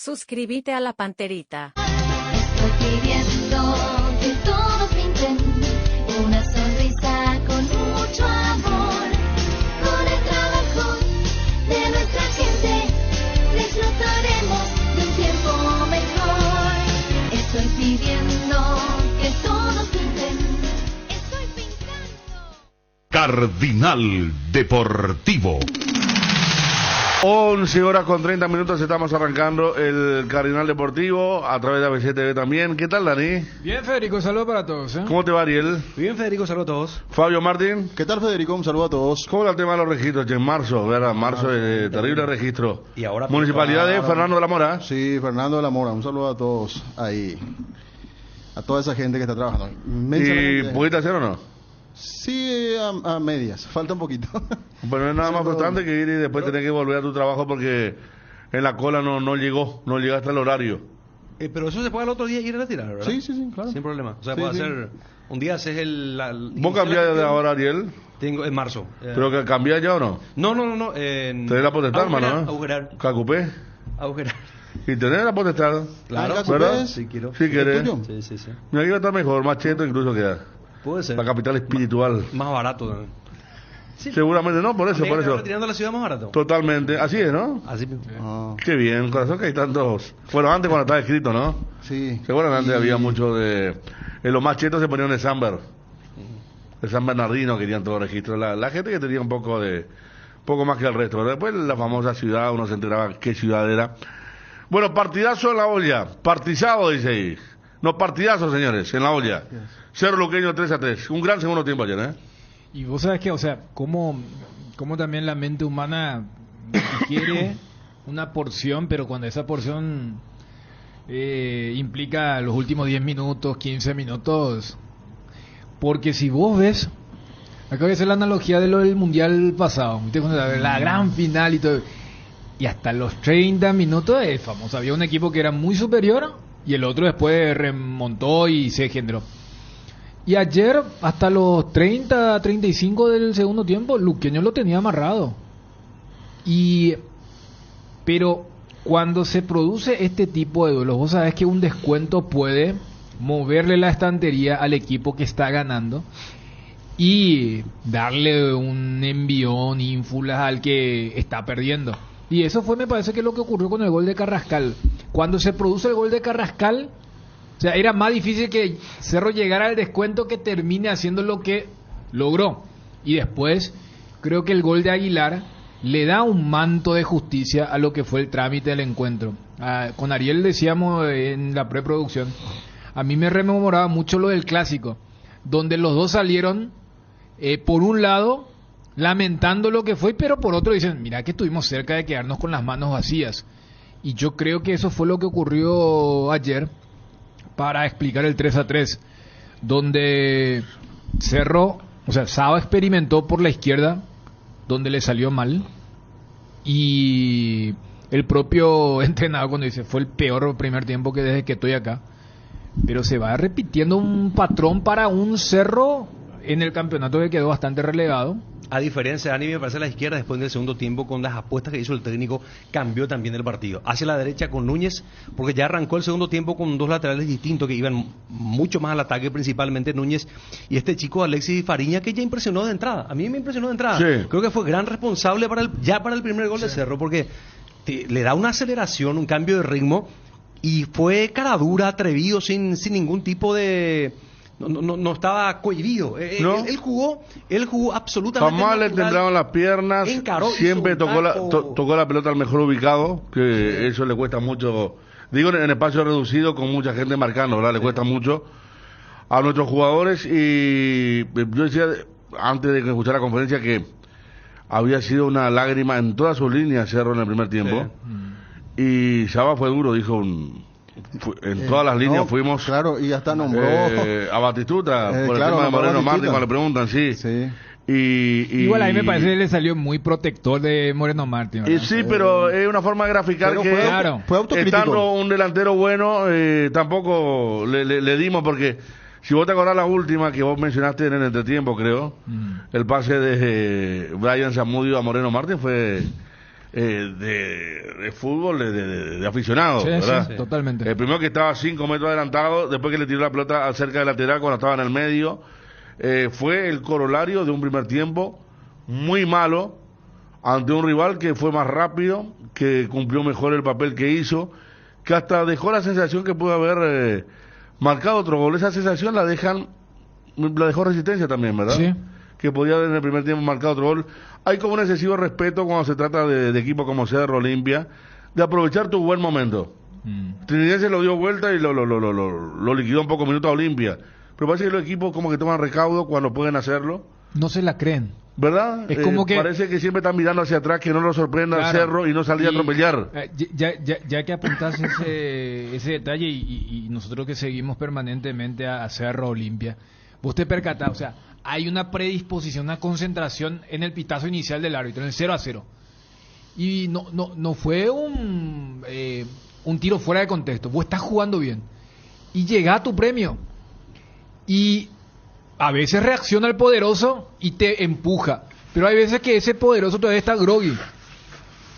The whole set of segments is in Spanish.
Suscríbete a la Panterita. Estoy pidiendo que todos pinten una sonrisa con mucho amor. Con el trabajo de nuestra gente disfrutaremos de un tiempo mejor. Estoy pidiendo que todos pinten. Estoy pintando. Cardinal Deportivo. 11:30 estamos arrancando el Cardinal Deportivo a través de ABC TV también. ¿Qué tal, Dani? Bien, Federico, saludos para todos. ¿Cómo te va, Ariel? Bien, Federico, saludos a todos. Fabio Martín. ¿Qué tal, Federico? Un saludo a todos. ¿Cómo está el tema de los registros? En marzo, ¿verdad? Marzo es terrible registro. Y ahora Municipalidad de Fernando de la Mora. Sí, Fernando de la Mora. Un saludo a todos ahí. A toda esa gente que está trabajando. ¿Y Inmensamente. pudiste hacer o no? Sí, a medias. Falta un poquito. Bueno, es nada más frustrante que ir y después tener que volver a tu trabajo porque en la cola no llegaste al horario. Pero eso se puede al otro día ir a retirar, ¿verdad? Sí, claro. Sin problema. O sea, Sí, puede sí. hacer... Un día haces el... ¿Vos cambiás de ahora, Ariel? Tengo en marzo. ¿Pero que cambiás ya o no? No. Tenés la potestad, hermano, ¿no? Agujerar. Cacupé. Y Y tenés la potestad. Claro, Cacupé, ¿verdad? si quiero. Si querés. tuyo? Sí. Mira, aquí va a estar mejor, más cheto incluso queda. Puede ser. La capital espiritual. Más barato también. Sí. Seguramente no, por eso. Retirando a la ciudad más barato. Totalmente. Así es, ¿no? Así. Ah, Qué bien, corazón, que hay tantos. Bueno, antes cuando estaba escrito, ¿no? sí. Seguramente Y- había mucho de. En los más chetos se ponían de San de San Bernardino querían todo registro. La gente que tenía un poco más que el resto. Pero después la famosa ciudad, uno se enteraba qué ciudad era. Bueno, partidazo en la olla. Partizado, dice ahí. No, partidazo, señores, en la olla. Cerro Luqueño 3-3. Un gran segundo tiempo ayer, ¿eh? Y vos sabés que, o sea, cómo también la mente humana quiere una porción, pero cuando esa porción implica los últimos 10 minutos, 15 minutos. Porque si vos ves, acá voy a hacer la analogía de lo del mundial pasado, ¿viste? La gran final y todo. Y hasta los 30 minutos es famoso. Había un equipo que era muy superior y el otro después remontó y se generó. Y ayer, hasta los 30, 35 del segundo tiempo, Luqueño lo tenía amarrado. Pero cuando se produce este tipo de duelos, vos sabés que un descuento puede moverle la estantería al equipo que está ganando y darle un envión, ínfulas al que está perdiendo. Y eso fue, me parece, que lo que ocurrió con el gol de Carrascal. Cuando se produce el gol de Carrascal, o sea, era más difícil que Cerro llegara al descuento que termine haciendo lo que logró. Y después, creo que el gol de Aguilar le da un manto de justicia a lo que fue el trámite del encuentro. Con Ariel decíamos en la preproducción, a mí me rememoraba mucho lo del clásico, donde los dos salieron, por un lado, lamentando lo que fue, pero por otro dicen, mira que estuvimos cerca de quedarnos con las manos vacías. Y yo creo que eso fue lo que ocurrió ayer, para explicar el 3-3, donde Cerro, o sea, Saba experimentó por la izquierda, donde le salió mal, y el propio entrenador cuando dice, fue el peor primer tiempo que desde que estoy acá, pero se va repitiendo un patrón para un Cerro en el campeonato que quedó bastante relegado. A diferencia de Dani, me parece, a la izquierda, después del segundo tiempo, con las apuestas que hizo el técnico, cambió también el partido. Hacia la derecha con Núñez, porque ya arrancó el segundo tiempo con dos laterales distintos que iban mucho más al ataque, principalmente Núñez y este chico Alexis Fariña, que ya impresionó de entrada. A mí me impresionó de entrada. Sí. Creo que fue gran responsable para el primer gol de Cerro, porque le da una aceleración, un cambio de ritmo, y fue cara dura, atrevido, sin ningún tipo de... No estaba cohibido. ¿No? Él jugó absolutamente Jamás le natural. temblaban las piernas. Encaró, Siempre hizo un tocó la pelota al mejor ubicado, que eso le cuesta mucho. Digo, en espacio reducido con mucha gente marcando, ¿verdad? Le cuesta mucho a nuestros jugadores. Y yo decía, antes de que escuchara la conferencia, que había sido una lágrima en todas sus líneas Cerro en el primer tiempo. Y Saba fue duro, dijo en todas las líneas no, fuimos. Claro, y hasta nombró. A Batistuta, por claro, el tema de nombró Moreno a Martín, Batistuta. cuando le preguntan, sí. Sí. Igual a mí me parece que le salió muy protector de Moreno Martín, ¿verdad? Sí, pero es una forma de graficar Pero que fue autocrítico. estando un delantero bueno, tampoco le dimos, porque si vos te acordás la última que vos mencionaste en el entretiempo, creo, el pase de Brian Zamudio a Moreno Martín fue de fútbol de aficionados, Sí, ¿verdad? sí, totalmente. El primero que estaba a 5 metros adelantado, después que le tiró la pelota cerca del lateral cuando estaba en el medio, fue el corolario de un primer tiempo muy malo ante un rival que fue más rápido, que cumplió mejor el papel que hizo, que hasta dejó la sensación que pudo haber marcado otro gol. Esa sensación la dejó Resistencia también, ¿verdad? Sí. Que podía en el primer tiempo marcar otro gol. Hay como un excesivo respeto cuando se trata de equipos como Cerro Olimpia, de aprovechar tu buen momento. Trinidense lo dio vuelta y lo liquidó en pocos minutos a Olimpia. Pero parece que los equipos como que toman recaudo cuando pueden hacerlo, No se la creen. ¿verdad? Es como que- parece que siempre están mirando hacia atrás, que no lo sorprenda el Claro. Cerro y no salir a Y, atropellar. ya que apuntás ese detalle y nosotros que seguimos permanentemente a Cerro Olimpia, vos te percatás, o sea, hay una predisposición, una concentración en el pitazo inicial del árbitro, en el 0-0. Y no fue un tiro fuera de contexto. Vos estás jugando bien y llega a tu premio. Y a veces reacciona el poderoso y te empuja. Pero hay veces que ese poderoso todavía está groggy.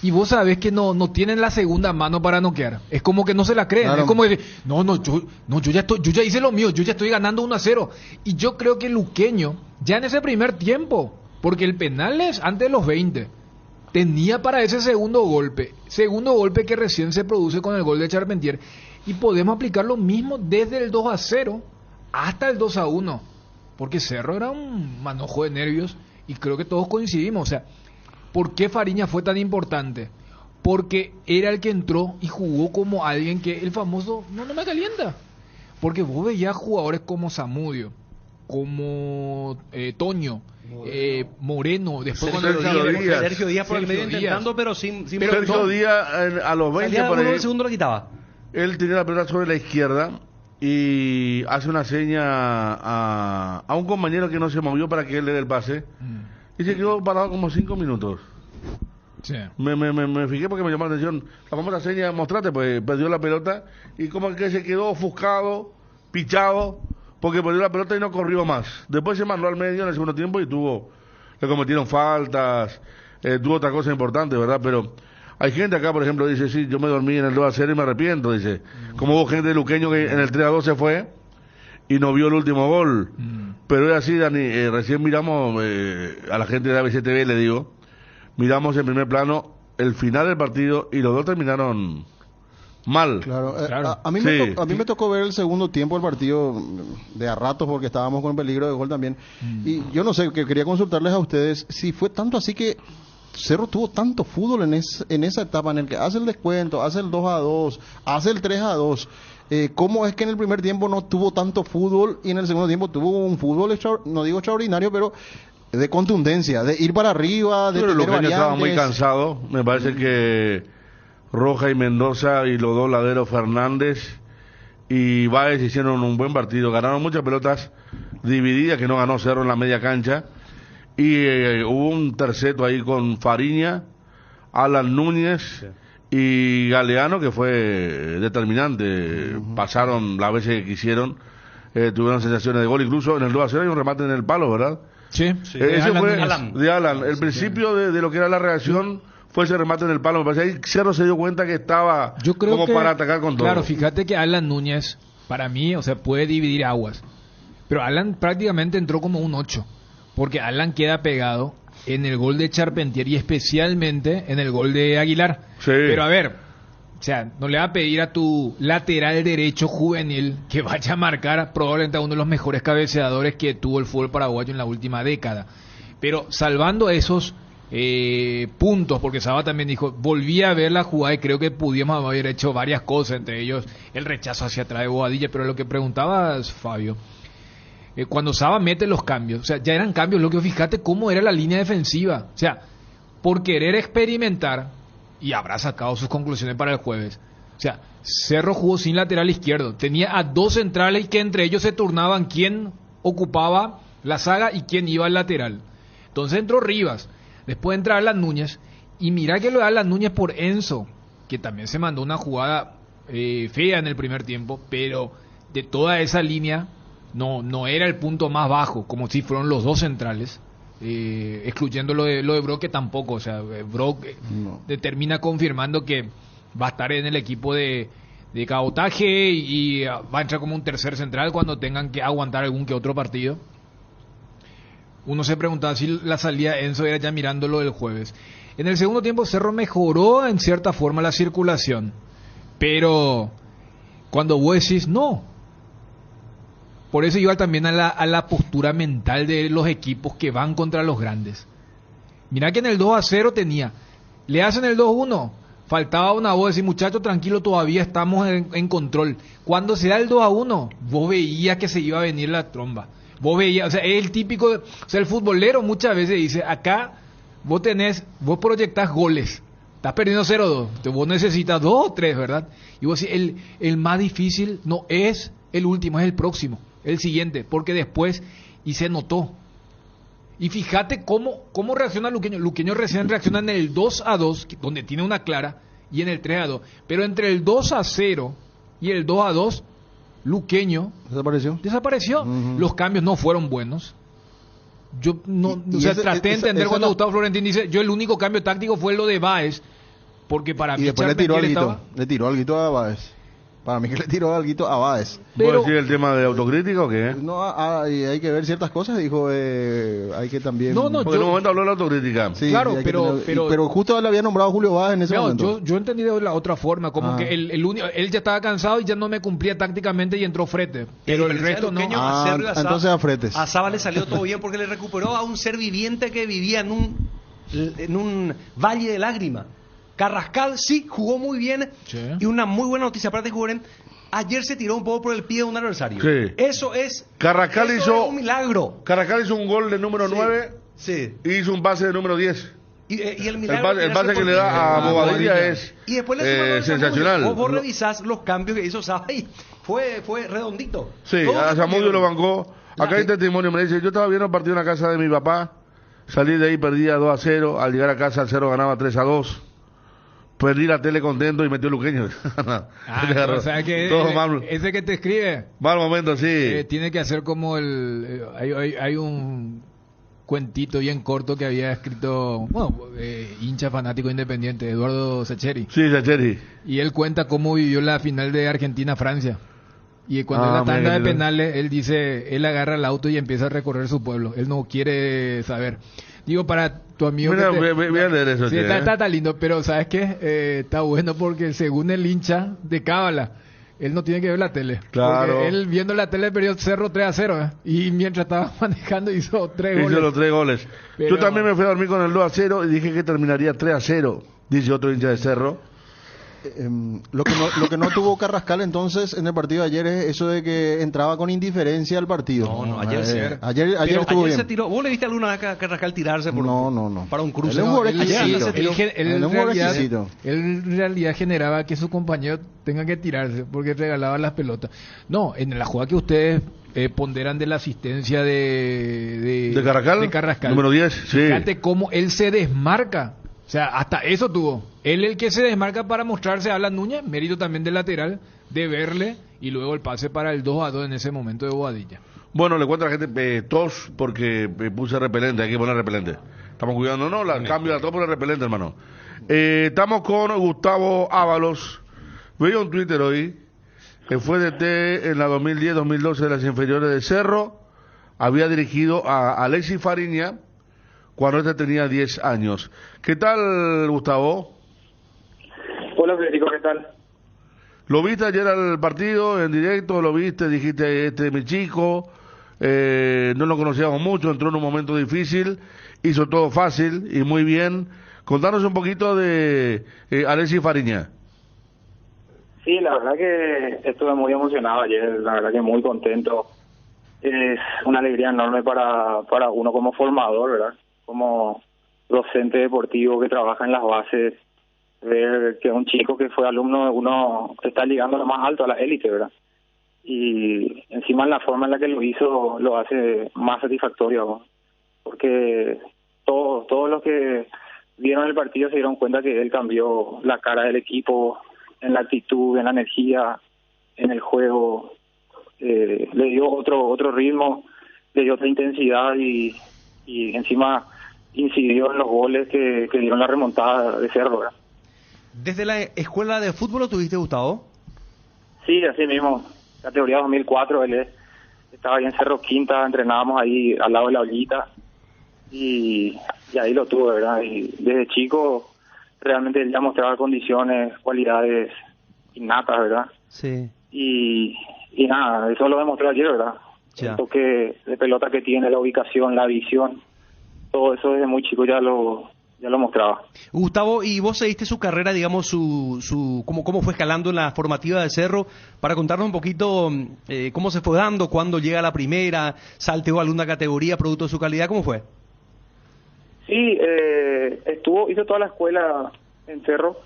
Y vos sabés que no tienen la segunda mano para noquear. Es como que no se la creen. Claro. Es como decir, yo ya hice lo mío, yo ya estoy ganando 1-0. Y yo creo que Luqueño, ya en ese primer tiempo, porque el penal es antes de los 20, tenía para ese segundo golpe que recién se produce con el gol de Charpentier. Y podemos aplicar lo mismo desde el 2-0 hasta el 2-1. Porque Cerro era un manojo de nervios y creo que todos coincidimos. O sea, ¿por qué Fariña fue tan importante? Porque era el que entró y jugó como alguien que el famoso no me calienta. Porque vos veías jugadores como Zamudio, como Toño, Moreno, después Sergio Díaz. por el medio Sergio intentando, Díaz. pero sin Sergio no. Díaz a los 20 Salía por uno ahí, del segundo lo quitaba. él tenía la pelota sobre la izquierda y hace una seña a un compañero que no se movió para que él le dé el pase y se quedó parado como 5 minutos. Sí. Me fijé porque me llamó la atención la famosa seña, mostrate, pues perdió la pelota y como que se quedó ofuscado, pichado, porque perdió la pelota y no corrió más. Después se mandó al medio en el segundo tiempo y le cometieron faltas, tuvo otra cosa importante, ¿verdad? Pero hay gente acá, por ejemplo, dice, sí, yo me dormí en el 2-0 y me arrepiento, dice. Como hubo gente de Luqueño que en el 3-2 se fue y no vio el último gol. Pero es así, Dani, recién miramos a la gente de ABCTV, le digo, miramos en primer plano el final del partido y los dos terminaron mal. Claro, Claro. A mí, Sí. a mí me tocó ver el segundo tiempo del partido de a ratos porque estábamos con peligro de gol también. Y yo no sé, que quería consultarles a ustedes si fue tanto así que Cerro tuvo tanto fútbol en esa etapa en el que hace el descuento, hace el 2-2, hace el 3-2. ¿Cómo es que en el primer tiempo no tuvo tanto fútbol y en el segundo tiempo tuvo un fútbol, no digo extraordinario, pero de contundencia, de ir para arriba, de Pero tener Luqueño estaba muy variantes? cansado. Me parece que Roja y Mendoza y los dos laderos Fernández y Báez hicieron un buen partido. Ganaron muchas pelotas divididas que no ganó Cerro en la media cancha. Y hubo un terceto ahí con Fariña, Alan Núñez y Galeano que fue determinante. Pasaron las veces que quisieron, tuvieron sensaciones de gol. Incluso en el 2-0 hay un remate en el palo, ¿verdad? Sí. Ese Alan fue Núñez. de Alan. El principio de lo que era la reacción fue ese remate en el palo. Me parece ahí Cerro se dio cuenta que estaba Yo creo como que, para atacar con todo. Claro, fíjate que Alan Núñez, para mí, o sea, puede dividir aguas. Pero Alan prácticamente entró como un 8. Porque Alan queda pegado en el gol de Charpentier y especialmente en el gol de Aguilar. Sí. Pero a ver, o sea, no le va a pedir a tu lateral derecho juvenil que vaya a marcar probablemente a uno de los mejores cabeceadores que tuvo el fútbol paraguayo en la última década. Pero salvando esos puntos, porque Saba también dijo, volví a ver la jugada y creo que pudimos haber hecho varias cosas, entre ellos el rechazo hacia atrás de Bobadilla, pero lo que preguntabas, Fabio, cuando Saba mete los cambios, o sea, ya eran cambios, lo que fíjate cómo era la línea defensiva, o sea, por querer experimentar, y habrá sacado sus conclusiones para el jueves, o sea, Cerro jugó sin lateral izquierdo, tenía a dos centrales que entre ellos se turnaban quién ocupaba la saga y quién iba al lateral. Entonces entró Rivas, después entra Alan Núñez, y mira que lo de Alan Núñez por Enzo, que también se mandó una jugada fea en el primer tiempo, pero de toda esa línea no era el punto más bajo, como si fueron los dos centrales. excluyendo lo de Brock, que tampoco, o sea, Brock termina confirmando que va a estar en el equipo de cabotaje y va a entrar como un tercer central cuando tengan que aguantar algún que otro partido. Uno se preguntaba si la salida de Enzo era ya mirándolo del jueves. En el segundo tiempo Cerro mejoró en cierta forma la circulación, pero cuando vos decís no, por eso iba también a la postura mental de los equipos que van contra los grandes. Mirá que en el 2-0 le hacen el 2-1, faltaba una voz, decir, muchachos, tranquilo, todavía estamos en control. Cuando se da el 2-1, vos veías que se iba a venir la tromba. Vos veías, o sea, es el típico, o sea, el futbolero muchas veces dice, acá vos proyectás goles, estás perdiendo 0-2, vos necesitas 2 o 3, ¿verdad? Y vos decís, el más difícil no es el último, es el próximo, el siguiente, porque después, y se notó. Y fíjate cómo reacciona Luqueño. Luqueño recién reacciona en el 2-2, donde tiene una clara, y en el 3-2. Pero entre el 2-0 y el 2-2, Luqueño desapareció. Uh-huh. Los cambios no fueron buenos. Yo traté de entender cuando Gustavo Florentín dice, yo el único cambio táctico fue lo de Báez, porque para mí... Y después le tiró algo a Báez. Para mí que le tiró algo a Báez. ¿Puedo decir el tema de autocrítica o qué? No, hay que ver ciertas cosas, dijo, hay que también... Porque en un momento habló de la autocrítica. Sí, claro, pero justo le había nombrado Julio Báez en ese momento. Yo entendí de la otra forma, como que él ya estaba cansado y ya no me cumplía tácticamente y entró Frete. Pero el resto no. Entonces a Fretes. A Saba le salió todo bien porque le recuperó a un ser viviente que vivía en un valle de lágrimas. Carrascal sí jugó muy bien, sí. Y una muy buena noticia para Tijuana, ayer se tiró un poco por el pie de un adversario. Sí. Eso es un milagro. Carrascal hizo un gol de número 9 sí. Y hizo un pase de número 10. Y el milagro el pase que le da a Bobadilla es y después le sensacional. Vos revisás los cambios que hizo Saba y fue redondito. Sí, a Zamudio lo bancó. Acá hay testimonio, me dice, yo estaba viendo el partido en la casa de mi papá, salí de ahí, perdía 2-0, al llegar a casa el 0 ganaba 3-2. Perdí la tele contento y metió Luqueño. O sea que ese que te escribe. Mal momento, sí. Tiene que hacer como hay un cuentito bien corto que había escrito, hincha fanático independiente, Eduardo Sacheri. Sí, Sacheri. Y él cuenta cómo vivió la final de Argentina-Francia. Y cuando en la tanda de penales, él dice, él agarra el auto y empieza a recorrer su pueblo. Él no quiere saber. Digo, para tu amigo... Mira, voy a leer eso. Sí, está lindo, pero ¿sabes qué? Está bueno porque según el hincha de Cábala, él no tiene que ver la tele. Claro. Porque él viendo la tele perdió Cerro 3-0, y mientras estaba manejando hizo 3 goles. Hizo los 3 goles. Pero... Yo también me fui a dormir con el 2-0 y dije que terminaría 3-0, dice otro hincha de Cerro. Lo que no tuvo Carrascal entonces en el partido de ayer es eso de que entraba con indiferencia al partido. No, ayer estuvo bien. Ayer se tiró. ¿Vos le viste alguna vez a Carrascal tirarse no. Para un cruce? Él en realidad generaba que su compañero tenga que tirarse porque regalaba las pelotas. No, en la jugada que ustedes ponderan de la asistencia de Carrascal. Número 10, sí. Fíjate cómo él se desmarca. O sea, hasta eso tuvo. Él el que se desmarca para mostrarse a Alan Núñez, mérito también del lateral, de verle, y luego el pase para el 2-2 en ese momento de Bobadilla. Bueno, le cuento a la gente, tos, porque puse repelente, hay que poner repelente. Estamos cuidando, cambio de la tos por el repelente, hermano. Estamos con Gustavo Ábalos. Veía un Twitter hoy, que fue DT en la 2010-2012 de las inferiores de Cerro, había dirigido a Alexis Fariña, cuando este tenía 10 años. ¿Qué tal, Gustavo? Hola, Federico, ¿qué tal? ¿Lo viste ayer al partido en directo? ¿Lo viste? Dijiste, este es mi chico, no lo conocíamos mucho, entró en un momento difícil, hizo todo fácil y muy bien. Contanos un poquito de Alexis Fariña. Sí, la verdad que estuve muy emocionado ayer, la verdad que muy contento. Es una alegría enorme para uno como formador, ¿verdad? Como docente deportivo que trabaja en las bases, ver que un chico que fue alumno de uno está llegando lo más alto a la élite, ¿verdad? Y encima la forma en la que lo hizo lo hace más satisfactorio, ¿no? Porque todos los que vieron el partido se dieron cuenta que él cambió la cara del equipo en la actitud, en la energía, en el juego, le dio otro ritmo, le dio otra intensidad y y encima incidió en los goles que dieron la remontada de Cerro, ¿verdad? ¿Desde la escuela de fútbol lo tuviste, Gustavo? Sí, así mismo, categoría 2004, estaba ahí en Cerro Quinta, entrenábamos ahí al lado de la ollita y ahí lo tuve, ¿verdad? Y desde chico realmente él ya mostraba condiciones, cualidades innatas, ¿verdad? Sí. Y nada, eso lo demostró ayer, ¿verdad? Ya. El toque de pelota que tiene, la ubicación, la visión, todo eso desde muy chico ya lo mostraba. Gustavo, ¿y vos seguiste su carrera, digamos, cómo fue escalando en la formativa de Cerro? Para contarnos un poquito cómo se fue dando, cuándo llega a la primera, salteó alguna categoría producto de su calidad, ¿cómo fue? Sí, hizo toda la escuela en Cerro.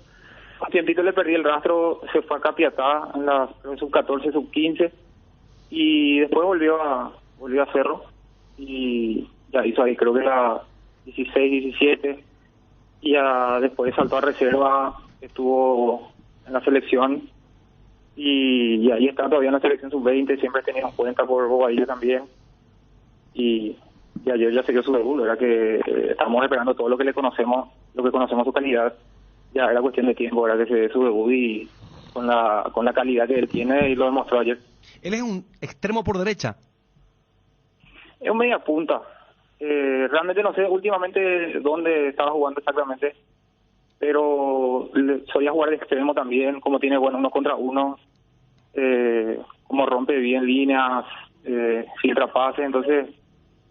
Un tiempito le perdí el rastro, se fue a Capiatá en la sub-14, sub-15 y después volvió a Cerro y ya hizo ahí creo que la 16, 17 y ya después saltó a reserva, estuvo en la selección y ahí está todavía en la selección sub-20, siempre he tenido en cuenta por Bobadilla también y ayer ya se dio su debut, ¿verdad? Que estamos esperando todo lo que conocemos su calidad, ya era cuestión de tiempo, ¿verdad? Que se dé su debut y con la calidad que él tiene y lo demostró ayer. Él es un extremo por derecha. Es un media punta. Realmente no sé últimamente dónde estaba jugando exactamente, pero solía jugar de extremo también, como tiene bueno 1 contra 1, como rompe bien líneas, filtra pases, entonces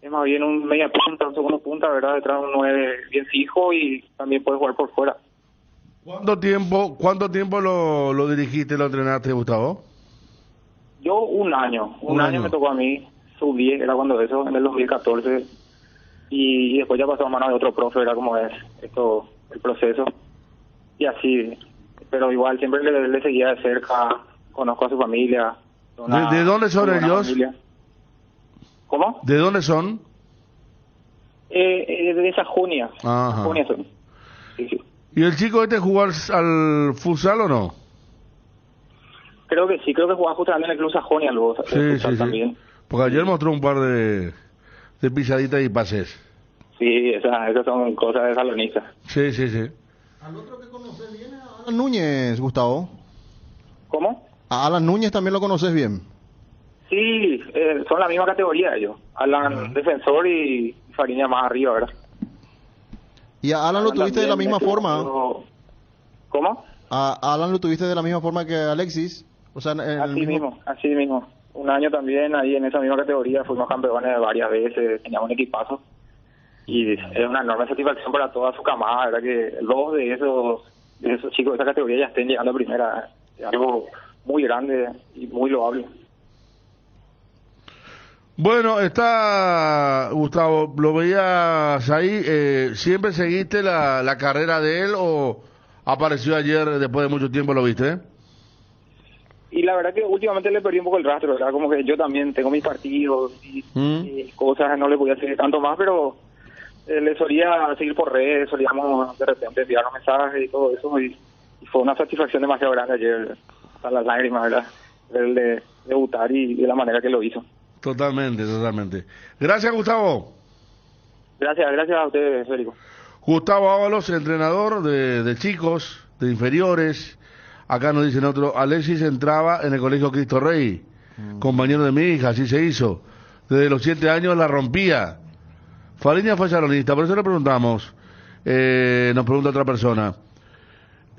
es más bien un media punta, un segundo punta, ¿verdad? Detrás de un 9 bien fijo y también puede jugar por fuera. ¿Cuánto tiempo lo dirigiste, lo entrenaste, Gustavo? Yo un año me tocó a mí, sub-10, era cuando eso, en el 2014, y después ya pasó a manos de otro profe, era como es esto, el proceso, y así, pero igual siempre le seguía de cerca, conozco a su familia. ¿De dónde son ellos? Familia. ¿Cómo? ¿De dónde son? De Sajonia. Ajá. Sajonia son. Sí. ¿Y el chico jugó al futsal o no? Creo que sí, creo que jugaba justamente en el Club Sajonia luego, Sí. también. Porque ayer mostró un par de pisaditas y pases. Sí, esas son cosas de salonista. Sí. Al otro que conoces bien es a Alan Núñez, Gustavo. ¿Cómo? A Alan Núñez también lo conoces bien. Sí, son la misma categoría ellos. Alan defensor y Fariña más arriba, ¿verdad? ¿Y a Alan lo tuviste de la misma forma? ¿Cómo? ¿A Alan lo tuviste de la misma forma que Alexis? O sea, así mismo. Un año también ahí en esa misma categoría fuimos campeones varias veces, teníamos un equipazo. Y es una enorme satisfacción para toda su camada, ¿verdad? Que 2 de esos chicos de esa categoría ya estén llegando a primera. Es algo muy grande y muy loable. Bueno, está Gustavo, lo veías ahí, ¿siempre seguiste la carrera de él o apareció ayer después de mucho tiempo, lo viste? Y la verdad que últimamente le perdí un poco el rastro, ¿verdad? Como que yo también tengo mis partidos y cosas, no le podía seguir tanto más, pero le solía seguir por redes, solíamos de repente enviarnos mensajes y todo eso, y fue una satisfacción demasiado grande ayer, hasta las lágrimas, ¿verdad? Verle debutar y de la manera que lo hizo. Totalmente. Gracias, Gustavo. Gracias a ustedes, Federico. Gustavo Ábalos, entrenador de chicos, de inferiores. Acá nos dicen otro, Alexis entraba en el colegio Cristo Rey, compañero de mi hija, así se hizo. Desde los 7 años la rompía. Fariña fue salonista, por eso le preguntamos, nos pregunta otra persona.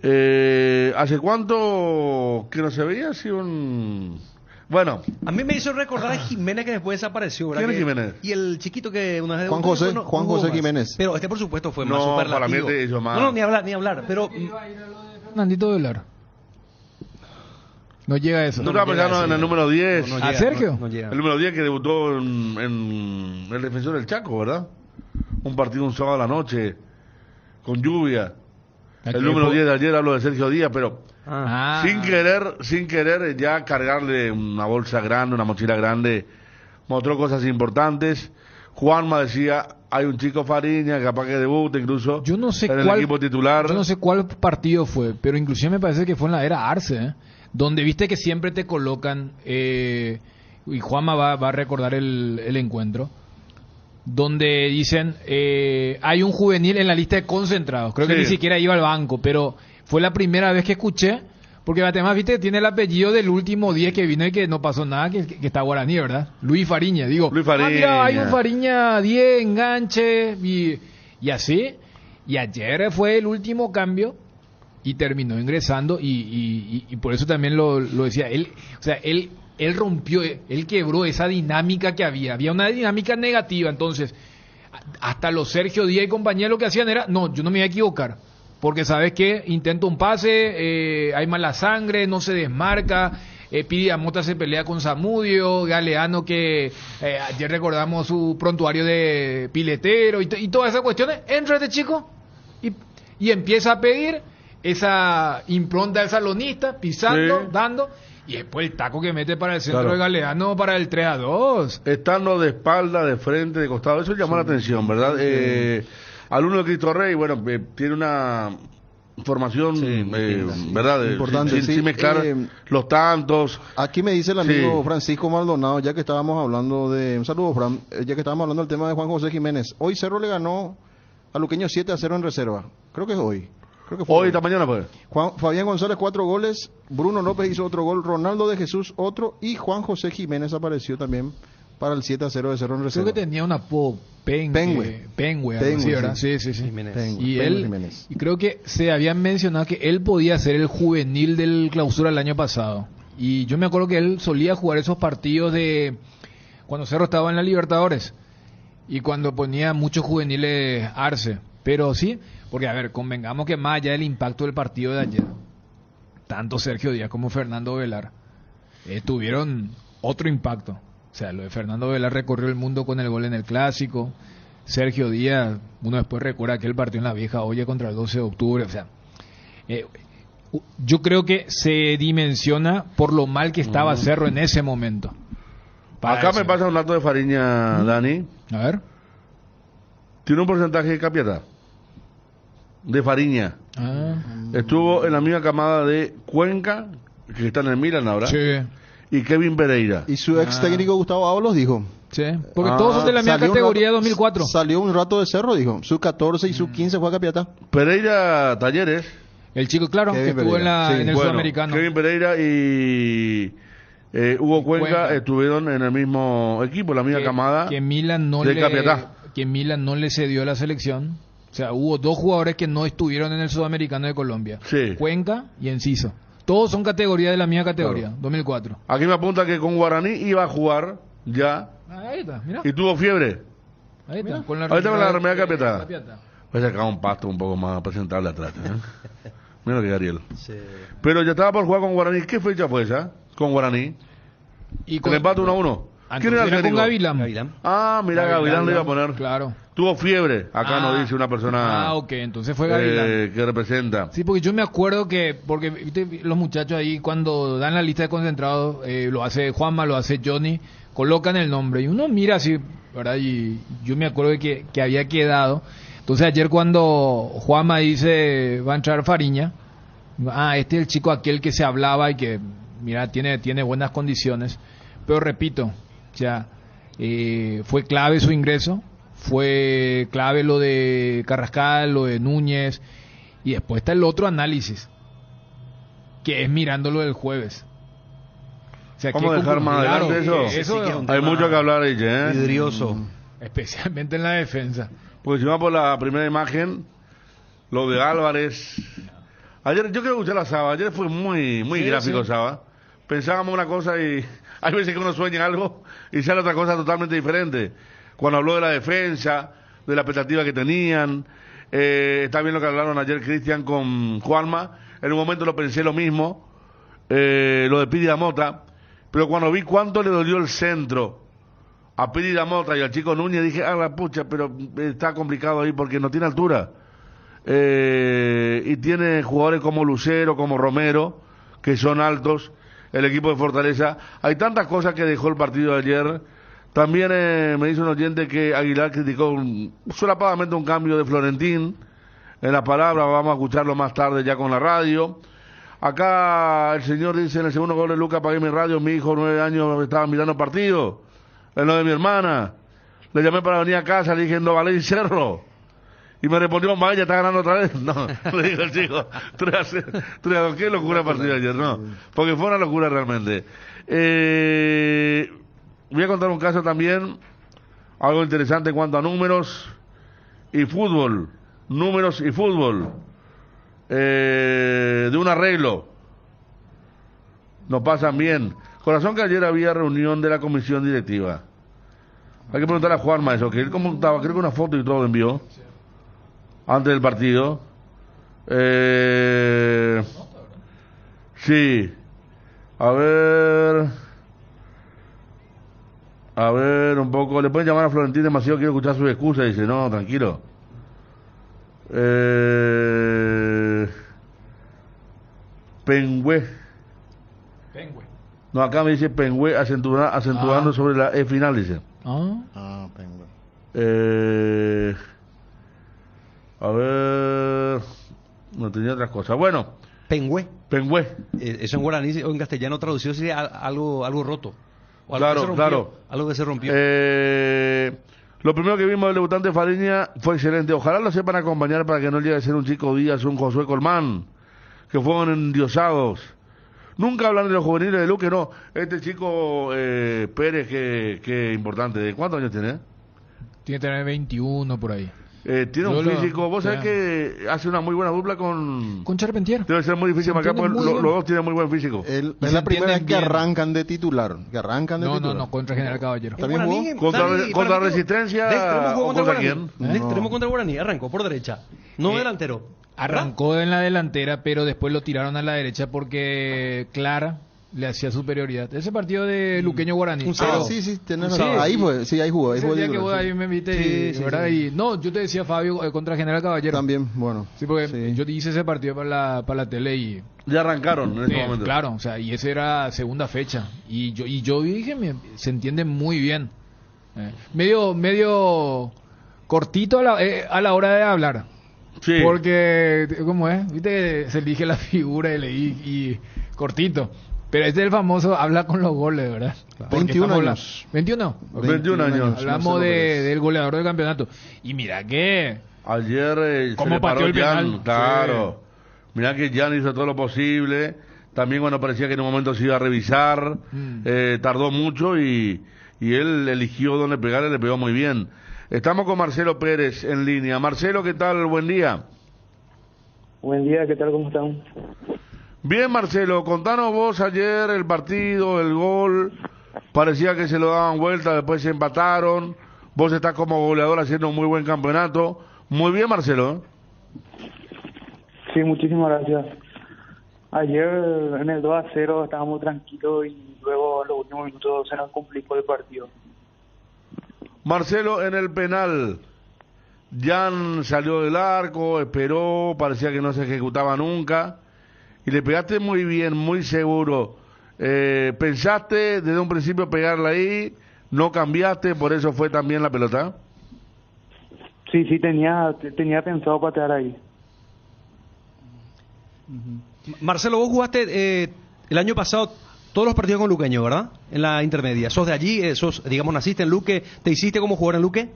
¿Hace cuánto que no se veía así un...? Bueno. A mí me hizo recordar a Jiménez que después desapareció, ¿verdad? ¿Quién es Jiménez? Y el chiquito que una vez... Juan José Jiménez. Pero por supuesto fue No, más superlativo. para mí hizo más. No, ni hablar, pero... Fernandito Velar. No llega a eso. ¿Tú estás pensando en el número 10? No ¿A llega, Sergio? no llega. El número 10 que debutó en el Defensor del Chaco, ¿verdad? Un partido un sábado a la noche, con lluvia. El número 10 de ayer hablo de Sergio Díaz, pero sin querer ya cargarle una bolsa grande, una mochila grande, mostró cosas importantes. Juanma decía, hay un chico Fariña, capaz que debute incluso Yo no sé en el equipo titular. Yo no sé cuál partido fue, pero inclusive me parece que fue en la era Arce, donde viste que siempre te colocan, y Juanma va a recordar el encuentro, donde dicen, hay un juvenil en la lista de concentrados. Creo que Sí. ni siquiera iba al banco, pero fue la primera vez que escuché, porque además, viste, tiene el apellido del último 10 que vino y que no pasó nada, que está Guaraní, ¿verdad? Luis Fariña, digo. Luis Fariña. Mira, hay un Fariña 10, enganche, y así. Y ayer fue el último cambio y terminó ingresando y por eso también lo decía él. O sea, él rompió, él quebró esa dinámica que había una dinámica negativa. Entonces hasta los Sergio Díaz y compañía lo que hacían era, no, yo no me voy a equivocar, porque sabes que intento un pase, hay mala sangre, no se desmarca, Pidi Amota se pelea con Zamudio, Galeano que ayer recordamos su prontuario de piletero y todas esas cuestiones. Entra este chico y empieza a pedir esa impronta del salonista, pisando, Sí. dando, y después el taco que mete para el centro Claro. de Galeano para el 3-2. Estando de espalda, de frente, de costado, eso llamó la atención, ¿verdad? Alumno de Cristo Rey, bueno, tiene una formación, ¿verdad? Importante, sin sí. mezclar los tantos. Aquí me dice el amigo Sí. Francisco Maldonado, ya que estábamos hablando de... Un saludo, Fran. Ya que estábamos hablando del tema de Juan José Jiménez. Hoy Cerro le ganó a Luqueño 7-0 en reserva. Creo que es hoy. Creo que fue Hoy, esta mañana, pues. Fabián González 4 goles, Bruno López hizo otro gol, Ronaldo de Jesús otro y Juan José Jiménez apareció también para el 7-0 de Cerro en Creo reserva. que tenía un apodo Pengüe, algo así, ¿verdad? Sí. Jiménez. Pengue, Y Pengue él, Jiménez. y creo que se habían mencionado que él podía ser el juvenil del Clausura el año pasado. Y yo me acuerdo que él solía jugar esos partidos de cuando Cerro estaba en la Libertadores y cuando ponía muchos juveniles Arce. Pero sí, porque a ver, convengamos que más allá del impacto del partido de ayer, tanto Sergio Díaz como Fernando Velar tuvieron otro impacto. O sea, lo de Fernando Velar recorrió el mundo con el gol en el Clásico. Sergio Díaz, uno después recuerda aquel partido en la Vieja Olla contra el 12 de octubre. O sea, yo creo que se dimensiona por lo mal que estaba Cerro en ese momento. Acá me pasa un dato de Fariña, Dani. A ver. Tiene un porcentaje de Capiatá. De Fariña. Ah, Estuvo en la misma camada de Cuenca, que está en el Milan ahora, sí, y Kevin Pereira. Y su ex técnico Gustavo Ábalos dijo... sí. Porque todos son de la misma Salió un categoría de rato- 2004. Salió un rato de Cerro, dijo. Su 14 y su 15 fue a Capiatá. Pereira Talleres. El chico, claro, Kevin que estuvo en, Pereira. Sí, en el Bueno, Sudamericano. Kevin Pereira y Hugo Cuenca, Cuenca. estuvieron en el mismo equipo, la misma camada. Que Milan no de le Capiatá. que Milan no le cedió a la selección. O sea, hubo dos jugadores que no estuvieron en el Sudamericano de Colombia. Sí. Cuenca y Enciso. Todos son categoría de la misma categoría, Claro. 2004. Aquí me apunta que con Guaraní iba a jugar ya Ahí está, mira. y tuvo fiebre. Ahí está, con Ahí está con la remera de Capiatá. Capiatá. Voy a sacar un pasto un poco más presentable atrás. Mira lo que Ariel. Sí. Pero ya estaba por jugar con Guaraní. ¿Qué fecha fue esa? Con Guaraní. Y Con empate 1-1. ¿Quién era el con técnico? Gavilán. Gavilán. Ah, mira, Gavilán lo iba a poner. Claro. Tuvo fiebre. Acá Ah. nos dice una persona Ah, ok, entonces fue Gavilán. que representa. Sí, porque yo me acuerdo que, porque ¿viste? Los muchachos ahí cuando dan la lista de concentrados, lo hace Juanma, lo hace Johnny, colocan el nombre y uno mira así, ¿verdad? Y yo me acuerdo de que había quedado. Entonces ayer cuando Juanma dice va a entrar Fariña, este es el chico aquel que se hablaba y que, mira, tiene buenas condiciones. Pero repito, o sea, fue clave su ingreso, fue clave lo de Carrascal, lo de Núñez, y después está el otro análisis, que es mirándolo del jueves. O sea, ¿Cómo dejar más adelante eso? Sí, que es un Hay tema mucho que hablar ahí, ¿eh? vidrioso. especialmente en la defensa. Pues si vamos por la primera imagen, lo de Álvarez. Ayer, yo quiero escuchar a Saba. Ayer fue muy Sí, gráfico, sí. Saba. Pensábamos una cosa y hay veces que uno sueña en algo y sale otra cosa totalmente diferente. Cuando habló de la defensa, de la expectativa que tenían, está bien lo que hablaron ayer Cristian con Juanma. En un momento lo pensé lo mismo, lo de Pidi Mota, pero cuando vi cuánto le dolió el centro a Pidi Mota y al chico Núñez, dije, la pucha, pero está complicado ahí porque no tiene altura. Y tiene jugadores como Lucero, como Romero, que son altos, el equipo de Fortaleza. Hay tantas cosas que dejó el partido de ayer. También me dice un oyente que Aguilar criticó solapadamente un cambio de Florentín en las palabras, vamos a escucharlo más tarde ya con la radio. Acá el señor dice en el segundo gol de Lucas, apagué mi radio, mi hijo 9 años estaba mirando partido, en lo de mi hermana. Le llamé para venir a casa, le dije, no vale y cerro. Y me respondió, vaya, está ganando otra vez. No, le dijo el chico, 3-2, qué locura el partido ayer, no. Porque fue una locura realmente. Voy a contar un caso también, algo interesante en cuanto a números y fútbol. Números y fútbol. De un arreglo. Nos pasan bien. Corazón, que ayer había reunión de la comisión directiva. Hay que preguntarle a Juanma eso, que él como estaba, creo que una foto y todo envió antes del partido. Sí. A ver un poco. Le pueden llamar a Florentín demasiado, quiero escuchar sus excusas. Dice, no, tranquilo. Pengüe. No, acá me dice Pengüe acentuando sobre la E final, dice. Pengüe. A ver, no tenía otras cosas. Bueno, Pengüe. Eso en guaraní o en castellano traducido sería algo roto. O algo Claro, que se rompió, claro. Algo que se rompió. Lo primero que vimos del debutante Fariña fue excelente. Ojalá lo sepan acompañar para que no llegue a ser un Chico Díaz, un Josué Colmán, que fueron endiosados. Nunca hablan de los juveniles de Luque, no. Este chico Pérez, que importante. ¿De cuántos años tiene? Tiene que tener 21 por ahí. Tiene un físico. Vos sabés que hace una muy buena dupla con Charpentier. Debe ser muy difícil marcar porque los dos tienen muy buen físico. Es la primera vez que arrancan de titular. No, contra General Caballero. ¿También jugó? ¿Contra Resistencia o contra quién? De extremo contra Guaraní, arrancó por derecha. No delantero. Arrancó en la delantera, pero después lo tiraron a la derecha porque Clara le hacía superioridad. Ese partido de Luqueño Guaraní. Sí, tenés razón. Ahí fue, ahí jugó. Ese día que vos ahí me viste, ¿verdad? Sí. Y no, yo te decía, Fabio, contra General Caballero. También, bueno. Sí, porque yo hice ese partido para la tele y... Ya arrancaron en este momento. Claro, o sea, y esa era segunda fecha. Y yo dije, se entiende muy bien. Medio cortito a la hora de hablar. Sí. Porque, ¿cómo es? Viste, se elige la figura y leí y cortito. Pero este es el famoso habla con los goles, ¿verdad? Claro. 21 años. 21. 21 años. Hablamos del goleador del campeonato. Y mira que... Ayer ¿cómo pateó el penal? Claro. Sí. Mira que Jan hizo todo lo posible. También cuando parecía que en un momento se iba a revisar, tardó mucho y él eligió dónde pegar y le pegó muy bien. Estamos con Marcelo Pérez en línea. Marcelo, ¿qué tal? Buen día. Buen día, ¿qué tal? ¿Cómo están? Bien, Marcelo, contanos vos ayer el partido, el gol. Parecía que se lo daban vuelta, después se empataron. Vos estás como goleador haciendo un muy buen campeonato. Muy bien, Marcelo. Sí, muchísimas gracias. Ayer en el 2-0 estábamos tranquilos y luego en los últimos minutos se nos complicó el partido. Marcelo, en el penal, Jan salió del arco, esperó, parecía que no se ejecutaba nunca, y le pegaste muy bien, muy seguro. ¿Pensaste desde un principio pegarla ahí? ¿No cambiaste? ¿Por eso fue también la pelota? Sí, tenía pensado patear ahí. Marcelo, vos jugaste el año pasado todos los partidos con Luqueño, ¿verdad? En la intermedia. ¿Sos de allí? Digamos, naciste en Luque? ¿Te hiciste como jugador en Luque?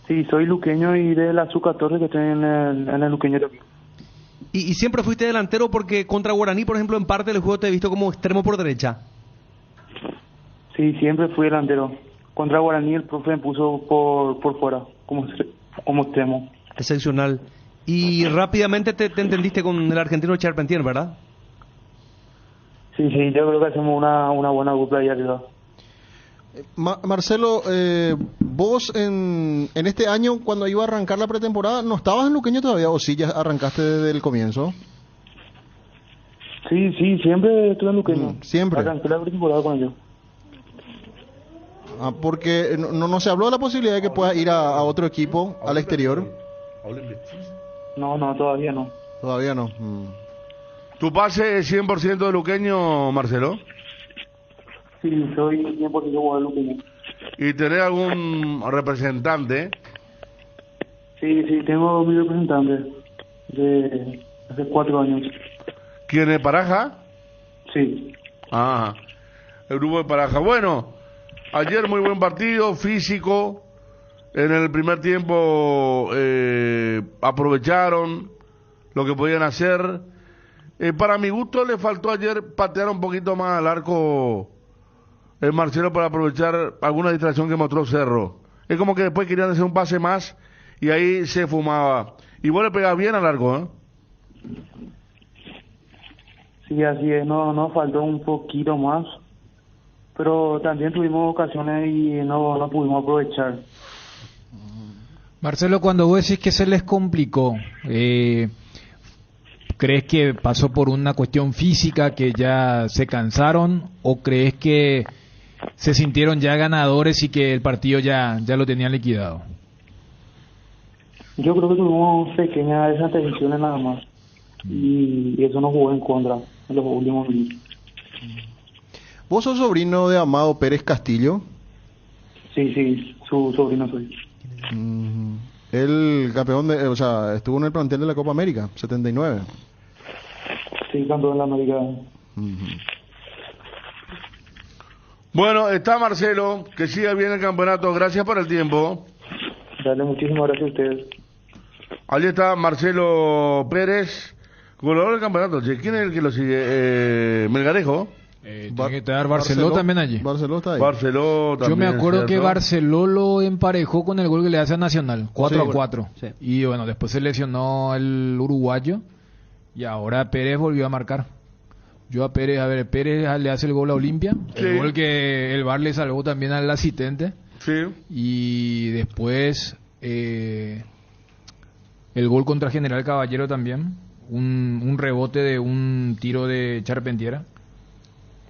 Sí, soy luqueño y de la Sub-14 que estoy en el Luqueño también. ¿Y siempre fuiste delantero porque contra Guaraní, por ejemplo, en parte del juego te he visto como extremo por derecha? Sí, siempre fui delantero. Contra Guaraní el profe me puso por fuera, como extremo. Excepcional. Y rápidamente te entendiste con el argentino Charpentier, ¿verdad? Sí, yo creo que hacemos una buena dupla ahí arriba. Marcelo, vos en este año, cuando iba a arrancar la pretemporada, ¿no estabas en Luqueño todavía o sí ya arrancaste desde el comienzo? Sí, siempre estuve en Luqueño. Siempre. Arranqué la pretemporada con ellos. Porque no se habló de la posibilidad de que puedas ir a otro equipo al exterior. No, todavía no. Todavía no. ¿Tu pase es 100% de Luqueño, Marcelo? Sí, soy 100% jugador luqueño. ¿Y tenés algún representante? Sí, tengo mi representante de hace 4 años. ¿Quién es, Paraja? Sí. Ah, el grupo de Paraja. Bueno, Ayer muy buen partido, físico. En el primer tiempo aprovecharon lo que podían hacer. Para mi gusto le faltó ayer patear un poquito más al arco Marcelo para aprovechar alguna distracción que mostró Cerro. Es como que después querían hacer un pase más y ahí se fumaba. Y vos le pegás bien al arco, ¿eh? Sí, así es, nos faltó un poquito más, pero también tuvimos ocasiones y no pudimos aprovechar. Marcelo, cuando vos decís que se les complicó, ¿crees que pasó por una cuestión física, que ya se cansaron, o crees que se sintieron ya ganadores y que el partido ya lo tenían liquidado? Yo creo que tuvimos pequeñas desatenciones nada más, y eso nos jugó en contra en los últimos minutos. ¿Vos sos sobrino de Amado Pérez Castillo? Sí, su sobrino soy. El campeón estuvo en el plantel de la Copa América, 79. Sí, campeón de la América. Bueno, está Marcelo, que siga bien el campeonato. Gracias por el tiempo. Dale, muchísimas gracias a ustedes. Allí está Marcelo Pérez, goleador del campeonato. Che, ¿quién es el que lo sigue? Melgarejo. Tiene que estar Barceló también allí. Barceló está ahí. Barceló también. Yo me acuerdo que ¿cierto? Barceló lo emparejó con el gol que le hace a Nacional, 4-4. Sí. Y bueno, después se lesionó el uruguayo y ahora Pérez volvió a marcar. Pérez le hace el gol a Olimpia, Sí. el gol que el VAR le salvó también al asistente. Sí. Y después el gol contra General Caballero también, un rebote de un tiro de Charpentiera.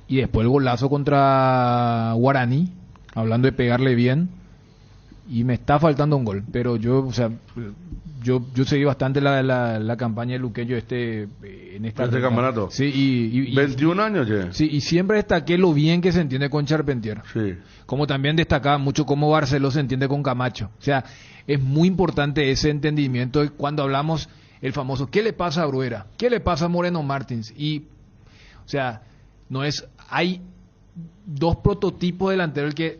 Y después el golazo contra Guaraní, hablando de pegarle bien. Y me está faltando un gol, pero yo seguí bastante la campaña de Luqueño en esta ¿Este campeonato? Sí, y 21 años, che. sí, y siempre destaqué lo bien que se entiende con Charpentier. Sí. Como también destacaba mucho cómo Barceló se entiende con Camacho. O sea, es muy importante ese entendimiento cuando hablamos el famoso ¿qué le pasa a Bruera? ¿Qué le pasa a Moreno Martins? Y, o sea, hay dos prototipos delanteros, el que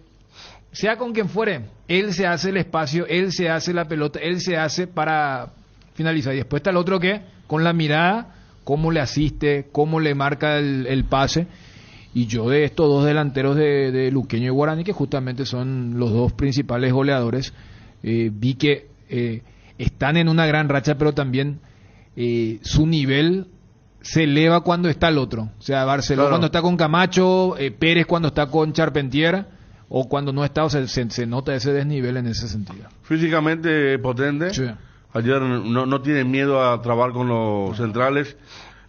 sea con quien fuere, él se hace el espacio, él se hace la pelota, él se hace para finalizar. Y después está el otro que, con la mirada, cómo le asiste, cómo le marca el pase. Y yo de estos dos delanteros de Luqueño y Guaraní, que justamente son los dos principales goleadores, vi que están en una gran racha, pero también su nivel se eleva cuando está el otro. O sea, Barcelona cuando está con Camacho, Pérez cuando está con Charpentier, o cuando no está, o sea, se nota ese desnivel en ese sentido. Físicamente potente. Sí. Ayer no tiene miedo a trabar con los centrales,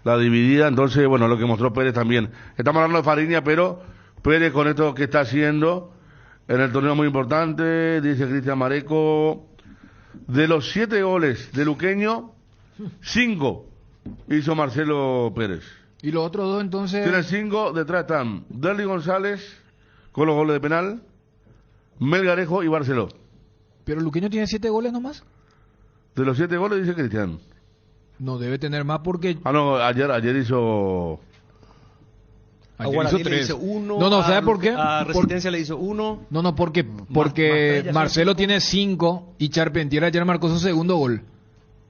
la dividida. Entonces, bueno, lo que mostró Pérez también. Estamos hablando de Fariña, pero Pérez con esto que está haciendo en el torneo muy importante, dice Cristian Mareco, de los 7 goles de Luqueño, 5 hizo Marcelo Pérez. Y los otros dos entonces... Tiene 5, detrás están Derly González con los goles de penal, Melgarejo y Barceló. Pero Luqueño tiene 7 goles nomás. De los 7 goles dice Cristian. No debe tener más porque... No, ayer hizo... A ayer Guaraní hizo le 3. hizo 1. No, ¿sabe por qué? A Resistencia le hizo 1. No, porque Mastella, Marcelo tiene 5 y Charpentier ayer marcó su segundo gol.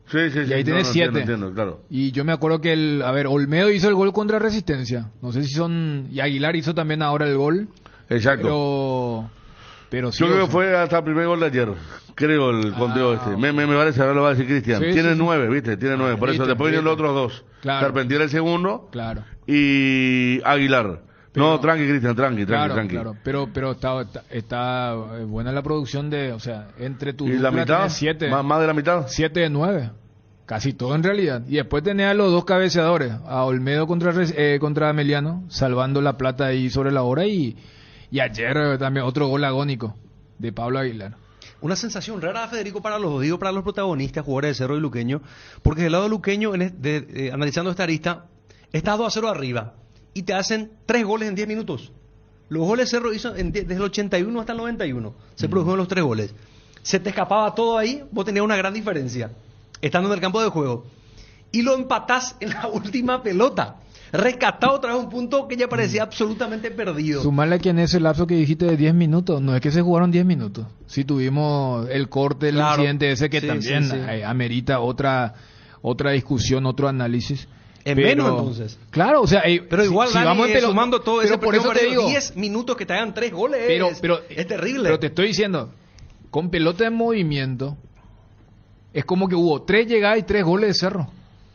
Sí. Y ahí tiene 7. Entiendo, claro. Y yo me acuerdo que Olmedo hizo el gol contra Resistencia. No sé si son... Y Aguilar hizo también ahora el gol. Exacto. Pero sí, Yo creo o que sea, fue hasta el primer gol de ayer. Creo el conteo este. Me parece, ahora lo va a decir Cristian. Sí, Tiene sí, 9, ¿viste? Tiene 9. Por eso ¿viste? después vienen los otros dos. Claro. Charpentier el segundo. Claro. Y Aguilar. Pero- No, tranqui, Cristian, tranqui. Claro. Pero está buena la producción de... O sea, entre tu ¿Y la dupla mitad? tenés 7. ¿Más de la mitad? 7 de 9. Casi todo en realidad. Y después tenés a los dos cabeceadores. A Olmedo contra Emiliano, salvando la plata ahí sobre la hora. Y ayer también otro gol agónico de Pablo Aguilar. Una sensación rara, Federico, para los protagonistas, jugadores de Cerro y Luqueño, porque del lado de Luqueño, analizando esta arista, estás 2-0 arriba y te hacen 3 goles en 10 minutos. Los goles Cerro hizo desde el 81 hasta el 91. Se produjeron los 3 goles. Se te escapaba todo ahí, vos tenías una gran diferencia, estando en el campo de juego. Y lo empatás en la última pelota. rescatado otra vez un punto que ya parecía absolutamente perdido. Sumarle que en ese lapso que dijiste de 10 minutos, no es que se jugaron 10 minutos. Si tuvimos el corte, el Claro. incidente ese que Sí, también sí, sí. Amerita otra discusión, otro análisis. En menos, entonces. Claro, o sea, Pero igual, si Dani, vamos en sumando todo pero ese por eso te digo, 10 minutos que te hagan 3 goles, pero es terrible. Pero te estoy diciendo, con pelota en movimiento, es como que hubo 3 llegadas y 3 goles de Cerro.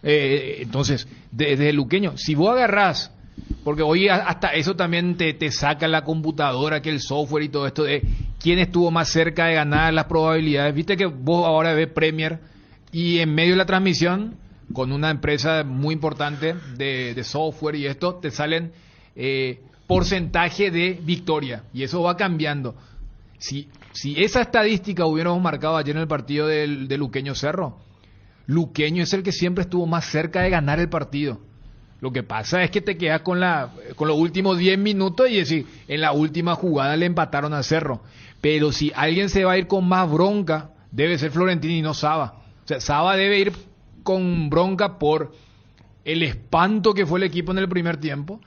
Entonces, desde el Luqueño, si vos agarrás, porque hoy hasta eso también te saca la computadora, que el software y todo esto de quién estuvo más cerca de ganar, las probabilidades. Viste que vos ahora ves Premier y en medio de la transmisión, con una empresa muy importante de software y esto, te salen porcentaje de victoria y eso va cambiando. Si esa estadística hubiéramos marcado ayer en el partido de Luqueño Cerro, Luqueño es el que siempre estuvo más cerca de ganar el partido. Lo que pasa es que te quedas con los últimos 10 minutos y decir, en la última jugada le empataron a Cerro. Pero si alguien se va a ir con más bronca, debe ser Florentino y no Saba. O sea, Saba debe ir con bronca por el espanto que fue el equipo en el primer tiempo.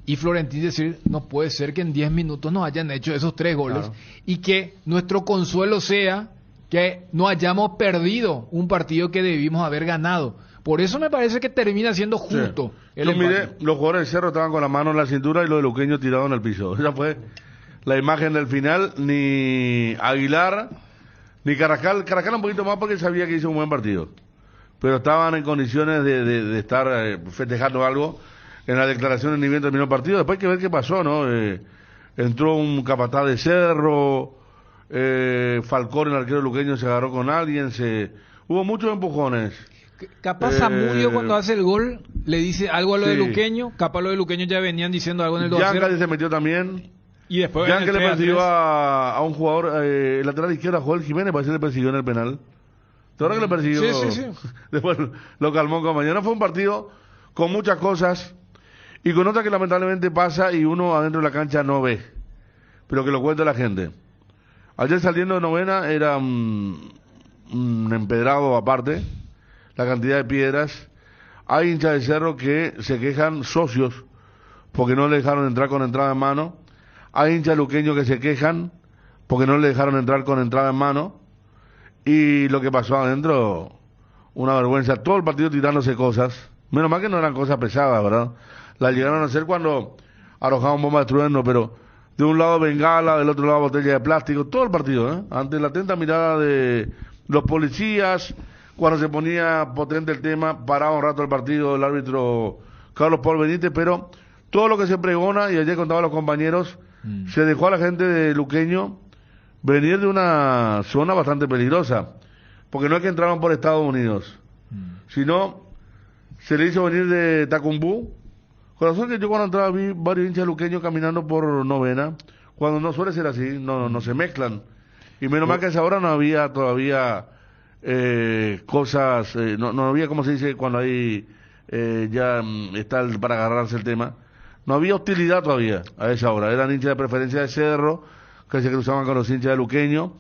Y Florentino decir, no puede ser que en 10 minutos nos hayan hecho esos 3 goles. Claro. Y que nuestro consuelo sea que no hayamos perdido un partido que debimos haber ganado. Por eso me parece que termina siendo justo. Sí. Yo miré, los jugadores de Cerro estaban con la mano en la cintura y los de Luqueño tirados en el piso. Esa fue la imagen del final. Ni Aguilar, ni Carrascal. Carrascal un poquito más porque sabía que hizo un buen partido. Pero estaban en condiciones de estar festejando algo. En la declaración ni bien terminó el partido. Después hay que ver qué pasó, ¿no? Entró un capataz de Cerro. Falcón, el arquero luqueño, se agarró con alguien. Hubo muchos empujones. Capaz Zamudio cuando hace el gol le dice algo a lo de Luqueño, capaz lo de Luqueño ya venían diciendo algo en el 2-0. Yanka se metió también. Y después Yanka le persiguió a un jugador, el lateral izquierdo, Joel Jiménez, parece que le persiguió en el penal. ¿Te acuerdas que le persiguió? Sí. Después lo calmó con mañana. Fue un partido con muchas cosas y con otras que lamentablemente pasa y uno adentro de la cancha no ve, pero que lo cuenta la gente. Ayer saliendo de novena era un empedrado aparte. La cantidad de piedras. Hay hinchas de Cerro que se quejan, socios, porque no le dejaron entrar con entrada en mano. Hay hinchas luqueños que se quejan porque no le dejaron entrar con entrada en mano. Y lo que pasó adentro, una vergüenza. Todo el partido tirándose cosas. Menos mal que no eran cosas pesadas, ¿verdad? Las llegaron a hacer cuando arrojaban bombas de trueno, pero de un lado bengala, del otro lado botella de plástico. Todo el partido, ¿eh? Ante la atenta mirada de los policías. Cuando se ponía potente el tema, paraba un rato el partido el árbitro Carlos Paul Benítez, pero todo lo que se pregona, y ayer contaban los compañeros, se dejó a la gente de Luqueño venir de una zona bastante peligrosa, porque no es que entraban por Estados Unidos, sino se le hizo venir de Tacumbú. Con razón que yo cuando entraba vi varios hinchas luqueños caminando por novena, cuando no suele ser así, no se mezclan. Y menos mal que a esa hora no había todavía... cosas, no había, como se dice cuando hay ya está para agarrarse el tema, no había hostilidad todavía a esa hora, eran hinchas de preferencia de Cerro que se cruzaban con los hinchas de Luqueño,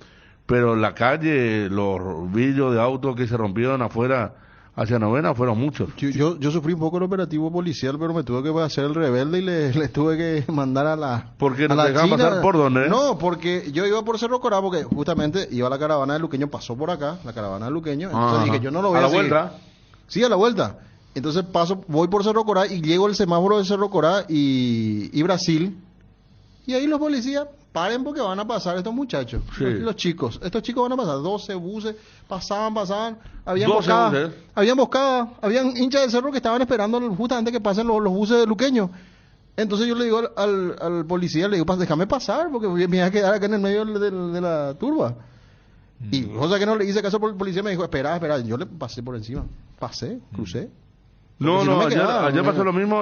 pero en la calle los vidrios de autos que se rompieron afuera hacia novena fueron muchos. Yo sufrí un poco el operativo policial, pero me tuve que hacer el rebelde y le tuve que mandar a la... ¿Por qué no te dejaban pasar por dónde? No, porque yo iba por Cerro Corá, porque justamente iba la caravana de Luqueño, pasó por acá, la caravana de Luqueño, entonces dije, yo no lo voy a seguir. ¿A la vuelta? Sí, a la vuelta. Entonces voy por Cerro Corá y llego al semáforo de Cerro Corá y Brasil, y ahí los policías, paren porque van a pasar estos muchachos, sí. Estos chicos van a pasar, 12 buses, pasaban, habían 12 buses. emboscada, habían hinchas del Cerro que estaban esperando justamente que pasen los buses de Luqueño. Entonces yo le digo al policía, le digo, déjame pasar porque me voy a quedar acá en el medio de la turba. Y cosa que no le hice caso, el policía me dijo, espera, yo le pasé por encima, crucé. No, ayer pasó lo mismo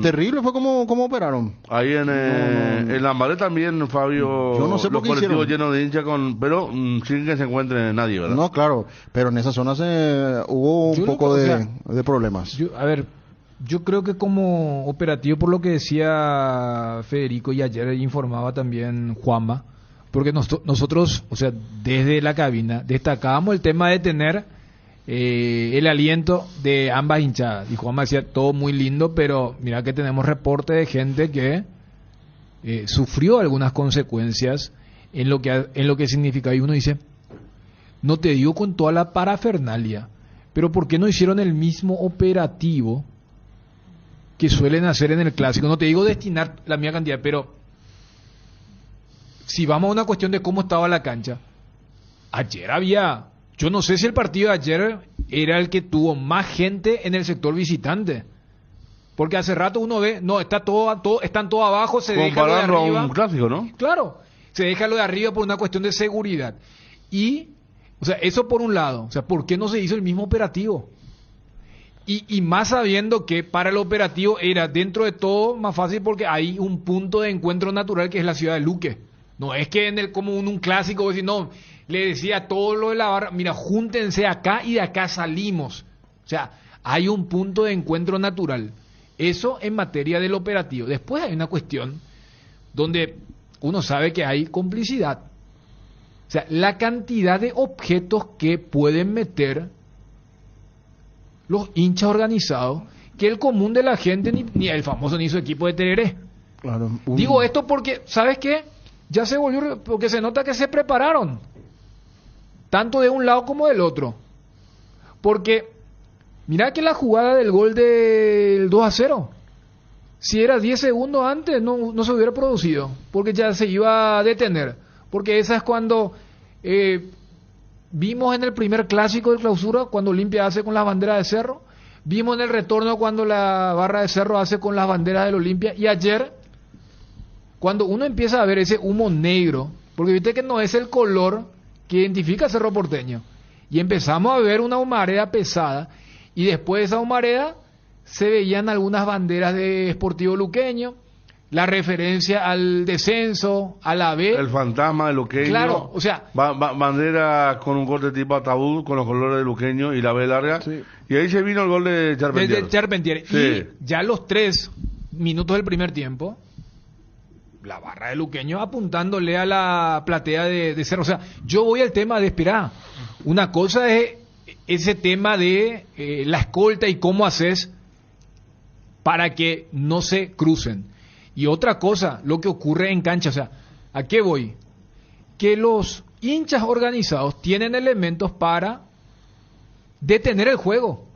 terrible fue como operaron. Ahí en Lambaré también, Fabio, yo no sé los colectivos llenos de hinchas pero sin que se encuentre nadie, ¿verdad? No, claro, pero en esa zona hubo un poco de problemas. Yo creo que como operativo, por lo que decía Federico y ayer informaba también Juanma, porque nosotros, o sea, desde la cabina destacábamos el tema de tener el aliento de ambas hinchadas. Y Juanma decía, todo muy lindo, pero mira que tenemos reporte de gente que sufrió algunas consecuencias en lo que significa. Y uno dice, no te digo con toda la parafernalia, pero ¿por qué no hicieron el mismo operativo que suelen hacer en el clásico? No te digo destinar la misma cantidad, pero si vamos a una cuestión de cómo estaba la cancha, ayer había, yo no sé si el partido de ayer era el que tuvo más gente en el sector visitante, porque hace rato uno ve, no, están todos abajo, se deja lo de Comparando arriba. a un clásico, ¿no? Claro, se deja lo de arriba por una cuestión de seguridad. Y, o sea, eso por un lado, o sea, ¿por qué no se hizo el mismo operativo? Y más sabiendo que para el operativo era dentro de todo más fácil porque hay un punto de encuentro natural que es la ciudad de Luque. No es que como un clásico, decir, no, le decía a todo lo de la barra, mira, júntense acá y de acá salimos. O sea, hay un punto de encuentro natural. Eso en materia del operativo. Después hay una cuestión donde uno sabe que hay complicidad. O sea, la cantidad de objetos que pueden meter los hinchas organizados, que el común de la gente, ni el famoso ni su equipo de tereré. Claro, Digo esto porque, ¿sabes qué? Ya se volvió, porque se nota que se prepararon, tanto de un lado como del otro. Porque, mirá que la jugada del gol del 2-0, si era 10 segundos antes, no se hubiera producido, porque ya se iba a detener. Porque esa es cuando vimos en el primer clásico de clausura, cuando Olimpia hace con las banderas de Cerro, vimos en el retorno cuando la barra de Cerro hace con las banderas del Olimpia, y ayer, cuando uno empieza a ver ese humo negro, porque viste que no es el color que identifica a Cerro Porteño, y empezamos a ver una humareda pesada, y después de esa humareda se veían algunas banderas de Sportivo Luqueño, la referencia al descenso, a la B. El fantasma de Luqueño. Claro, o sea, bandera con un corte tipo ataúd, con los colores de Luqueño y la B larga. Sí. Y ahí se vino el gol de Charpentier. desde Charpentier. Sí. Y ya los 3 minutos del primer tiempo, la barra de Luqueño apuntándole a la platea de Cerro. O sea, yo voy al tema de esperar. Una cosa es ese tema de la escolta y cómo haces para que no se crucen. Y otra cosa, lo que ocurre en cancha. O sea, ¿a qué voy? Que los hinchas organizados tienen elementos para detener el juego.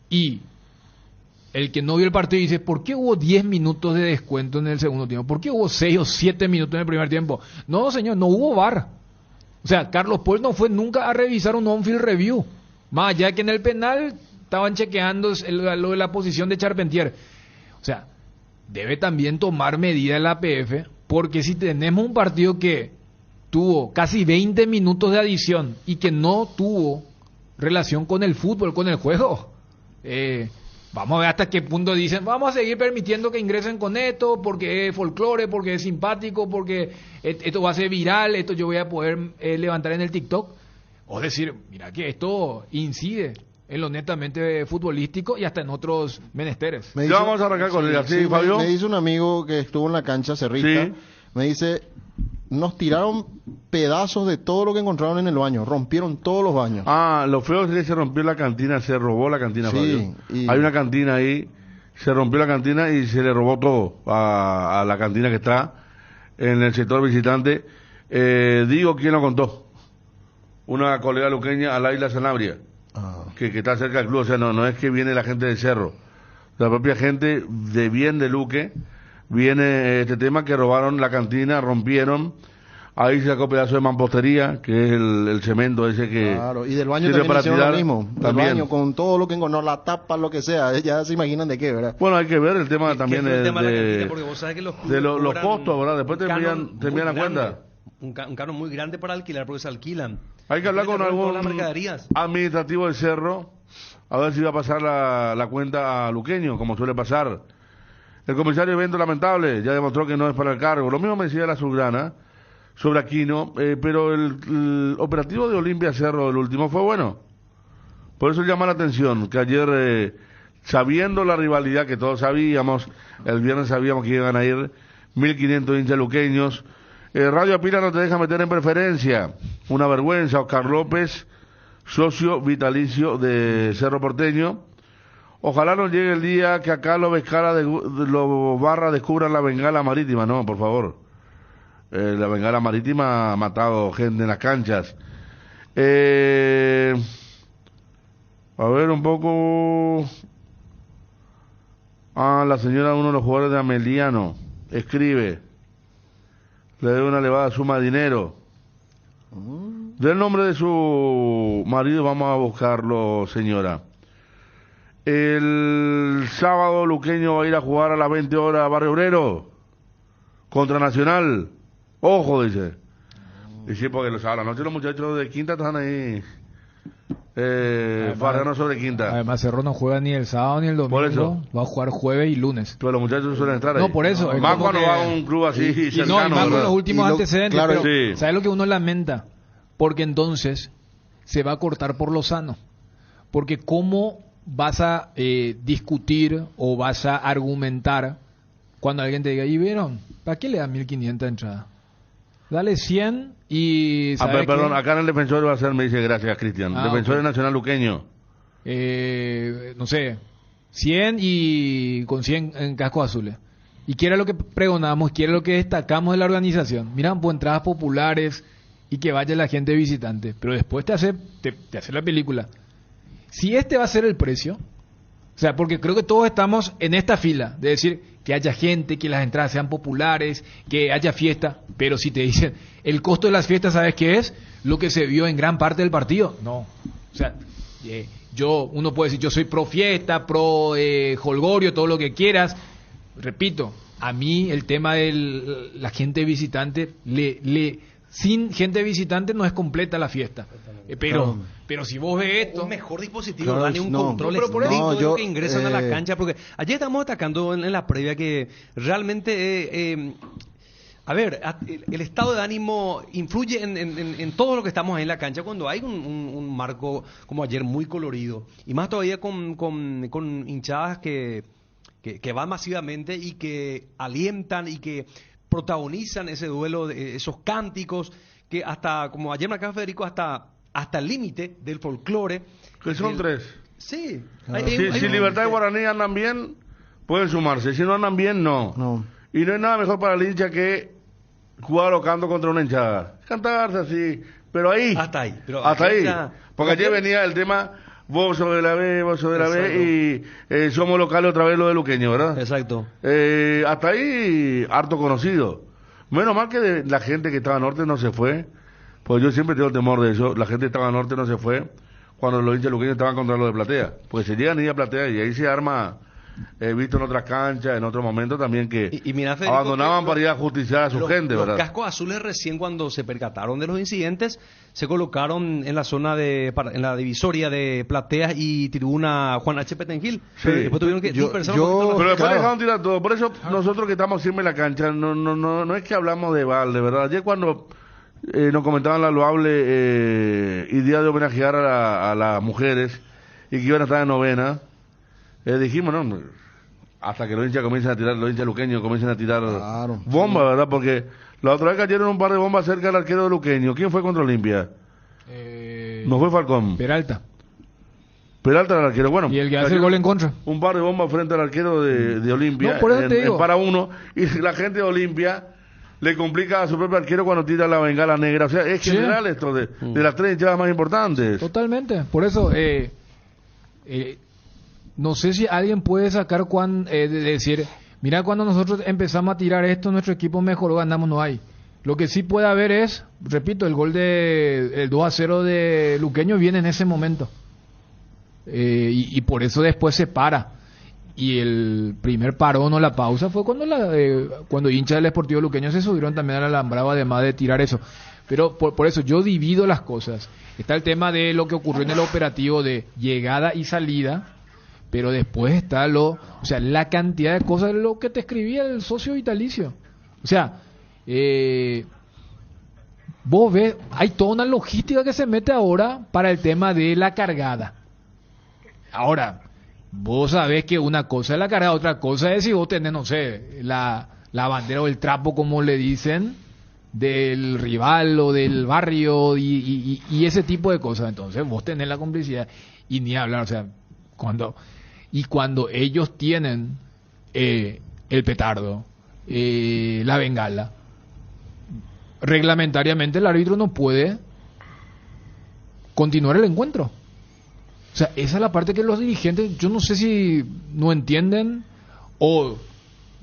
Y el que no vio el partido dice, ¿por qué hubo 10 minutos de descuento en el segundo tiempo? ¿Por qué hubo 6 o 7 minutos en el primer tiempo? No, señor, no hubo VAR. O sea, Carlos Paul no fue nunca a revisar un on-field review. Más allá que en el penal estaban chequeando lo de la posición de Charpentier. O sea, debe también tomar medida la APF, porque si tenemos un partido que tuvo casi 20 minutos de adición y que no tuvo relación con el fútbol, con el juego, vamos a ver hasta qué punto dicen, vamos a seguir permitiendo que ingresen con esto, porque es folclore, porque es simpático, porque esto va a ser viral, esto yo voy a poder levantar en el TikTok. O decir, mira que esto incide en lo netamente futbolístico y hasta en otros menesteres. Ya vamos a arrancar con ella, ¿sí, Fabio? Me dice un amigo que estuvo en la cancha, Cerrita, Sí. me dice, nos tiraron pedazos de todo lo que encontraron en el baño, rompieron todos los baños. Ah, lo feo es que se rompió la cantina, se robó la cantina, Sí, Fabio. y- Hay una cantina ahí, se rompió la cantina y se le robó todo a la cantina que está en el sector visitante. Digo, ¿quién lo contó? Una colega luqueña, Alaila Sanabria, Ah. que está cerca del club. O sea, no es que viene la gente del Cerro. La propia gente de bien de Luque, viene este tema que robaron la cantina, rompieron. Ahí se sacó pedazo de mampostería, que es el cemento ese que... Claro, y del baño sirve también para hicieron tirar lo mismo. Del también. baño, con todo lo que encontró, la tapa, lo que sea, ya se imaginan de qué, ¿verdad? Bueno, hay que ver el tema también el tema de la cantina, de porque vos sabés que los de los cobran costos, ¿verdad? Después te un envían canon te envían la muy cuenta. grande, un canon muy grande para alquilar, porque se alquilan. Hay que hablar con Todas algún las mercaderías. administrativo del Cerro, a ver si va a pasar la cuenta a Luqueño, como suele pasar. El comisario de evento lamentable ya demostró que no es para el cargo. Lo mismo me decía la Azulgrana sobre Aquino, pero el operativo de Olimpia Cerro, el último, fue bueno. Por eso llama la atención que ayer, sabiendo la rivalidad que todos sabíamos, el viernes sabíamos que iban a ir 1.500 hinchas luqueños. Radio Pila no te deja meter en preferencia. Una vergüenza. Oscar López socio vitalicio de Cerro Porteño. Ojalá no llegue el día que acá los Barra descubran la bengala marítima. No, por favor. La bengala marítima ha matado gente en las canchas. A ver un poco. La señora, uno de los jugadores de Ameliano, escribe. Le debe una elevada suma de dinero. Del nombre de su marido, vamos a buscarlo, señora. El sábado Luqueño va a ir a jugar a las 20 horas a Barrio Obrero contra Nacional. Ojo, dice. Y sí, porque a la noche los muchachos de Quinta están ahí farreando sobre Quinta. Además Cerro no juega ni el sábado ni el domingo. Por eso. Va a jugar jueves y lunes. Pero los muchachos suelen entrar ahí. No, por eso. Más cuando va a un club así cercano. No, y más con los últimos antecedentes. claro, pero sí. ¿sabes lo que uno lamenta? Porque entonces se va a cortar por lo sano. Porque ¿cómo vas a discutir o vas a argumentar cuando alguien te diga, ¿y vieron? ¿Para qué le da 1.500 entradas? Dale 100 y... Perdón, acá en el Defensor va a ser, me dice, gracias, Cristian. Defensor okay. Nacional Luqueño. No sé, 100 y con 100 en cascos azules. ¿Y qué era lo que pregonamos? ¿Qué era lo que destacamos de la organización? Miran, pues entradas populares y que vaya la gente visitante. Pero después te hace la película. Si este va a ser el precio, o sea, porque creo que todos estamos en esta fila de decir que haya gente, que las entradas sean populares, que haya fiesta, pero si te dicen el costo de las fiestas, ¿sabes qué es? Lo que se vio en gran parte del partido. No, o sea, uno puede decir yo soy pro fiesta, pro jolgorio, todo lo que quieras. Repito, a mí el tema de la gente visitante sin gente visitante no es completa la fiesta. Pero si vos ves esto... Un mejor dispositivo, Claro, Dani, un no. control No, pero estricto de lo yo, que ingresan a la cancha, porque ayer estamos destacando en la previa que realmente... a ver, el estado de ánimo influye en todo lo que estamos ahí en la cancha cuando hay un marco como ayer muy colorido, y más todavía con hinchadas que van masivamente y que alientan y que protagonizan ese duelo, esos cánticos que hasta, como ayer marcaba Federico, hasta el límite del folclore. Que son tres. Sí. Si Libertad y Guaraní andan bien, pueden sumarse. Si no andan bien, no. Y no hay nada mejor para el hincha que jugar o canto contra una hinchada. Cantarse así. Pero ahí. Hasta ahí. Pero hasta ahí. ya, porque ayer venía el tema, vos sos de la B, vos sos de la B, y somos locales otra vez lo de Luqueño, ¿verdad? Exacto. Hasta ahí, harto conocido. Menos mal que la gente que estaba norte no se fue. Pues yo siempre tengo el temor de eso. La gente que estaba norte no se fue cuando los hinchas luqueños estaban contra los de Platea. Porque se llegan a ir a Platea y ahí se arma, he visto en otras canchas, en otros momentos también que Y mira, Federico, abandonaban para ir a justiciar a su gente, ¿verdad? Los cascos azules recién cuando se percataron de los incidentes se colocaron en la zona en la divisoria de Plateas y tribuna Juan H. Petengil. Sí. Después tuvieron que dispersar un poquito Pero después Claro. dejaron tirar todo. Por eso nosotros que estamos siempre en la cancha, no es que hablamos de balde, ¿verdad? Ayer cuando nos comentaban la loable idea de homenajear a las mujeres y que iban a estar en novena, dijimos, no, hasta que los hinchas comiencen a tirar, los hinchas luqueños comiencen a tirar bombas, ¿verdad? Porque la otra vez cayeron un par de bombas cerca del arquero de Luqueño. ¿Quién fue contra Olimpia? No fue Falcón. Peralta. Peralta era el arquero. Bueno, Y el que hace el gol en contra. un par de bombas frente al arquero de Olimpia, No, por eso te digo. en para uno, y la gente de Olimpia le complica a su propio arquero cuando tira la bengala negra. O sea, es Sí. general esto de las tres hinchadas más importantes. Totalmente. Por eso, no sé si alguien puede sacar de decir, mira, cuando nosotros empezamos a tirar esto, nuestro equipo mejoró, ganamos, no hay. Lo que sí puede haber es, repito, el gol el 2-0 de Luqueño viene en ese momento. Y por eso después se para. Y el primer parón o la pausa fue cuando hinchas del Sportivo Luqueño se subieron también al alambrado, además de tirar eso. Pero por eso yo divido las cosas. Está el tema de lo que ocurrió en el operativo de llegada y salida, pero después está la cantidad de cosas de lo que te escribía el socio vitalicio. O sea, vos ves, hay toda una logística que se mete ahora para el tema de la cargada. Ahora, vos sabés que una cosa es la cargada, otra cosa es si vos tenés, no sé, la bandera o el trapo, como le dicen, del rival o del barrio y ese tipo de cosas. Entonces vos tenés la complicidad y ni hablar, o sea, cuando ellos tienen el petardo, la bengala, reglamentariamente el árbitro no puede continuar el encuentro. O sea, esa es la parte que los dirigentes, yo no sé si no entienden o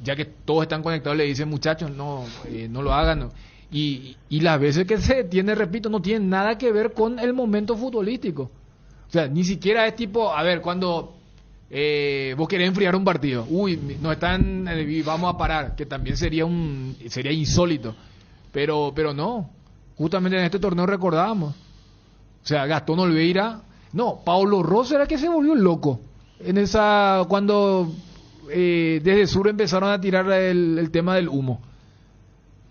ya que todos están conectados le dicen, muchachos, no lo hagan. Y las veces que se detiene, repito, no tienen nada que ver con el momento futbolístico. O sea, ni siquiera es tipo, a ver, cuando vos querés enfriar un partido, no están, vamos a parar, que también sería insólito. Pero no, justamente en este torneo recordábamos. O sea, Gastón Olveira, no, Paulo Rosa era que se volvió loco. Cuando desde el sur empezaron a tirar el tema del humo.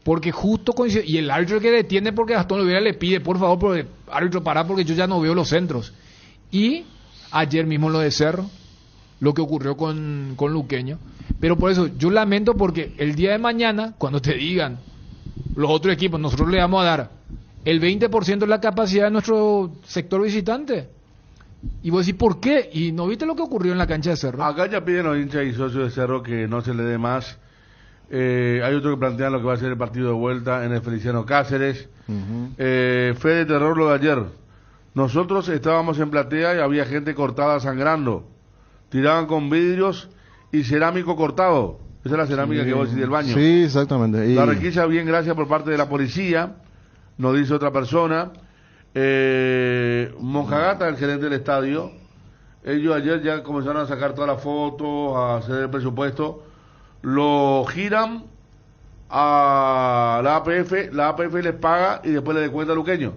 Porque justo coincidió, y el árbitro que detiene porque Gastón Olveira le pide, por favor, árbitro, pará porque yo ya no veo los centros. Y ayer mismo lo de Cerro, lo que ocurrió con Luqueño. Pero por eso, yo lamento porque el día de mañana, cuando te digan los otros equipos, nosotros le vamos a dar el 20% de la capacidad de nuestro sector visitante. Y vos decís, ¿por qué? ¿Y no viste lo que ocurrió en la cancha de Cerro? Acá ya piden los hinchas y socios de Cerro que no se le dé más. Hay otros que plantean lo que va a ser el partido de vuelta en el Feliciano Cáceres. Fe de terror lo de ayer. Nosotros estábamos en platea y había gente cortada sangrando. Tiraban con vidrios y cerámico cortado. Esa es la cerámica que vos decís del baño. Sí, exactamente. La requisa bien, gracias por parte de la policía, nos dice otra persona. Monjagata, el gerente del estadio, ellos ayer ya comenzaron a sacar todas las fotos, a hacer el presupuesto, lo giran a la APF les paga y después le descuenta a Luqueño.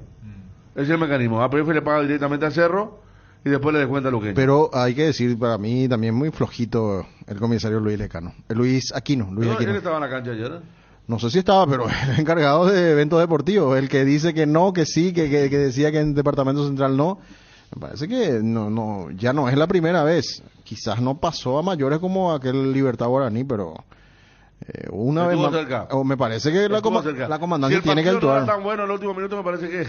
Ese es el mecanismo, APF le paga directamente a Cerro y después le descuenta a Luqueño. Pero hay que decir, para mí también muy flojito el comisario Luis Aquino. ¿Él estaba en la cancha ayer? No sé si estaba, pero el encargado de eventos deportivos, el que dice que no, que sí, que decía que en Departamento Central no. Me parece que ya no es la primera vez. Quizás no pasó a mayores como aquel Libertad Guaraní, pero una vez más. Cerca. Me parece que la comandancia si tiene que actuar. No era tan bueno en el último minuto, me parece que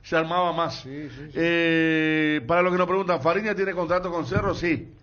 se armaba más. Sí. Para los que nos preguntan, ¿Fariña tiene contrato con Cerro? Sí.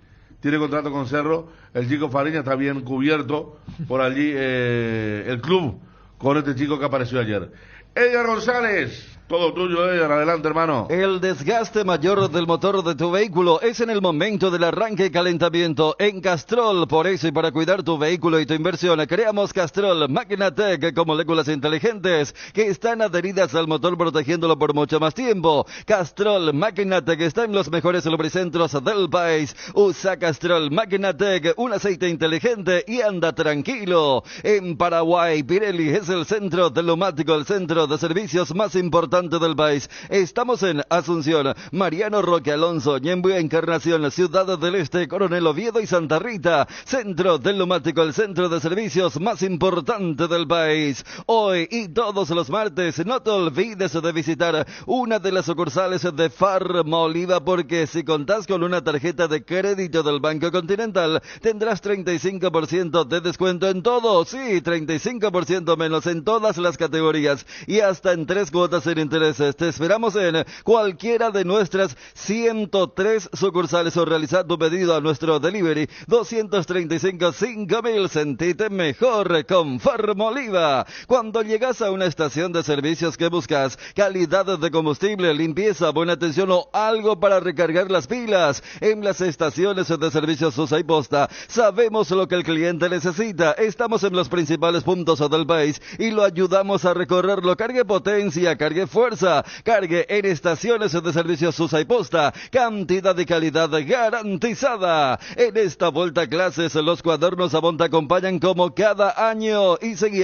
Tiene contrato con Cerro, el chico Fariña está bien cubierto por allí el club con este chico que apareció ayer. Edgar González, todo tuyo, Edgar, adelante, hermano. El desgaste mayor del motor de tu vehículo es en el momento del arranque y calentamiento en Castrol. Por eso y para cuidar tu vehículo y tu inversión, creamos Castrol MagnaTech con moléculas inteligentes que están adheridas al motor protegiéndolo por mucho más tiempo. Castrol MagnaTech está en los mejores lubricentros del país. Usa Castrol MagnaTech, un aceite inteligente y anda tranquilo. En Paraguay, Pirelli es el centro del neumático, el centro de servicios más importante del país. Estamos en Asunción, Mariano Roque Alonso, Ñembuía Encarnación, Ciudad del Este, Coronel Oviedo y Santa Rita. Centro del neumático, el centro de servicios más importante del país. Hoy y todos los martes, no te olvides de visitar una de las sucursales de Farma Oliva, porque si contás con una tarjeta de crédito del Banco Continental, tendrás 35% de descuento en todo. Sí, 35% menos en todas las categorías y hasta en 3 cuotas sin intereses. Te esperamos en cualquiera de nuestras 103 sucursales o realiza tu pedido a nuestro delivery 235-5000. Sentite mejor con Farma Oliva. Cuando llegas a una estación de servicios que buscas calidad de combustible, limpieza, buena atención o algo para recargar las pilas, en las estaciones de servicios Susa y Posta sabemos lo que el cliente necesita. Estamos en los principales puntos del país y lo ayudamos a recorrerlo. Cargue potencia, cargue fuerza, cargue en estaciones de servicios Susa y Posta. Cantidad y calidad garantizada. En esta vuelta a clases, los cuadernos Avon te acompañan como cada año. Y seguí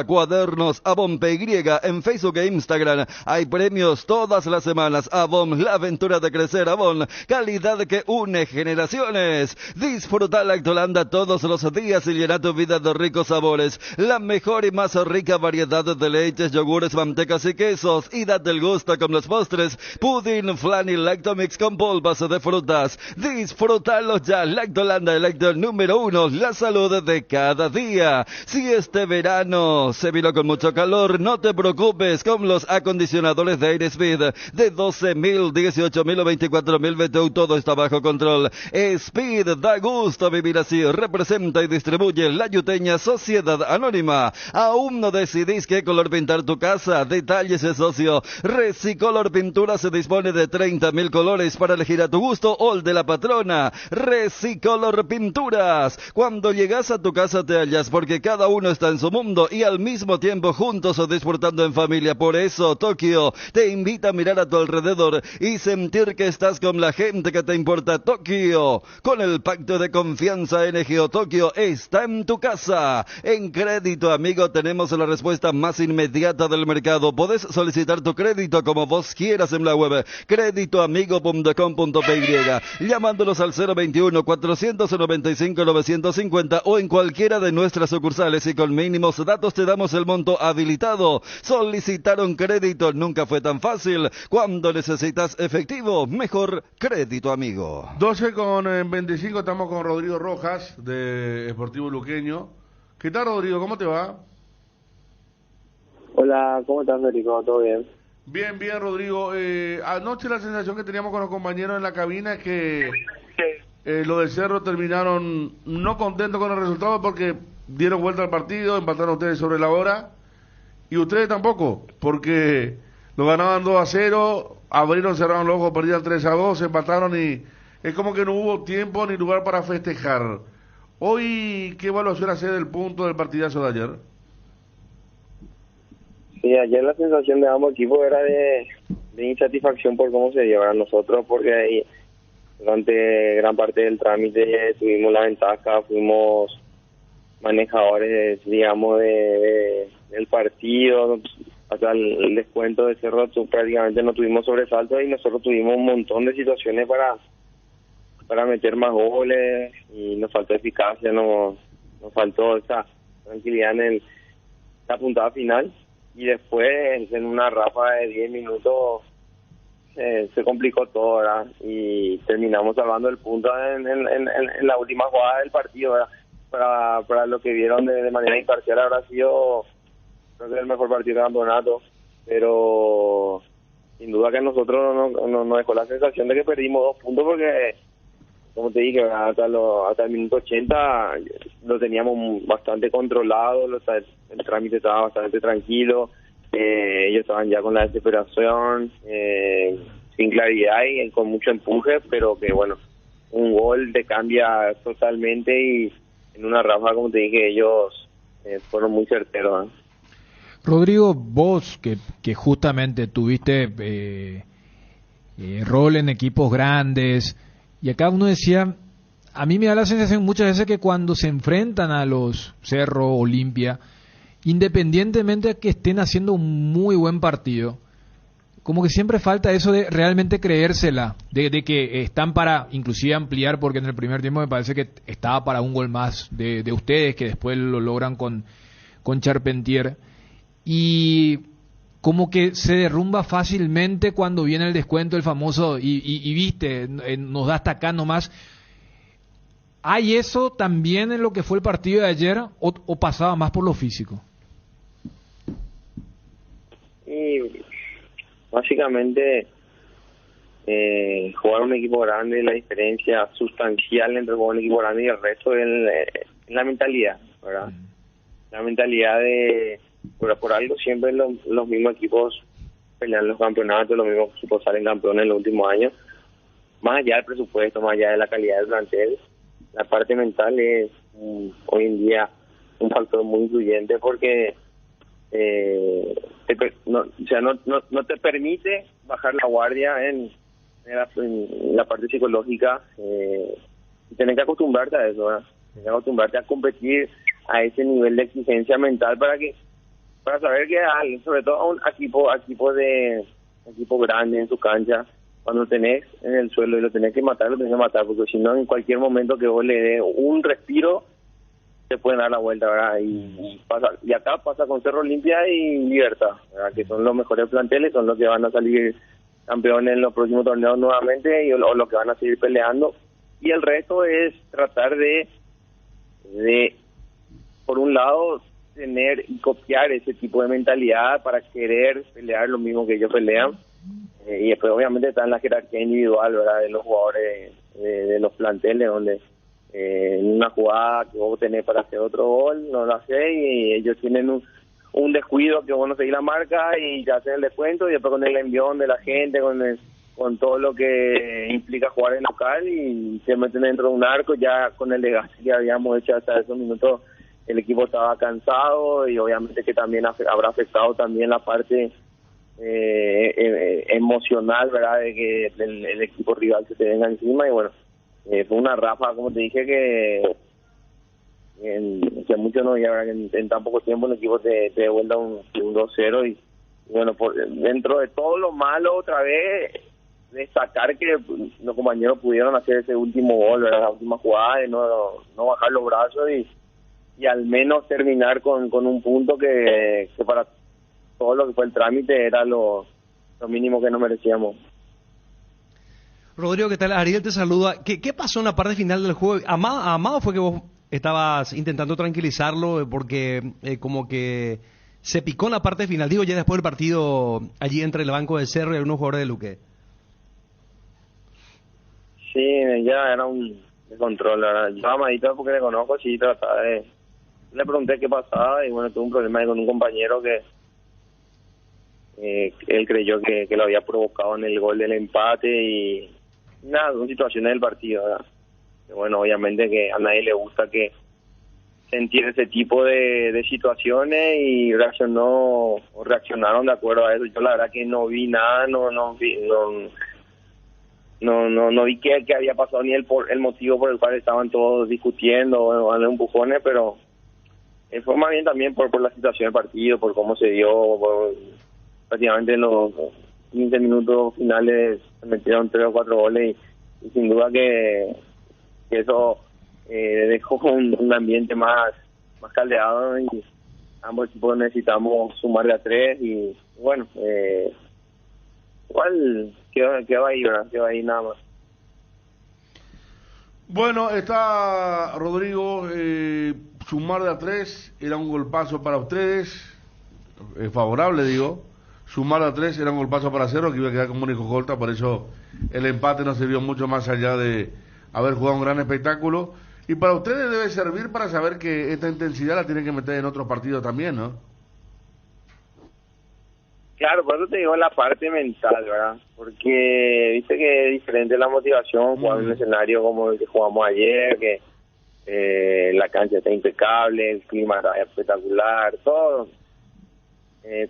@cuadernos Avon PY en Facebook e Instagram. Hay premios todas las semanas. Avon, la aventura de crecer. Avon, calidad que une generaciones. Disfruta la Lactolanda todos los días y llena tu vida de ricos sabores. La mejor y más rica variedad de leches, yogur yogures, mantecas y quesos. Y date el gusto con los postres. Pudding, flan y Lactomix con polvas de frutas. Disfrútalo ya. Lactolanda, el lácteo número 1. La salud de cada día. Si este verano se vino con mucho calor, no te preocupes. Con los acondicionadores de Airspeed de 12.000, 18.000 o 24.000 BTU, todo está bajo control. Speed, da gusto vivir así. Representa y distribuye la Yuteña Sociedad Anónima. ¿Aún no decidís qué color pintar tu casa? Detalles, socio. Recicolor Pintura se dispone de 30.000 colores para elegir a tu gusto o el de la patrona. Recicolor Pinturas. Cuando llegas a tu casa te hallas porque cada uno está en su mundo y al mismo tiempo juntos o disfrutando en familia. Por eso Tokio te invita a mirar a tu alrededor y sentir que estás con la gente que te importa. Tokio, con el pacto de confianza NGO, Tokio está en tu casa. En Crédito Amigo tenemos la respuesta más inmediata del mercado. Podés solicitar tu crédito como vos quieras en la web creditoamigo.com.py, llamándonos al 021 495 950 o en cualquiera de nuestras sucursales, y con mínimos datos te damos el monto habilitado. Solicitar un crédito nunca fue tan fácil. Cuando necesitas efectivo, mejor Crédito Amigo. 12:25, estamos con Rodrigo Rojas de Sportivo Luqueño. ¿Qué tal, Rodrigo? ¿Cómo te va? Hola, ¿cómo estás, Federico? ¿Todo bien? Bien, bien, Rodrigo. Anoche la sensación que teníamos con los compañeros en la cabina es que los del Cerro terminaron no contentos con el resultado porque dieron vuelta al partido, empataron ustedes sobre la hora, y ustedes tampoco, porque lo ganaban 2-0, abrieron, cerraron los ojos, perdían 3-2, empataron y es como que no hubo tiempo ni lugar para festejar. Hoy, ¿qué evaluación hace del punto del partidazo de ayer? Sí, ayer la sensación de ambos equipos era de insatisfacción por cómo se llevaron nosotros, porque ahí, durante gran parte del trámite tuvimos la ventaja, fuimos manejadores, digamos, del partido. Hasta el descuento de Cerro prácticamente no tuvimos sobresaltos y nosotros tuvimos un montón de situaciones para meter más goles y nos faltó eficacia, nos faltó esa tranquilidad en la puntada final, y después en una ráfaga de 10 minutos se complicó todo, ¿verdad? Y terminamos salvando el punto en la última jugada del partido, ¿verdad? Para lo que vieron de manera imparcial habrá sido, creo que el mejor partido del campeonato, pero sin duda que a nosotros nos dejó la sensación de que perdimos 2 puntos porque, como te dije, hasta el minuto 80 lo teníamos bastante controlado, el trámite estaba bastante tranquilo, ellos estaban ya con la desesperación, sin claridad y con mucho empuje, pero que bueno, un gol te cambia totalmente y en una ráfaga, como te dije, ellos fueron muy certeros, ¿eh? Rodrigo, vos que justamente tuviste rol en equipos grandes, y acá uno decía, a mí me da la sensación muchas veces que cuando se enfrentan a los Cerro, Olimpia, independientemente de que estén haciendo un muy buen partido, como que siempre falta eso de realmente creérsela, de que están para inclusive ampliar, porque en el primer tiempo me parece que estaba para un gol más de ustedes, que después lo logran con Charpentier, y como que se derrumba fácilmente cuando viene el descuento, el famoso, y viste, nos da hasta acá nomás. ¿Hay eso también en lo que fue el partido de ayer o pasaba más por lo físico? Y básicamente jugar un equipo grande, la diferencia sustancial entre jugar un equipo grande y el resto es la mentalidad, ¿verdad? La mentalidad de, por algo siempre los mismos equipos pelean los campeonatos, los mismos equipos salen campeones en los últimos años, más allá del presupuesto, más allá de la calidad del plantel. La parte mental es hoy en día un factor muy influyente porque no te permite bajar la guardia en la parte psicológica, y tenés que acostumbrarte a eso, ¿verdad? Tenés que acostumbrarte a competir a ese nivel de exigencia mental para saber que sobre todo a un equipo grande en su cancha, cuando tenés en el suelo y lo tenés que matar, porque si no en cualquier momento que vos le des un respiro se pueden dar la vuelta, ¿verdad? Y acá pasa con Cerro Olimpia y Libertad, ¿verdad? Que son los mejores planteles, son los que van a salir campeones en los próximos torneos nuevamente o los que van a seguir peleando. Y el resto es tratar de por un lado, tener y copiar ese tipo de mentalidad para querer pelear lo mismo que ellos pelean. Y después obviamente está en la jerarquía individual, ¿verdad? De los jugadores de los planteles, donde en una jugada que vos tenés para hacer otro gol, no lo hacés, y ellos tienen un descuido que vos no seguís la marca y ya hacen el descuento, y después con el envión de la gente, con todo lo que implica jugar en local, y se meten dentro de un arco. Ya con el desgaste que habíamos hecho hasta esos minutos, el equipo estaba cansado, y obviamente que también habrá afectado también la parte emocional, ¿verdad? De que el equipo rival se te venga encima. Y bueno, fue una ráfaga, como te dije, que mucho no había, ¿verdad? En tan poco tiempo el equipo te devuelva un 2-0 y bueno, dentro de todo lo malo, otra vez destacar que los compañeros pudieron hacer ese último gol, ¿verdad? La última jugada, de no bajar los brazos y al menos terminar con un punto que para todo lo que fue el trámite era lo mínimo que nos merecíamos. Rodrigo, ¿qué tal? Ariel te saluda. ¿Qué pasó en la parte final del juego? Amado fue que vos estabas intentando tranquilizarlo porque como que se picó en la parte final, digo, ya después del partido allí entre el banco de Cerro y algunos jugadores de Luque. Sí, ya era un descontrol, ¿verdad? Yo amadito porque le conozco, sí, trataba de... Le pregunté qué pasaba y bueno, tuve un problema ahí con un compañero que él creyó que lo había provocado en el gol del empate y nada, son situaciones del partido, ¿verdad? Que bueno, obviamente que a nadie le gusta que sentir ese tipo de situaciones y reaccionaron de acuerdo a eso. Yo la verdad que no vi nada, no vi que había pasado ni el motivo por el cual estaban todos discutiendo o dando empujones, pero fue más bien también por la situación del partido, por cómo se dio, prácticamente en los 15 minutos finales se metieron 3 o 4 goles y sin duda que eso dejó un ambiente más caldeado y ambos equipos necesitamos sumar de a 3 y bueno, igual quedó ahí, ¿verdad? Quedó ahí nada más. Bueno, está Rodrigo, sumar de a 3 era un golpazo para ustedes, favorable digo, sumar de a 3 era un golpazo para Cerro, que iba a quedar como único corta, por eso el empate no sirvió mucho más allá de haber jugado un gran espectáculo, y para ustedes debe servir para saber que esta intensidad la tienen que meter en otros partidos también, ¿no? Claro, por eso te digo la parte mental, ¿verdad? Porque viste que es diferente la motivación jugar en un escenario como el que jugamos ayer, que la cancha está impecable, el clima está espectacular, todo.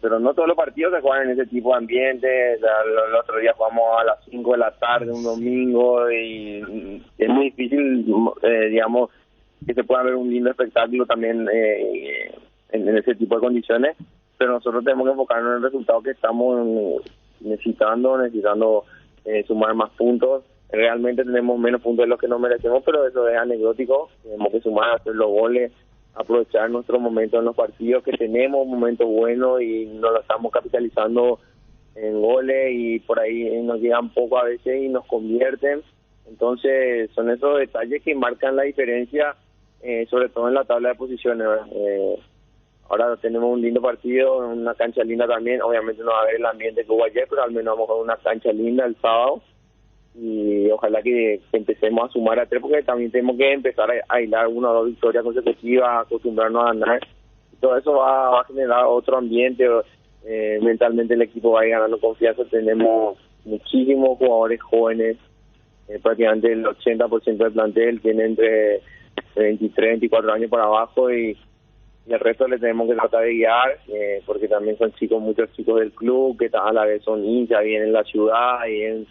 Pero no todos los partidos se juegan en ese tipo de ambiente. El otro día jugamos a las 5 de la tarde, un domingo, y es muy difícil, digamos, que se pueda ver un lindo espectáculo también en ese tipo de condiciones. Pero nosotros tenemos que enfocarnos en el resultado que estamos necesitando sumar más puntos. Realmente tenemos menos puntos de los que nos merecemos, pero eso es anecdótico. Tenemos que sumar, hacer los goles, aprovechar nuestros momentos en los partidos, que tenemos momentos buenos y no lo estamos capitalizando en goles y por ahí nos llegan poco a veces y nos convierten. Entonces son esos detalles que marcan la diferencia, sobre todo en la tabla de posiciones, ¿verdad? Ahora tenemos un lindo partido, una cancha linda también. Obviamente no va a haber el ambiente que hubo ayer, pero al menos vamos a ver una cancha linda el sábado. Y ojalá que empecemos a sumar a 3, porque también tenemos que empezar a hilar 1 o 2 victorias consecutivas, acostumbrarnos a ganar. Y todo eso va a generar otro ambiente. Mentalmente el equipo va a ir ganando confianza. Tenemos muchísimos jugadores jóvenes. Prácticamente el 80% del plantel tiene entre 23 y 24 años para abajo y el resto le tenemos que tratar de guiar, porque también son muchos chicos del club que a la vez son hinchas, vienen en la ciudad y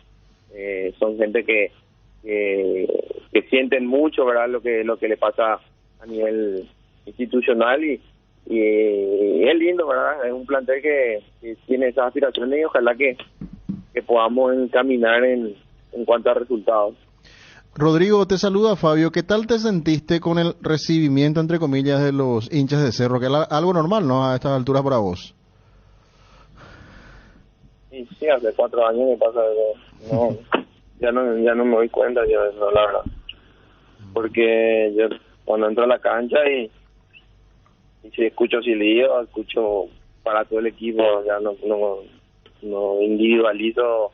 son gente que sienten mucho, ¿verdad? Lo que le pasa a nivel institucional y es lindo, ¿verdad? Es un plantel que tiene esas aspiraciones y ojalá que podamos encaminar en cuanto a resultados. Rodrigo, te saluda Fabio. ¿Qué tal te sentiste con el recibimiento, entre comillas, de los hinchas de Cerro? Que es algo normal, ¿no? A estas alturas para vos. Y sí, hace 4 años me pasa eso. No, ya no me doy cuenta yo de eso, la verdad. Porque yo cuando entro a la cancha y si escucho silbido, escucho para todo el equipo, ya no individualizo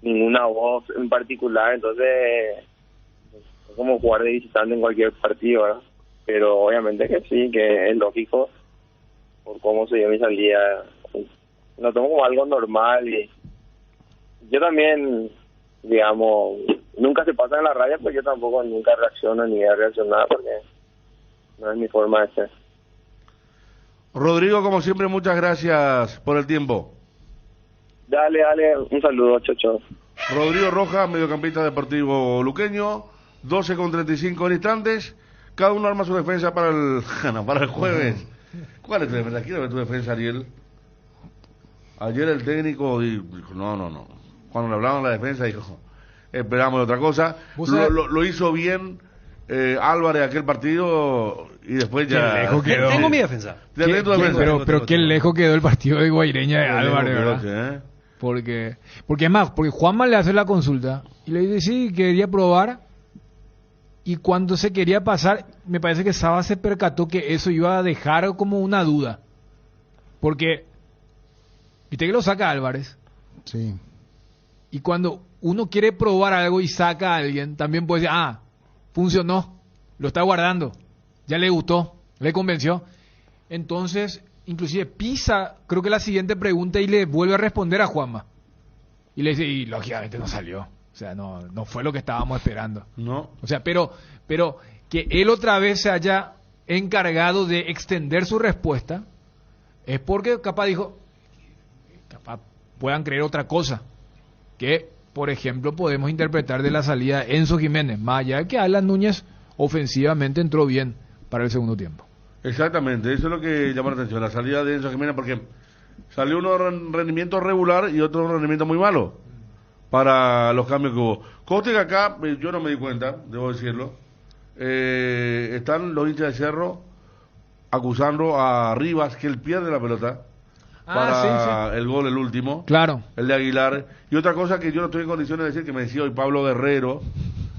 ninguna voz en particular, entonces es como jugar de visitante en cualquier partido, ¿verdad? Pero obviamente que sí, que es lógico por cómo se dio mi salida. Lo tomo como algo normal y yo también, digamos, nunca se pasa en la raya, pues yo tampoco nunca reacciono ni voy a reaccionar porque no es mi forma de ser. Rodrigo, como siempre, muchas gracias por el tiempo. Dale, un saludo, chocho. Rodrigo Rojas, mediocampista deportivo luqueño, 12:35 instantes. Cada uno arma su defensa para el jueves. ¿Cuál es tu defensa? Quiero ver tu defensa, Ariel. Ayer el técnico dijo, no. Cuando le hablaban de la defensa, dijo, esperamos otra cosa. Lo hizo bien Álvarez aquel partido y después ya... Tengo mi defensa. Pero qué lejos quedó el partido de Guaireña de Álvarez, ¿verdad? Porque es más, porque Juanma le hace la consulta y le dice, sí, quería probar, y cuando se quería pasar, me parece que Saba se percató que eso iba a dejar como una duda, porque viste que lo saca Álvarez, sí, y cuando uno quiere probar algo y saca a alguien, también puede decir, funcionó, lo está guardando, ya le gustó, le convenció. Entonces, inclusive pisa, creo que la siguiente pregunta, y le vuelve a responder a Juanma. Y le dice, y lógicamente no salió. O sea, no fue lo que estábamos esperando. No. O sea, pero que él otra vez se haya encargado de extender su respuesta, es porque capaz puedan creer otra cosa. Que, por ejemplo, podemos interpretar de la salida de Enzo Jiménez, más allá de que Alan Núñez ofensivamente entró bien para el segundo tiempo. Exactamente, eso es lo que llama la atención, la salida de Enzo Jiménez, porque salió uno rendimiento regular y otro rendimiento muy malo para los cambios que hubo. Coste que acá, yo no me di cuenta, debo decirlo, están los hinchas de Cerro acusando a Rivas que él pierde la pelota para el gol, el último, claro, el de Aguilar. Y otra cosa que yo no estoy en condiciones de decir, que me decía hoy Pablo Guerrero,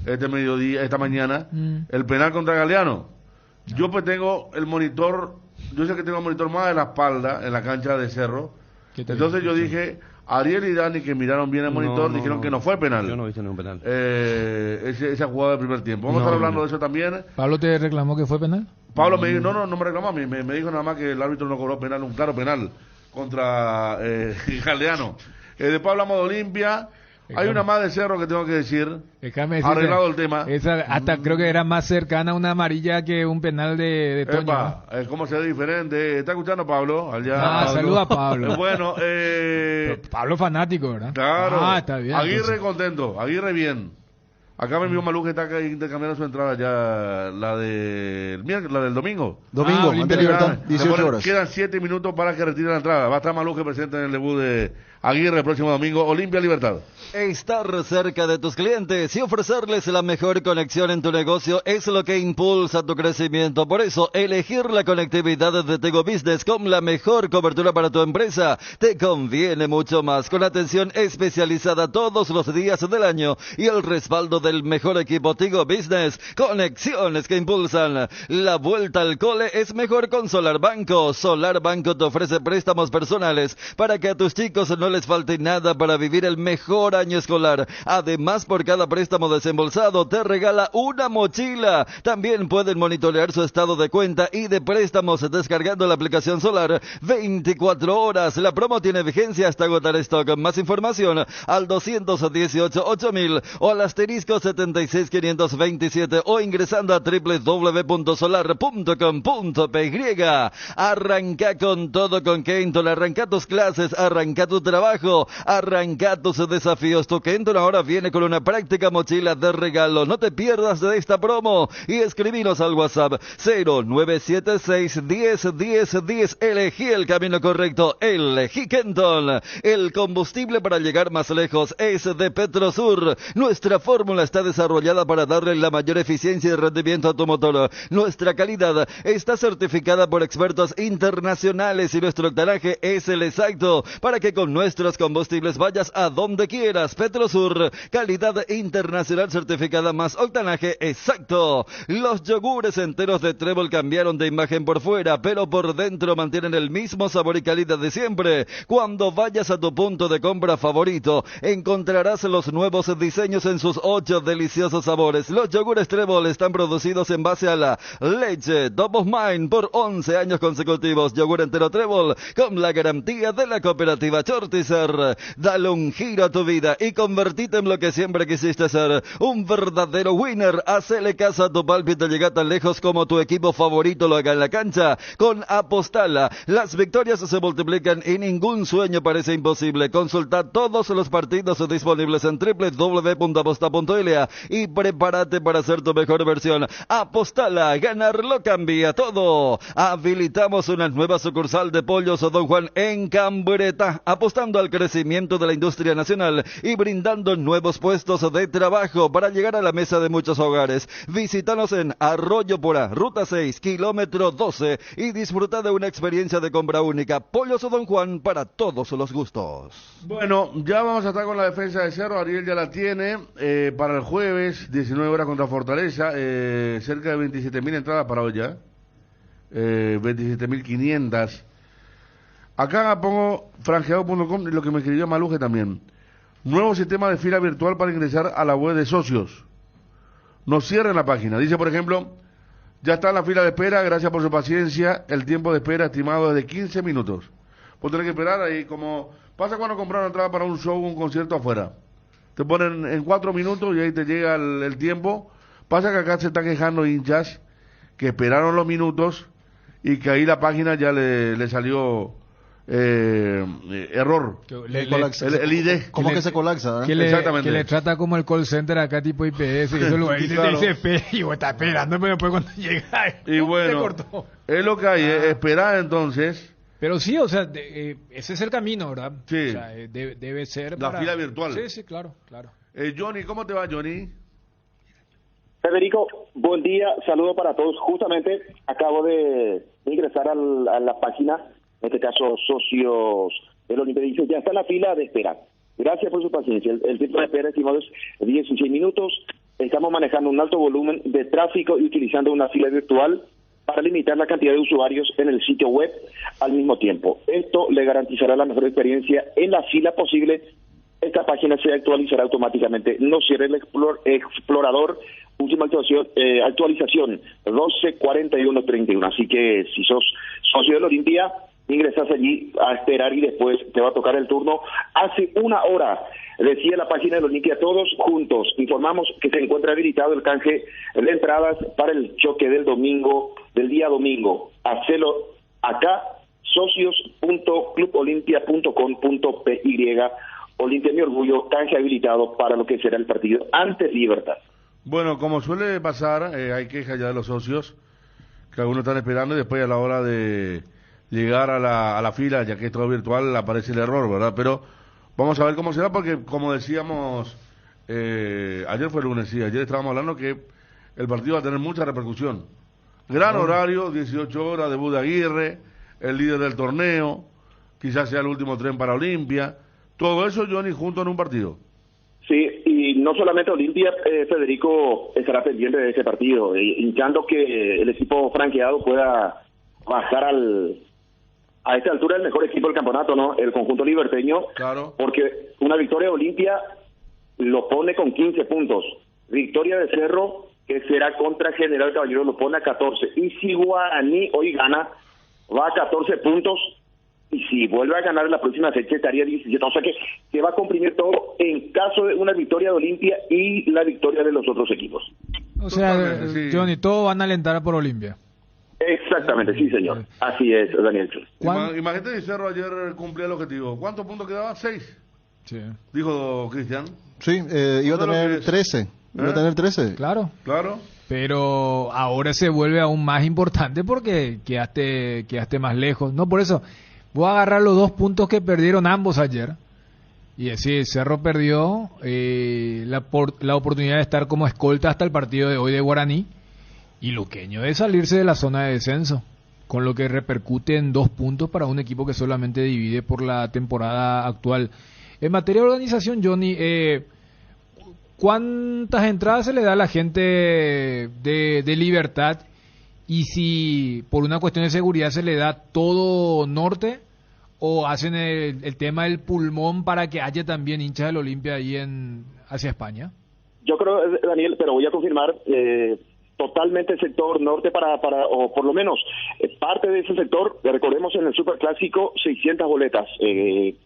esta mañana, el penal contra Galeano. Yo pues tengo el monitor, yo sé que tengo el monitor más de la espalda en la cancha de Cerro. Entonces yo dije, Ariel y Dani, que miraron bien el monitor, dijeron que no fue penal. Yo no he visto ningún penal. Esa jugada del primer tiempo. Vamos a estar hablando de eso también. ¿Pablo te reclamó que fue penal? Pablo me dijo, no me reclamó, me dijo nada más que el árbitro no cobró penal, un claro penal contra Galeano. Después hablamos de Olimpia. Hay una más de Cerro que tengo que decir. Arreglado el tema. Esa hasta creo que era más cercana a una amarilla que un penal de Toño. Epa, ¿cómo se ve diferente? ¿Está escuchando Pablo? Allá. Saluda a Pablo. Bueno, Pablo fanático, ¿verdad? Claro. Está bien. Aguirre entonces. Contento, Aguirre bien. Acá me envió Malú que está intercambiando su entrada ya, la del domingo. Domingo, ante Libertad, 18 horas. Quedan 7 minutos para que retire la entrada. Va a estar Malú que presente en el debut de Aguirre el próximo domingo, Olimpia Libertad. Estar cerca de tus clientes y ofrecerles la mejor conexión en tu negocio es lo que impulsa tu crecimiento. Por eso, elegir la conectividad de Tigo Business con la mejor cobertura para tu empresa te conviene mucho más, con atención especializada todos los días del año y el respaldo del mejor equipo Tigo Business. Conexiones que impulsan. La vuelta al cole es mejor con Solar Banco. Solar Banco te ofrece préstamos personales para que a tus chicos no les falte nada para vivir el mejor año escolar. Además, por cada préstamo desembolsado te regala una mochila. También pueden monitorear su estado de cuenta y de préstamos descargando la aplicación Solar 24 horas. La promo tiene vigencia hasta agotar stock. Más información al 218-8000 o al asterisco 76527 o ingresando a www.solar.com.py. Arranca con todo con Kenton. Arranca tus clases, arranca tu trabajo, arranca tus desafíos. Tu Kenton ahora viene con una práctica mochila de regalo. No te pierdas de esta promo y escribinos al WhatsApp 0976101010. Elegí el camino correcto, elegí Kenton. El combustible para llegar más lejos es de Petrosur. Nuestra fórmula está desarrollada para darle la mayor eficiencia y rendimiento a tu motor. Nuestra calidad está certificada por expertos internacionales y nuestro octanaje es el exacto para que con nuestros combustibles vayas a donde quieras. Petrosur, calidad internacional certificada más octanaje exacto. Los yogures enteros de Trébol cambiaron de imagen por fuera, pero por dentro mantienen el mismo sabor y calidad de siempre. Cuando vayas a tu punto de compra favorito, encontrarás los nuevos diseños en sus 8 deliciosos sabores. Los yogures Trébol están producidos en base a la leche Top of Mind por 11 años consecutivos. Yogur entero Trébol con la garantía de la cooperativa Chortizer. Dale un giro a tu vida y convertite en lo que siempre quisiste ser, un verdadero winner. Hacele caso a tu pálpito y llega tan lejos como tu equipo favorito lo haga en la cancha. Con Apostala, las victorias se multiplican y ningún sueño parece imposible. Consulta todos los partidos disponibles en www.aposta.la y prepárate para hacer tu mejor versión. Apostala, ganarlo cambia todo. Habilitamos una nueva sucursal de Pollos Don Juan en Cambreta, apostando al crecimiento de la industria nacional y brindando nuevos puestos de trabajo para llegar a la mesa de muchos hogares. Visítanos en Arroyo Porá, Ruta 6, kilómetro 12 y disfruta de una experiencia de compra única. Pollos Don Juan para todos los gustos. Bueno, ya vamos a estar con la defensa de Cerro. Ariel ya la tiene para el jueves, 19 horas contra Fortaleza. Cerca de 27.000 entradas para hoy ya. 27.500. Acá pongo franjeado.com, lo que me escribió Maluje también. Nuevo sistema de fila virtual para ingresar a la web de socios. No cierren la página. Dice, por ejemplo, ya está en la fila de espera, gracias por su paciencia. El tiempo de espera estimado es de 15 minutos. Vos tenés que esperar ahí, como pasa cuando compras una entrada para un show, un concierto afuera. Te ponen en 4 minutos y ahí te llega el tiempo. Pasa que acá se están quejando hinchas que esperaron los minutos y que ahí la página ya le salió error. El ID. ¿Cómo que se colapsa? Exactamente. Que le trata como el call center acá tipo IPS. Y eso lo ahí Claro. te dice, y vos estás esperando, pero después cuando llega, Y bueno, te cortó. es lo que hay, esperar entonces. Pero sí, o sea, ese es el camino, ¿verdad? Sí. O sea, debe ser La fila virtual. Sí, sí, claro. Johnny, ¿cómo te va, Johnny? Federico, buen día, saludo para todos. Justamente acabo de ingresar a la página, en este caso socios del Olimpia, dice, ya está la fila de espera. Gracias por su paciencia. El tiempo de espera, estimado, es 16 minutos. Estamos manejando un alto volumen de tráfico y utilizando una fila virtual para limitar la cantidad de usuarios en el sitio web al mismo tiempo. Esto le garantizará la mejor experiencia en la fila posible. Esta página se actualizará automáticamente. No cierre el explorador. Última actualización 12/41/31. Así que si sos socio del Olimpia, ingresas allí a esperar y después te va a tocar el turno. Hace una hora, decía la página del Olimpia, todos juntos informamos que se encuentra habilitado el canje de entradas para el choque del día domingo. Hacelo acá, socios.clubolimpia.com.py. Olimpia mi orgullo, canje habilitado para lo que será el partido ante Libertad. Bueno, como suele pasar, hay quejas ya de los socios, que algunos están esperando y después a la hora de llegar a la fila, ya que es todo virtual, aparece el error, ¿verdad? Pero vamos a ver cómo será, porque como decíamos, ayer fue lunes, sí, ayer estábamos hablando que el partido va a tener mucha repercusión. Gran horario, 18 horas, debut de Aguirre, el líder del torneo, quizás sea el último tren para Olimpia. Todo eso, Johnny, junto en un partido. Sí, y no solamente Olimpia, Federico estará pendiente de ese partido, hinchando que el equipo franqueado pueda bajar a esta altura el mejor equipo del campeonato, ¿no? El conjunto liberteño, claro, porque una victoria de Olimpia lo pone con 15 puntos. Victoria de Cerro, que será contra General Caballero, lo pone a 14. Y si Guaraní hoy gana, va a 14 puntos. Y si vuelve a ganar en la próxima fecha estaría 17, o sea que va a comprimir todo en caso de una victoria de Olimpia y la victoria de los otros equipos. O sea, sí. Johnny, todos van a alentar por Olimpia. Exactamente, sí señor, así es, Daniel. Imagínate si Cerro ayer cumplía el objetivo. ¿Cuántos puntos quedaban? 6. Sí. Dijo Cristian. Sí, iba a tener 13. Iba a tener 13. Claro. Claro. Pero ahora se vuelve aún más importante porque quedaste más lejos. No, por eso, voy a agarrar los 2 puntos que perdieron ambos ayer Y sí, Cerro perdió la oportunidad de estar como escolta hasta el partido de hoy de Guaraní, y Luqueño de salirse de la zona de descenso, con lo que repercute en 2 puntos para un equipo que solamente divide por la temporada actual. En materia de organización, Johnny, ¿cuántas entradas se le da a la gente de Libertad? Y si por una cuestión de seguridad se le da todo norte, o hacen el tema del pulmón para que haya también hinchas del Olimpia ahí hacia España. Yo creo, Daniel, pero voy a confirmar, totalmente el sector norte o por lo menos parte de ese sector. Recordemos en el Superclásico 600 boletas,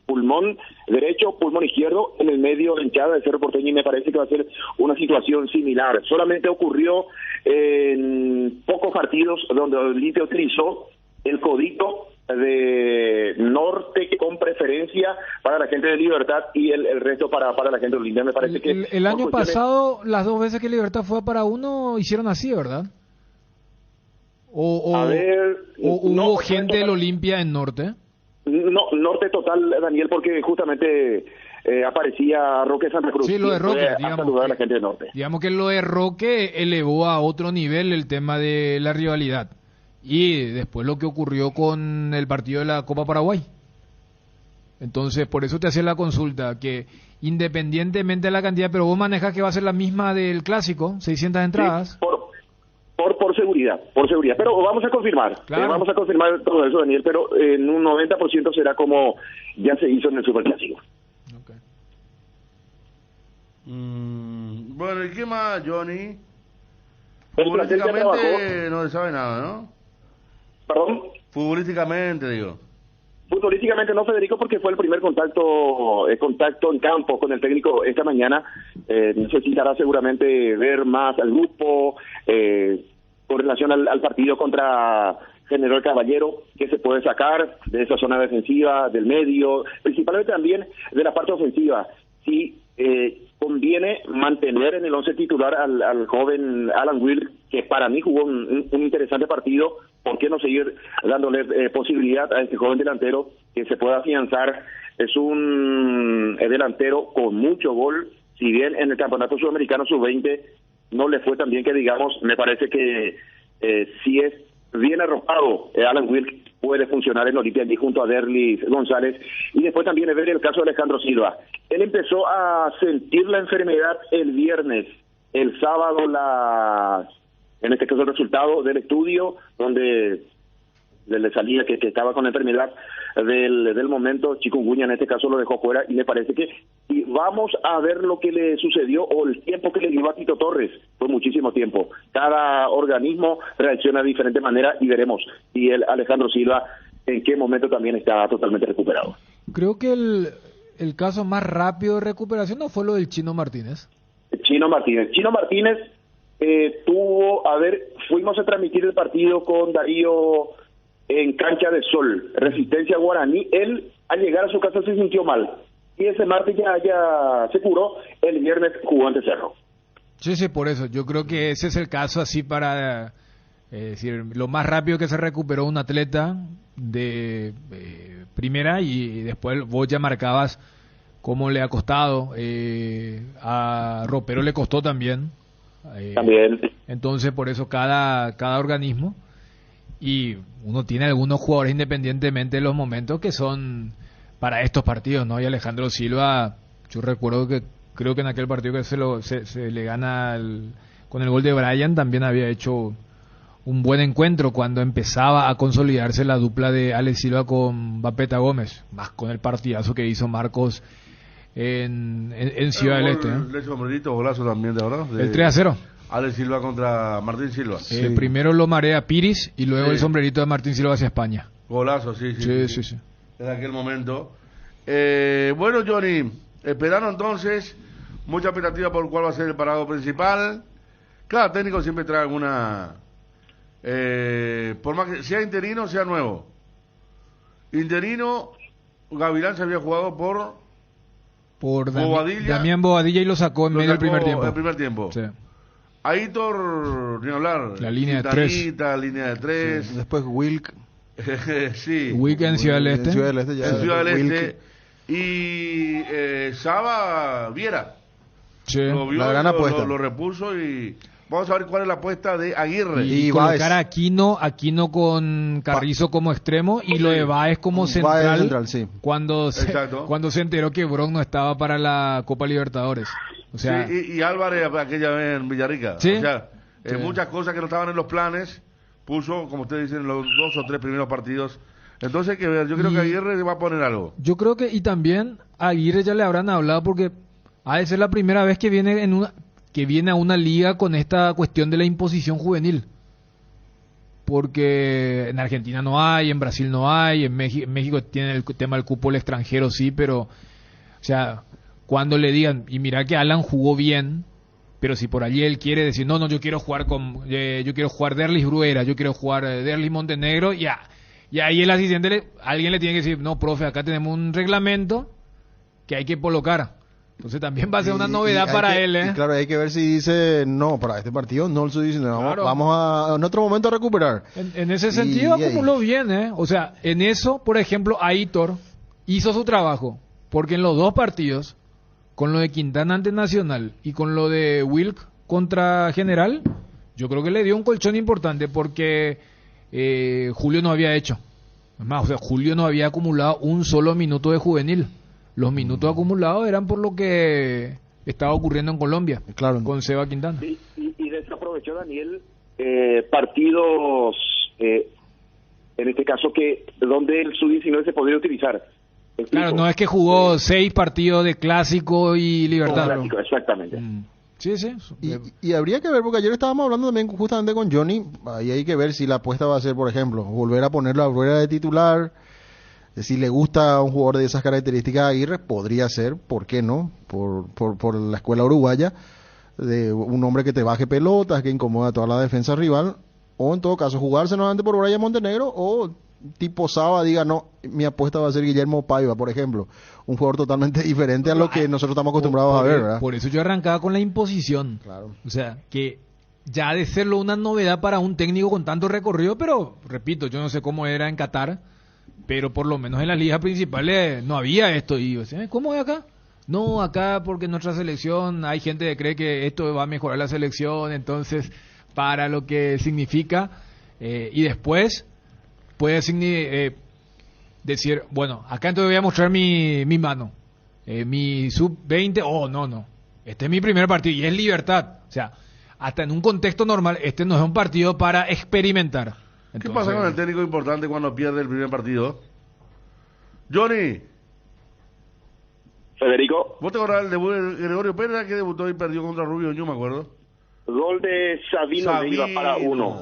pulmón derecho, pulmón izquierdo, en el medio hinchada de Cerro Porteño, y me parece que va a ser una situación similar. Solamente ocurrió en pocos partidos donde Olimpia utilizó el codito de norte con preferencia para la gente de Libertad y el resto para la gente de Olimpia. Me parece que el año pasado, las 2 veces que Libertad fue para uno, hicieron así, ¿verdad? ¿O hubo gente del Olimpia en norte? No, norte total, Daniel, porque justamente aparecía Roque Santa Cruz. Sí, lo de Roque, digamos, a la gente del norte. Digamos que lo de Roque elevó a otro nivel el tema de la rivalidad. Y después lo que ocurrió con el partido de la Copa Paraguay. Entonces, por eso te hacía la consulta, que independientemente de la cantidad, pero vos manejas que va a ser la misma del clásico, 600 entradas. Sí, por seguridad. Pero vamos a confirmar, claro. Vamos a confirmar todo eso, Daniel, pero en un 90% será como ya se hizo en el Superclásico. Okay. Bueno, ¿y qué más, Johnny? Futbolísticamente no se sabe nada, ¿no? ¿Perdón? Futbolísticamente, digo. Futbolísticamente no, Federico, porque fue el primer contacto en campo con el técnico esta mañana. Necesitará seguramente ver más al grupo con relación al partido contra General Caballero, que se puede sacar de esa zona defensiva, del medio, principalmente también de la parte ofensiva. Sí, conviene mantener en el 11 titular al joven Alan Will, que para mí jugó un interesante partido. ¿Por qué no seguir dándole posibilidad a este joven delantero que se pueda afianzar? Es un delantero con mucho gol, si bien en el Campeonato Sudamericano Sub-20 no le fue tan bien que digamos. Me parece que si es bien arropado, Alan Wilk puede funcionar en Olimpia allí junto a Derlis González. Y después también ver el caso de Alejandro Silva. Él empezó a sentir la enfermedad el viernes, el sábado en este caso el resultado del estudio donde le salía que estaba con la enfermedad del momento, chikungunya en este caso, lo dejó fuera, y me parece que y vamos a ver lo que le sucedió o el tiempo que le dio a Tito Torres. Fue muchísimo tiempo. Cada organismo reacciona de diferente manera y veremos si el Alejandro Silva en qué momento también está totalmente recuperado. Creo que el caso más rápido de recuperación no fue lo del Chino Martínez. Chino Martínez fuimos a transmitir el partido con Darío en Cancha de Sol, Resistencia Guaraní. Él al llegar a su casa se sintió mal y ese martes ya se curó. El viernes jugó ante Cerro. Sí, por eso yo creo que ese es el caso así para decir lo más rápido que se recuperó un atleta de primera, y después vos ya marcabas cómo le ha costado, a Ropero le costó también. También. Entonces por eso cada organismo, y uno tiene algunos jugadores independientemente de los momentos que son para estos partidos, ¿no? Y Alejandro Silva, yo recuerdo que creo que en aquel partido que se le gana con el gol de Brian, también había hecho un buen encuentro cuando empezaba a consolidarse la dupla de Alex Silva con Bapeta Gómez, más con el partidazo que hizo Marcos en Ciudad del Este, ¿no? El sombrerito, golazo también, de verdad. El 3-0. Alex Silva contra Martín Silva. Primero lo marea Piris y luego el sombrerito de Martín Silva hacia España. Golazo, sí. En aquel momento. Bueno, Johnny, esperando entonces, mucha expectativa por cuál va a ser el parado principal. Cada técnico siempre trae alguna... por más que sea interino, sea nuevo. Interino, Gavilán se había jugado por Bobadilla. Damián Bobadilla, y lo sacó en medio del primer tiempo. El primer tiempo. Sí. Aitor, ni hablar. La línea de 3. Línea de 3. Sí. Después Wilk. Sí. Wilk en Ciudad del Este. En Ciudad del Este. En Ciudad del Este. Y Saba Viera. Sí. Lo vio, La gran apuesta. lo repuso y vamos a ver cuál es la apuesta de Aguirre. Y colocar a Aquino con Carrizo como extremo y lo de Báez como central, sí. cuando se enteró que Bron no estaba para la Copa Libertadores. O sea, sí, y Álvarez aquella vez en Villarrica. ¿sí? O sea, Sí. muchas cosas que no estaban en los planes, puso, como ustedes dicen, los 2 o 3 primeros partidos. Entonces hay que ver, yo creo que Aguirre va a poner algo. Yo creo que, y también a Aguirre ya le habrán hablado porque ha de ser la primera vez que viene a una liga con esta cuestión de la imposición juvenil. Porque en Argentina no hay, en Brasil no hay, en México tiene el tema del cupo del extranjero, sí, pero, o sea, cuando le digan, y mira que Alan jugó bien, pero si por allí él quiere decir, no, yo quiero jugar yo quiero jugar Derlis Bruera, yo quiero jugar Derlis Montenegro, y ahí el asistente, alguien le tiene que decir, no, profe, acá tenemos un reglamento que hay que colocar. Entonces también va a ser una novedad para él, ¿eh? Y claro, hay que ver si dice, no, para este partido no el sub-19, Claro. vamos a en otro momento a recuperar. En ese sentido acumuló bien, ¿eh? O sea, en eso, por ejemplo, Aitor hizo su trabajo, porque en los 2 partidos, con lo de Quintana ante Nacional y con lo de Wilk contra General, yo creo que le dio un colchón importante porque Julio no había hecho. Es más, o sea, Julio no había acumulado un solo minuto de juvenil. Los minutos acumulados eran por lo que estaba ocurriendo en Colombia, claro, con Seba Quintana. Y desaprovechó Daniel partidos, en este caso, donde el sub-19 se podría utilizar. Claro, no es que jugó 6 partidos de Clásico y Libertad. Clásico, exactamente. Sí. Y habría que ver, porque ayer estábamos hablando también justamente con Johnny, ahí hay que ver si la apuesta va a ser, por ejemplo, volver a ponerlo a Bruera de titular. Si le gusta a un jugador de esas características a Aguirre, podría ser, ¿por qué no? Por la escuela uruguaya, de un hombre que te baje pelotas, que incomoda a toda la defensa rival, o en todo caso jugarse nuevamente por Brian Montenegro, o tipo Saba diga, no, mi apuesta va a ser Guillermo Paiva, por ejemplo, un jugador totalmente diferente a lo que nosotros estamos acostumbrados a ver, ¿verdad? Por eso yo arrancaba con la imposición. Claro. O sea, que ya ha de serlo una novedad para un técnico con tanto recorrido, pero repito, yo no sé cómo era en Qatar, pero por lo menos en las ligas principales no había esto. Y yo decía, ¿cómo es acá? No, acá porque en nuestra selección hay gente que cree que esto va a mejorar la selección, entonces para lo que significa, y después puede decir, bueno, acá entonces voy a mostrar mi mano, mi sub-20, no, este es mi primer partido y es Libertad. O sea, hasta en un contexto normal, este no es un partido para experimentar. ¿Qué pasa con el técnico importante cuando pierde el primer partido? Johnny. Federico. ¿Vos te acordás del debut de Gregorio Pérez que debutó y perdió contra Rubio Ñu, me acuerdo? Gol de Sabino Leiva para 1.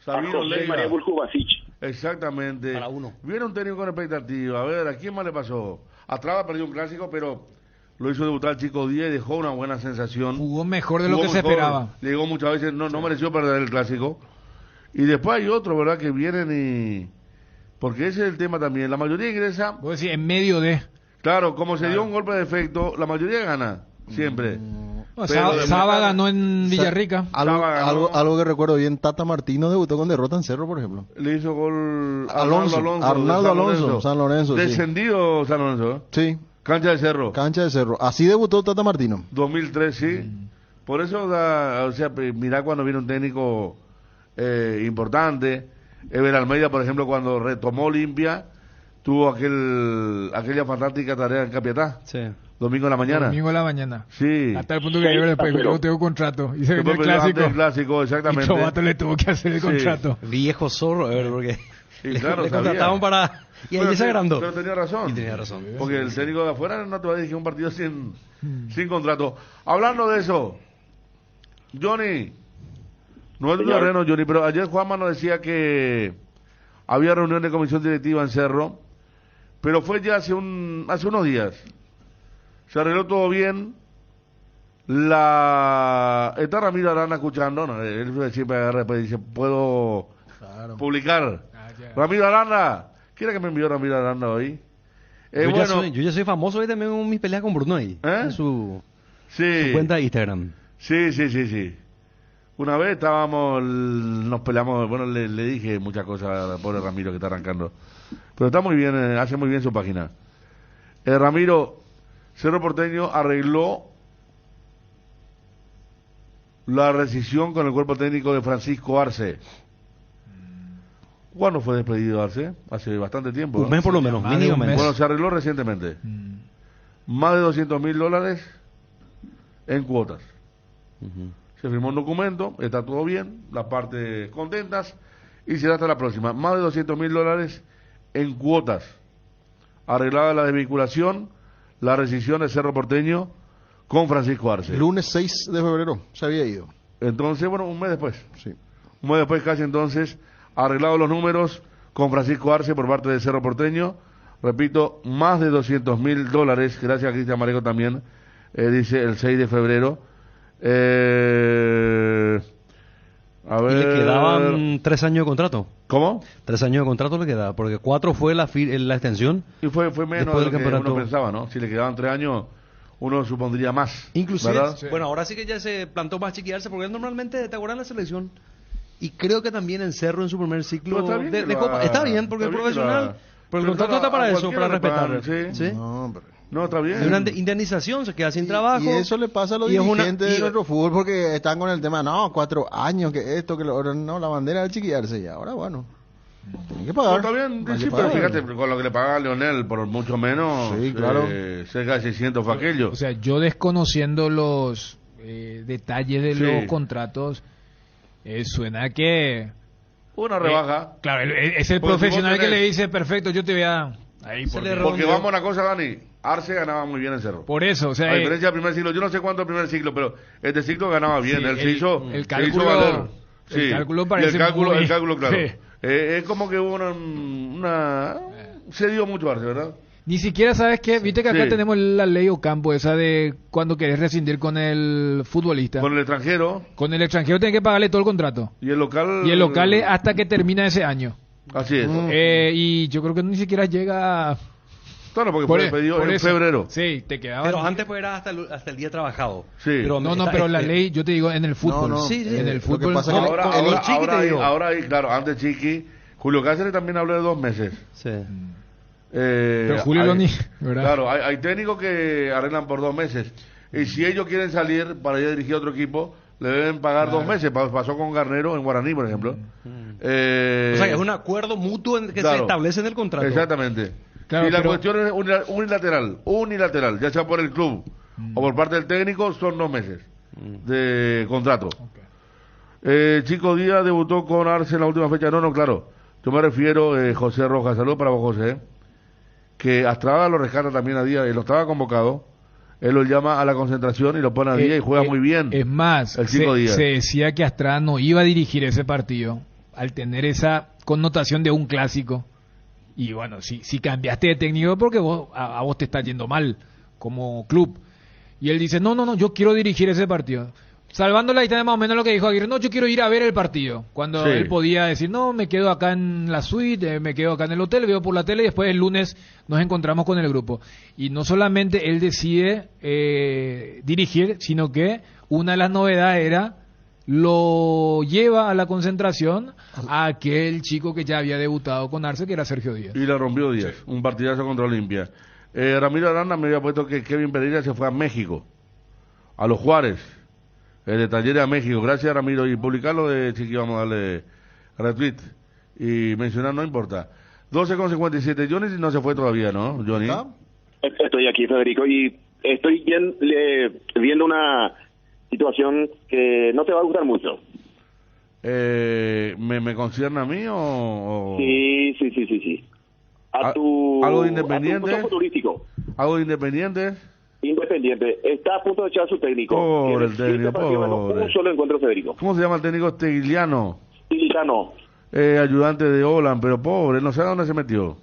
Sabino Leiva. María Buljubasic. Exactamente. Para 1. Viene un técnico con expectativa. A ver, ¿a quién más le pasó? Atrás perdió un clásico, pero lo hizo debutar el Chico Díaz y dejó una buena sensación. Jugó mejor de lo que se esperaba. Llegó muchas veces, no mereció perder el clásico. Y después hay otros, ¿verdad? Que vienen y... Porque ese es el tema también. La mayoría ingresa... Vos decís, en medio de... Claro, como se dio un golpe de efecto, la mayoría gana. Siempre. No, Saba ganó en Villarrica. Algo que recuerdo bien, Tata Martino debutó con derrota en Cerro, por ejemplo. Le hizo gol Arnaldo Alonso, San Lorenzo. Descendido San Lorenzo. Sí. Cancha de Cerro. Así debutó Tata Martino. 2003, sí. Por eso, o sea, mirá cuando viene un técnico importante. Ever Almeida, por ejemplo, cuando retomó Olimpia, tuvo aquella fantástica tarea en Capiatá. Sí. Domingo en la mañana. Domingo en la mañana. Sí. Hasta el punto que yo después no tengo contrato. Y se vendió el clásico, exactamente. Y Chobato le tuvo que hacer el contrato. Viejo zorro, a ver, porque y claro, le contrataban para... Y ahí se agrandó. Pero tenía razón. Y tenía razón. Porque el técnico de afuera no te va a dirigir un partido sin contrato. Hablando de eso, Johnny, no es tu terreno, Johnny, pero ayer Juanma nos decía que había reunión de comisión directiva en Cerro, pero fue ya hace unos días. Se arregló todo bien. Está Ramiro Arana escuchando, ¿no? Él siempre agarra y dice, ¿puedo publicar? Ramiro Arana, ¿quién es que me envió Ramiro Arana hoy? Yo ya soy famoso hoy también con mis peleas con Bruno ahí. En su cuenta de Instagram. Sí. Una vez nos peleamos, bueno, le dije muchas cosas al pobre Ramiro que está arrancando. Pero está muy bien, hace muy bien su página. Ramiro, Cerro Porteño arregló la rescisión con el cuerpo técnico de Francisco Arce. ¿Cuándo fue despedido Arce? Hace bastante tiempo, ¿no? Un mes por lo menos, Más de un mínimamente. mes. Bueno, se arregló recientemente. Más de $200.000 en cuotas. Se firmó un documento, está todo bien, las partes contentas y será hasta la próxima. Más de $200.000 en cuotas. Arreglada la desvinculación, la rescisión de Cerro Porteño con Francisco Arce. Lunes 6 de febrero se había ido. Entonces, bueno, un mes después. Sí. Un mes después casi entonces, arreglados los números con Francisco Arce por parte de Cerro Porteño. Repito, más de $200.000, gracias a Cristian Mareco también, dice el 6 de febrero. A ver... Y le quedaban 3 años de contrato. ¿Cómo? 3 años de contrato le quedaba, porque 4 fue la extensión. Y fue menos Después de del lo que campeonato. uno pensaba, ¿no? Si le quedaban 3 años, uno supondría más. Inclusive, ¿verdad? bueno, ahora sí que ya se plantó más chiquearse, porque él normalmente te acuerdas en la selección. Y creo que también en Cerro en su primer ciclo Pero está bien que de lo Copa. haga. Está bien, porque Está es bien que lo profesional. haga. Pero el Pero contrato claro, está para a eso, para cualquiera le respetar. pagan, sí. ¿Sí? No, hombre. No, está bien. Hay una indemnización, se queda sin trabajo. Y eso le pasa a los Y es una- dirigentes y- de nuestro fútbol porque están con el tema, no, 4 años, que esto, que lo otro, no, la bandera del chiquillarse y ahora, bueno, tienen que No, pagar. está bien, Hay sí, que pero pagar. fíjate, con lo que le pagaba a Leonel, por mucho menos, Sí, claro. cerca de 600 fue aquello. O sea, yo desconociendo los detalles de Sí. los contratos, suena que... Una rebaja. Claro, es el Porque si profesional vos que tenés- le dice, perfecto, yo te voy a... Ahí, Se porque- le Porque vamos a una cosa, Dani, Arce ganaba muy bien en Cerro. por eso, o sea... A diferencia del primer ciclo, yo no sé cuánto el primer ciclo, pero este ciclo ganaba bien, Sí, él se hizo, el se cálculo- hizo valer. el cálculo y parece muy- el cálculo, claro. Sí. Es como que hubo una se dio mucho Arce, ¿verdad? Ni siquiera sabes que, viste que acá Sí. tenemos la ley Ocampo, esa de cuando querés rescindir con el futbolista. Con el extranjero Con el extranjero tenés que pagarle todo el contrato. y el local. Y el local es hasta que termina ese año. Así es. Y yo creo que ni siquiera llega... Claro, porque fue despedido por en eso. febrero. Sí, te quedaba... Pero antes pues era hasta el día trabajado. Sí. Pero No, está- pero la eh, ley, yo te digo, en el fútbol. no, sí, sí. En el Lo que fútbol... pasa que Ahora hay, claro, antes Chiqui, Julio Cáceres también habló de 2 meses. Sí. Pero Julio Loni, ¿verdad? Claro, hay técnicos que arreglan por 2 meses. Y si ellos quieren salir para ir a dirigir a otro equipo, le deben pagar 2 meses. Pasó con Garnero en Guaraní, por ejemplo. O sea, que es un acuerdo mutuo que claro. se establece en el contrato. Exactamente. Claro, y la pero- cuestión es unilateral, ya sea por el club o por parte del técnico, son 2 meses de contrato. Chico Díaz debutó con Arce en la última fecha. No, claro. Yo me refiero, José Rojas, saludos para vos, José, que Astrada lo rescata también a Díaz, él lo estaba convocado, él lo llama a la concentración y lo pone a Díaz y juega muy bien. Es más, el Chico Díaz. se decía que Astrada no iba a dirigir ese partido al tener esa connotación de un clásico. Y bueno, si cambiaste de técnico porque a vos te está yendo mal como club. Y él dice, no, yo quiero dirigir ese partido. Salvando la distancia más o menos lo que dijo Aguirre, no, yo quiero ir a ver el partido. Cuando Sí. él podía decir, no, me quedo acá en la suite, me quedo acá en el hotel, veo por la tele y después el lunes nos encontramos con el grupo. Y no solamente él decide dirigir, sino que una de las novedades era lo lleva a la concentración a aquel chico que ya había debutado con Arce, que era Sergio Díaz. Y la rompió Díaz, un partidazo contra Olimpia. Ramiro Aranda me había puesto que Kevin Pereira se fue a México, a los Juárez, el de Talleres a México. Gracias, Ramiro. Y publicarlo de Chiqui, vamos a darle retweet y mencionar, no importa. 12:57. Johnny no se fue todavía, ¿no, Johnny? ¿Ah? Estoy aquí, Federico, y estoy viendo una situación que no te va a gustar mucho. ¿Me concierne a mí o...? Sí. ¿Algo de Independiente? A tu punto futurístico. ¿Algo de Independiente? Independiente está a punto de echar a su técnico. Pobre el Tiene 7 técnico, partidos, ganó pobre. un solo encuentro, Federico. ¿Cómo se llama el técnico? Teguiliano, Y ya no. ayudante de Olan, pero pobre, no sé a dónde se metió.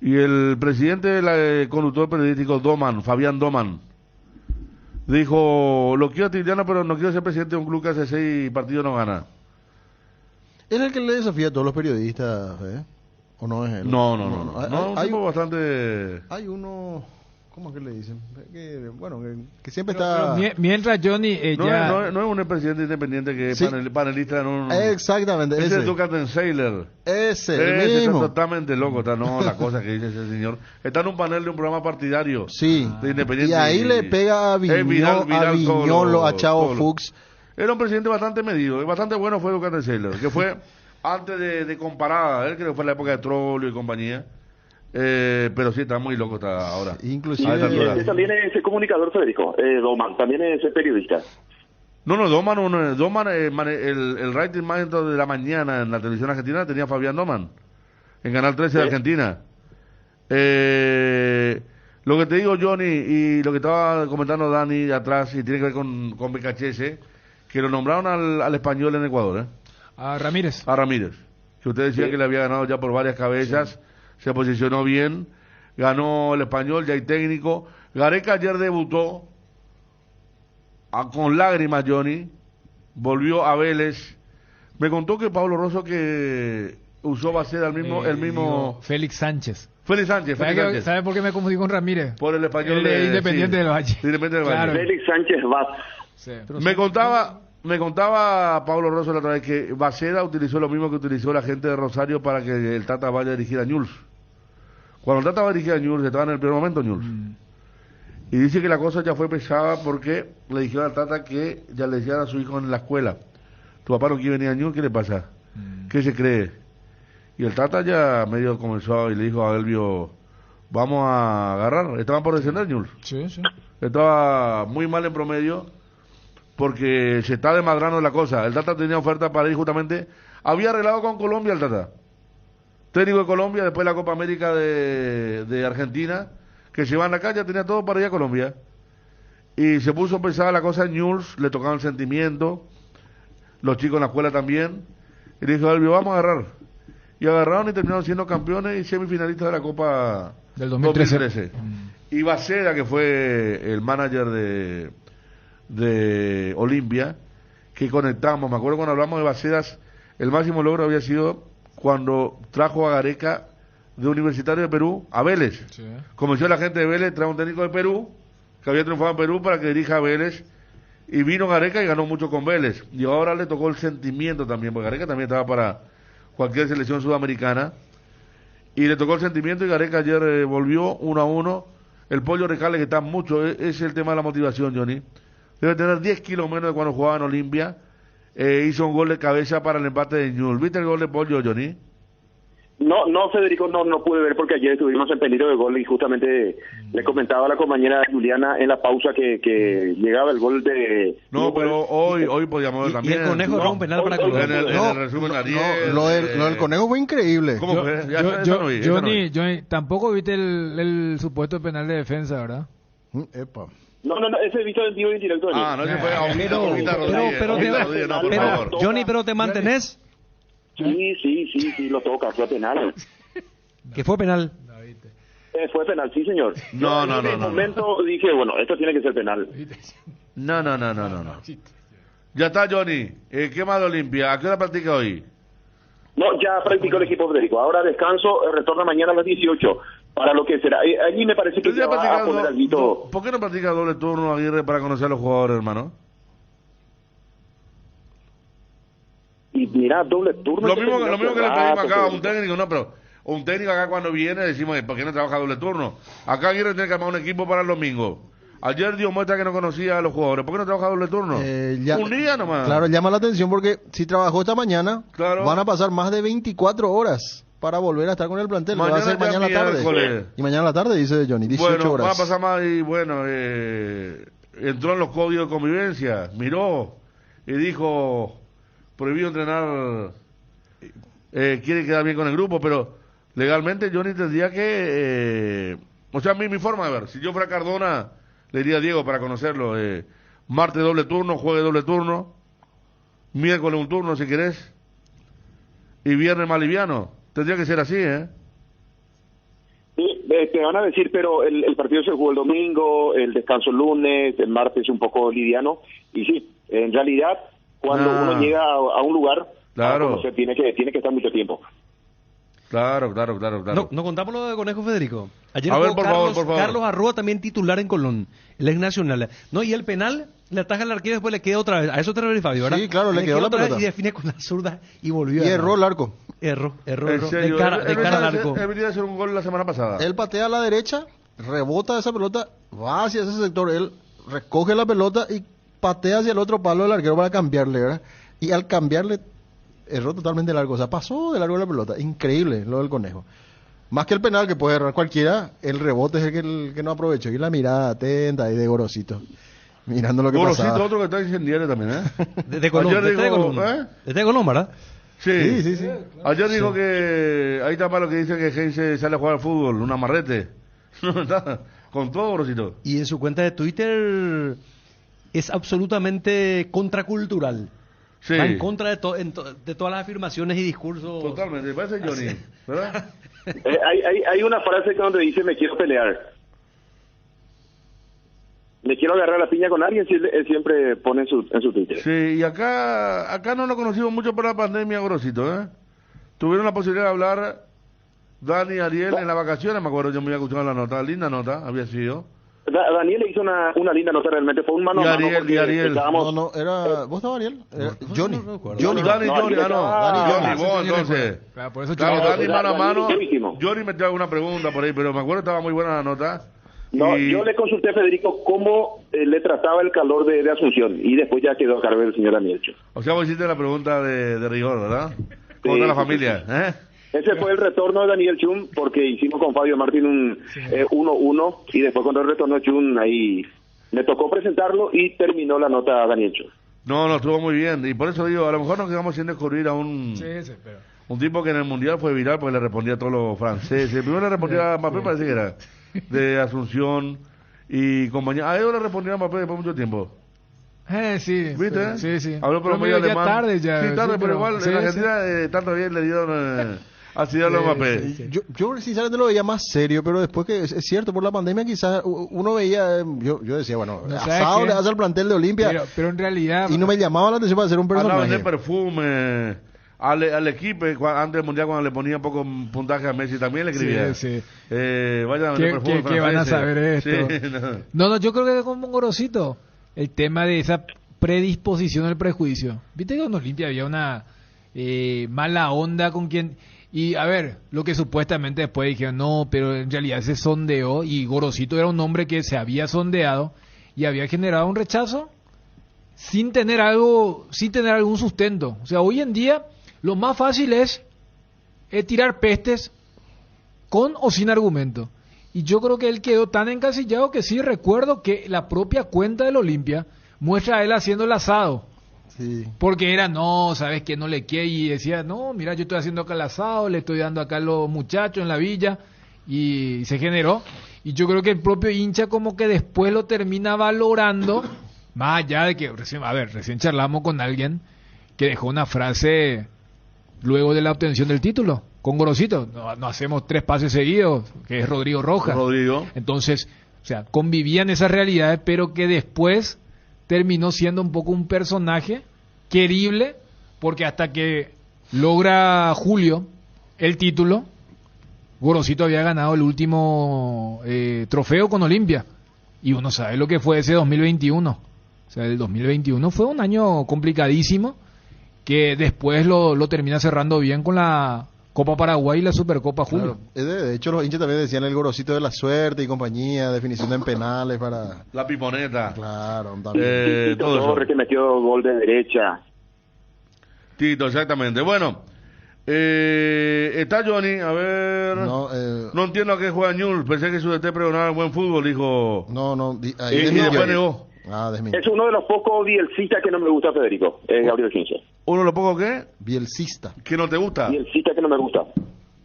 Y el presidente del conductor periodístico Doman, Fabián Doman, dijo, lo quiero a Teguiliano, pero no quiero ser presidente de un club que hace 6 partidos no gana. ¿Es el que le desafía a todos los periodistas, ¿O no es él? No. Hay, Un tipo bastante... hay uno, ¿cómo es que le dicen? Bueno, que siempre está... Mientras Johnny no es un presidente independiente que es Sí. panelista en un... Exactamente, Ese ese. es Ducat Sailor. Ese, Ese el mismo. está totalmente loco, está, no, la cosa que dice ese señor. Está en un panel de un programa partidario. Sí. De Independiente. Y ahí le pega a Viñolo, a Chavo Fuchs. Era un presidente bastante medido, bastante bueno fue Ducat Sailor, que fue antes de comparada, él creo que fue la época de Trollio y compañía. Pero sí, está muy loco está ahora. Inclusive... A esta altura. También es el comunicador, Federico, Doman, también es el periodista. No, Doman, el rating más alto de la mañana en la televisión argentina tenía Fabián Doman, en Canal 13 de Argentina. Lo que te digo, Johnny, y lo que estaba comentando Dani de atrás, y tiene que ver con BKHS, que lo nombraron al español en Ecuador, a Ramírez. A Ramírez, que usted decía que le había ganado ya por varias cabezas, se posicionó bien, ganó el español, ya hay técnico. Gareca ayer debutó con lágrimas, Johnny, volvió a Vélez. Me contó que Pablo Rosso que usó Baceda el mismo Félix Sánchez. ¿Sabe por qué me confundí con Ramírez? Por el español de Independiente del Valle. Independiente del Valle. Claro. Félix Sánchez Vaz. Sí. Me contaba Pablo Rosso la otra vez que Baceda utilizó lo mismo que utilizó la gente de Rosario para que el Tata vaya a dirigir a Newell's. Cuando el Tata va a dirigir a Newell's, estaba en el primer momento Newell's. Y dice que la cosa ya fue pesada porque le dijeron al Tata que ya le decían a su hijo en la escuela: tu papá no quiere venir a Newell's, ¿qué le pasa? ¿Qué se cree? Y el Tata ya medio comenzó y le dijo a Elvio: vamos a agarrar. Estaban por descender Newell's. Sí. Estaba muy mal en promedio porque se está desmadrando la cosa. El Tata tenía oferta para ir justamente. Había arreglado con Colombia el Tata. Técnico de Colombia, después la Copa América de Argentina, que se iban acá, ya tenía todo para ir a Colombia. Y se puso pesada la cosa en Newell's, le tocaban el sentimiento, los chicos en la escuela también. Y le dijo: Elvio, vamos a agarrar. Y agarraron y terminaron siendo campeones y semifinalistas de la Copa del 2013. Y Baceda, que fue el manager de Olimpia, que conectamos. Me acuerdo cuando hablamos de Bacedas, el máximo logro había sido cuando trajo a Gareca de Universitario de Perú a Vélez. Sí. Convenció a la gente de Vélez, trae un técnico de Perú, que había triunfado en Perú, para que dirija a Vélez. Y vino Gareca y ganó mucho con Vélez. Y ahora le tocó el sentimiento también, porque Gareca también estaba para cualquier selección sudamericana. Y le tocó el sentimiento y Gareca ayer volvió 1-1. El Pollo Recale, que está mucho, es el tema de la motivación, Johnny. Debe tener 10 kilos menos de cuando jugaba en Olimpia. Hizo un gol de cabeza para el empate de Newell's. ¿Viste el gol de Pollo, Johnny? No, Federico, no pude ver porque ayer estuvimos en peligro de gol y justamente le comentaba a la compañera Juliana en la pausa que llegaba el gol de... No, pero hoy podíamos ver también. Y el Conejo era un penal para Colombia. En el resumen, Ariel. Lo del Conejo fue increíble. ¿Cómo fue? Johnny, tampoco viste el supuesto penal de defensa, ¿verdad? Epa. No, ese he visto en vivo y en directo. No, ese fue pero Johnny, pero te mantenés. Sí, lo toca, fue penal. ¿Qué fue penal? Fue penal, sí, señor. No. En ese momento dije, bueno, esto tiene que ser penal. No. Ya está, Johnny. ¿Qué más de Olimpia? ¿A qué hora practica hoy? No, ya practicó el equipo, Federico. Ahora descanso, retorna mañana a las 18. Para lo que será. Allí me parece que ya va a poner algo. ¿Por qué no practica doble turno, Aguirre, para conocer a los jugadores, hermano? Y mira, doble turno. Lo mismo que le pedimos acá a un técnico, no, pero un técnico acá cuando viene decimos: ¿por qué no trabaja doble turno? Acá Aguirre tiene que armar un equipo para el domingo. Ayer dio muestra que no conocía a los jugadores. ¿Por qué no trabaja doble turno? Un día nomás. Claro, llama la atención porque si trabajó esta mañana, claro, van a pasar más de 24 horas para volver a estar con el plantel. Mañana va a ser mañana a la tarde. Y mañana a la tarde, dice Johnny, 18 horas. Va a pasar más y bueno, entró en los códigos de convivencia, miró y dijo: prohibido entrenar, quiere quedar bien con el grupo, pero legalmente Johnny tendría que, o sea, mi forma de ver, si yo fuera Cardona, le diría a Diego para conocerlo, martes doble turno, jueves doble turno, miércoles un turno si querés, y viernes más liviano, tendría que ser así, Sí, te van a decir, pero el partido se jugó el domingo, el descanso el lunes, el martes un poco liviano, y sí, en realidad, cuando uno llega a un lugar, claro, tiene que estar mucho tiempo. Claro. No contamos lo de Conejo Federico. Ayer A ver, jugó por favor. Carlos Arrua, también titular en Colón, el ex nacional. No, y el penal le ataja al arquero y después le queda otra vez. A eso te refieres, Fabio, ¿verdad? Sí, claro, le quedó queda la otra vez pelota. y define con la zurda y volvió. Y erró el arco. Erró. En serio, De cara al arco. Él venía a hacer un gol la semana pasada. Él patea a la derecha, rebota esa pelota, va hacia ese sector, él recoge la pelota y patea hacia el otro palo del arquero para cambiarle, ¿verdad? Y al cambiarle, erró totalmente el arco, o sea, pasó de largo la pelota. Increíble lo del Conejo. Más que el penal que puede errar cualquiera, el rebote es el que no aprovechó. Y la mirada atenta ahí de Gorosito, mirando lo que Gorosito, pasaba. otro que está incendiario también, ¿eh? De Colón, Ayer de dijo, Colón. ¿eh? De Colón, ¿verdad? Sí. Sí. Ayer dijo que ahí está malo que dice que Heinze sale a jugar al fútbol, un amarrete. No está, con todo, Gorosito. Y en su cuenta de Twitter es absolutamente contracultural. Sí. Va en contra de todas las afirmaciones y discursos. Totalmente, parece Johnny, ¿verdad? Hay una frase donde dice me quiero pelear. Me quiero agarrar la piña con alguien, él siempre pone en su Twitter. Sí, y acá no lo conocimos mucho por la pandemia, Gorosito, ¿eh? Tuvieron la posibilidad de hablar Dani y Ariel en las vacaciones, me acuerdo, yo me había escuchado la nota, linda nota, había sido. Daniel le hizo una linda nota realmente, fue un mano a mano. Y Ariel. Estábamos... No, era... ¿Vos estabas, Ariel? Johnny. Johnny, vos entonces. Claro, por eso Claro, Dani mano a mano. Dani, Johnny metió alguna pregunta por ahí, pero me acuerdo estaba muy buena la nota. No, Y- yo le consulté a Federico cómo le trataba el calor de Asunción y después ya quedó a cargo del señor Daniel. O sea, vos hiciste la pregunta de rigor, ¿verdad? ¿Cómo Sí, está la sí, familia? ¿Eh? Ese fue el retorno de Daniel Chun, porque hicimos con Fabio Martín un 1-1 y después cuando retornó Chun ahí me tocó presentarlo y terminó la nota Daniel Chun. No, estuvo muy bien. Y por eso digo, a lo mejor nos quedamos sin descubrir a un tipo que en el Mundial fue viral porque le respondía a todos los franceses. Primero le respondía a Mbappé, parece que era, de Asunción y compañía. A ellos le respondía a Mbappé después de mucho tiempo. Sí. ¿Viste? Sí. Habló por Pero medio ya alemán. tarde ya. Sí, tarde, Sí, pero igual sí, en sí. Argentina tanto bien le dieron así a Mbappé. Yo sinceramente lo veía más serio, pero después que es cierto, por la pandemia quizás uno veía, yo decía, bueno, No, ¿sabes asado qué? le hace al plantel de Olimpia Pero en realidad... y no me llamaba la atención para ser un Andaba a personaje. vender perfume al equipo antes del Mundial cuando le ponía poco puntaje a Messi también le escribía. Sí. Vayan a vender perfume ¿Qué van a franceses. saber esto? Sí, no. No, yo creo que como un Gorosito, el tema de esa predisposición al prejuicio. Viste que en Olimpia había una mala onda con quien... Y a ver, lo que supuestamente después dijeron, no, pero en realidad se sondeó y Gorosito era un hombre que se había sondeado y había generado un rechazo sin tener algún sustento. O sea, hoy en día lo más fácil es tirar pestes con o sin argumento. Y yo creo que él quedó tan encasillado que sí recuerdo que la propia cuenta del Olimpia muestra a él haciendo el asado. Sí. Porque era, no, ¿sabes qué? No le quiere. Y decía, no, mira, yo estoy haciendo acá el asado, le estoy dando acá a los muchachos en la villa. Y se generó. Y yo creo que el propio hincha como que después lo termina valorando. Más allá de que, recién charlamos con alguien que dejó una frase luego de la obtención del título. Con Gorosito, no hacemos 3 pases seguidos, que es Rodrigo Rojas. Entonces, o sea, convivían esas realidades, pero que después terminó siendo un poco un personaje querible, porque hasta que logra Julio el título, Gorosito había ganado el último trofeo con Olimpia. Y uno sabe lo que fue ese 2021. O sea, el 2021 fue un año complicadísimo, que después lo termina cerrando bien con la Copa Paraguay y la Supercopa Julio. Claro. De hecho, los hinchas también decían el Gorosito de la suerte y compañía, definición en penales para... La piponeta. Claro, Tito Torres que metió gol de derecha. Tito, exactamente. Bueno, está Johnny, a ver... No entiendo a qué juega Ñul, pensé que su DT pregonaba buen fútbol, dijo... ahí y después negó. Es uno de los pocos bielcistas que no me gusta, Federico, Gabriel Heinze. ¿Uno de los pocos qué? Bielcista. ¿Que no te gusta? Bielcista que no me gusta.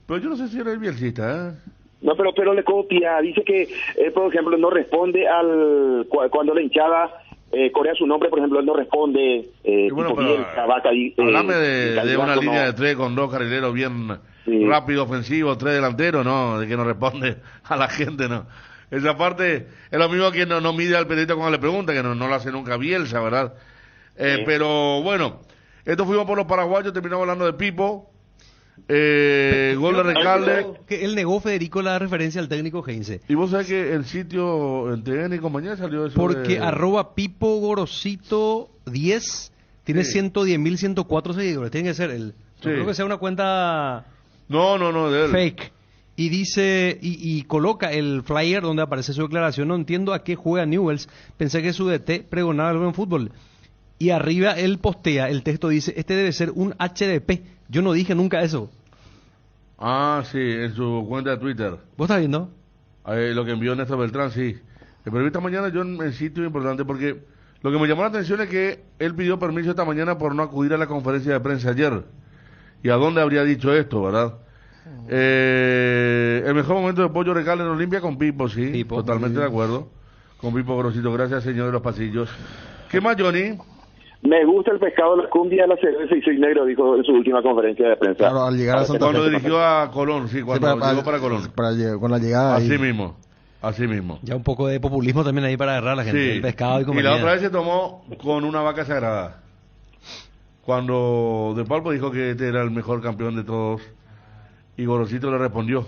Pero yo no sé si era el bielcista, ¿eh? No, pero le copia, dice que, por ejemplo, no responde cuando la hinchada corea su nombre, por ejemplo, él no responde, bueno, tipo pero, Bielsa, Vaca, hablame de Calvaco, una línea no. de 3 con 2 carrileros bien rápido, ofensivo, 3 delanteros, no, de que no responde a la gente, no. Esa parte es lo mismo que no mide al periodista cuando le pregunta, que no lo hace nunca Bielsa, ¿verdad? Pero bueno, esto fuimos por los paraguayos, terminamos hablando de Pipo. Gol de Recalde. Que él negó, Federico, la referencia al técnico Heinze. Y vos sabés que el sitio en TN y compañía salió eso. Porque @Pipo Gorosito 10 tiene 110.104 seguidores. Tiene que ser él. No creo que sea una cuenta no, de él. fake. Y dice, y coloca el flyer donde aparece su declaración. No entiendo a qué juega Newells. Pensé que su DT pregonaba algo en fútbol. Y arriba él postea, el texto dice, este debe ser un HDP. Yo no dije nunca eso. Ah, sí, en su cuenta de Twitter. ¿Vos estás viendo? Lo que envió Néstor Beltrán, sí. Pero esta mañana yo en sitio importante porque lo que me llamó la atención es que él pidió permiso esta mañana por no acudir a la conferencia de prensa ayer. ¿Y a dónde habría dicho esto, verdad? El mejor momento de Pollo Recalde en Olimpia con Pipo, sí. Pipo. Totalmente de acuerdo. Con Pipo Grosito. Gracias, señor de los pasillos. ¿Qué más, Johnny? Me gusta el pescado, la cumbia, la cerveza y soy negro, dijo en su última conferencia de prensa. Claro, al llegar a Santa Fe. Cuando dirigió a Colón, sí, cuando llegó para Colón. Con la llegada Así ahí. mismo. Ya un poco de populismo también ahí para agarrar a la gente. Sí. El pescado y Y compañía. la otra vez se tomó con una vaca sagrada. Cuando De Palpo dijo que este era el mejor campeón de todos. Y Gorosito le respondió.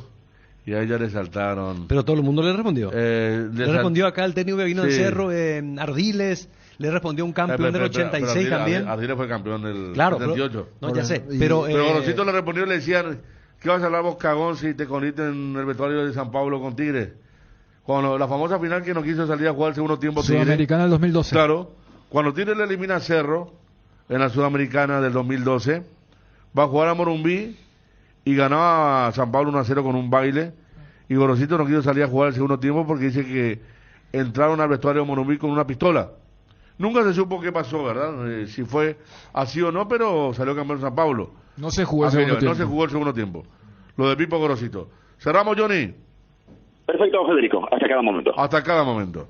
Y a ella le saltaron. Pero todo el mundo le respondió. Le respondió acá el técnico que vino del Cerro, Ardiles. Le respondió un campeón del 86 también. Ardiles fue campeón del 78. No, ya sé. Pero Gorosito le respondió y le decían, ¿qué vas a hablar vos, cagón, si te coniste en el vestuario de San Pablo con Tigre? Cuando la famosa final que no quiso salir a jugar el segundo tiempo Tigre. Sudamericana del 2012. Claro. Cuando Tigre le elimina a Cerro en la Sudamericana del 2012, va a jugar a Morumbí y ganaba a San Pablo 1-0 con un baile. Y Gorosito no quiso salir a jugar el segundo tiempo porque dice que entraron al vestuario de Morumbí con una pistola. Nunca se supo qué pasó, ¿verdad? Si fue así o no, pero salió campeón San Pablo. No se jugó el segundo tiempo. No se jugó el segundo tiempo. Lo de Pipo Gorosito. Cerramos, Johnny. Perfecto, Federico. Hasta cada momento. Hasta cada momento.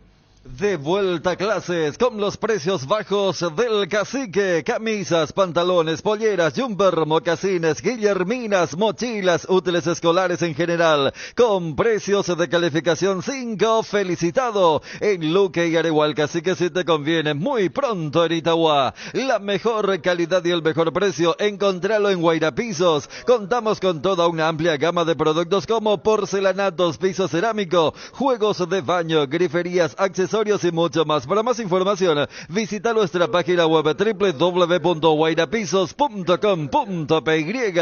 De vuelta a clases con los precios bajos del Cacique. Camisas, pantalones, polleras, jumper, mocasines, guillerminas, mochilas, útiles escolares en general. Con precios de calificación 5. Felicitado en Luque y Aregual. Cacique, si te conviene, muy pronto en Itagua. La mejor calidad y el mejor precio, encontralo en Guaira Pisos. Contamos con toda una amplia gama de productos como porcelanatos, piso cerámico, juegos de baño, griferías, accesorios y mucho más. Para más información, visita nuestra página web www.guairapisos.com.py.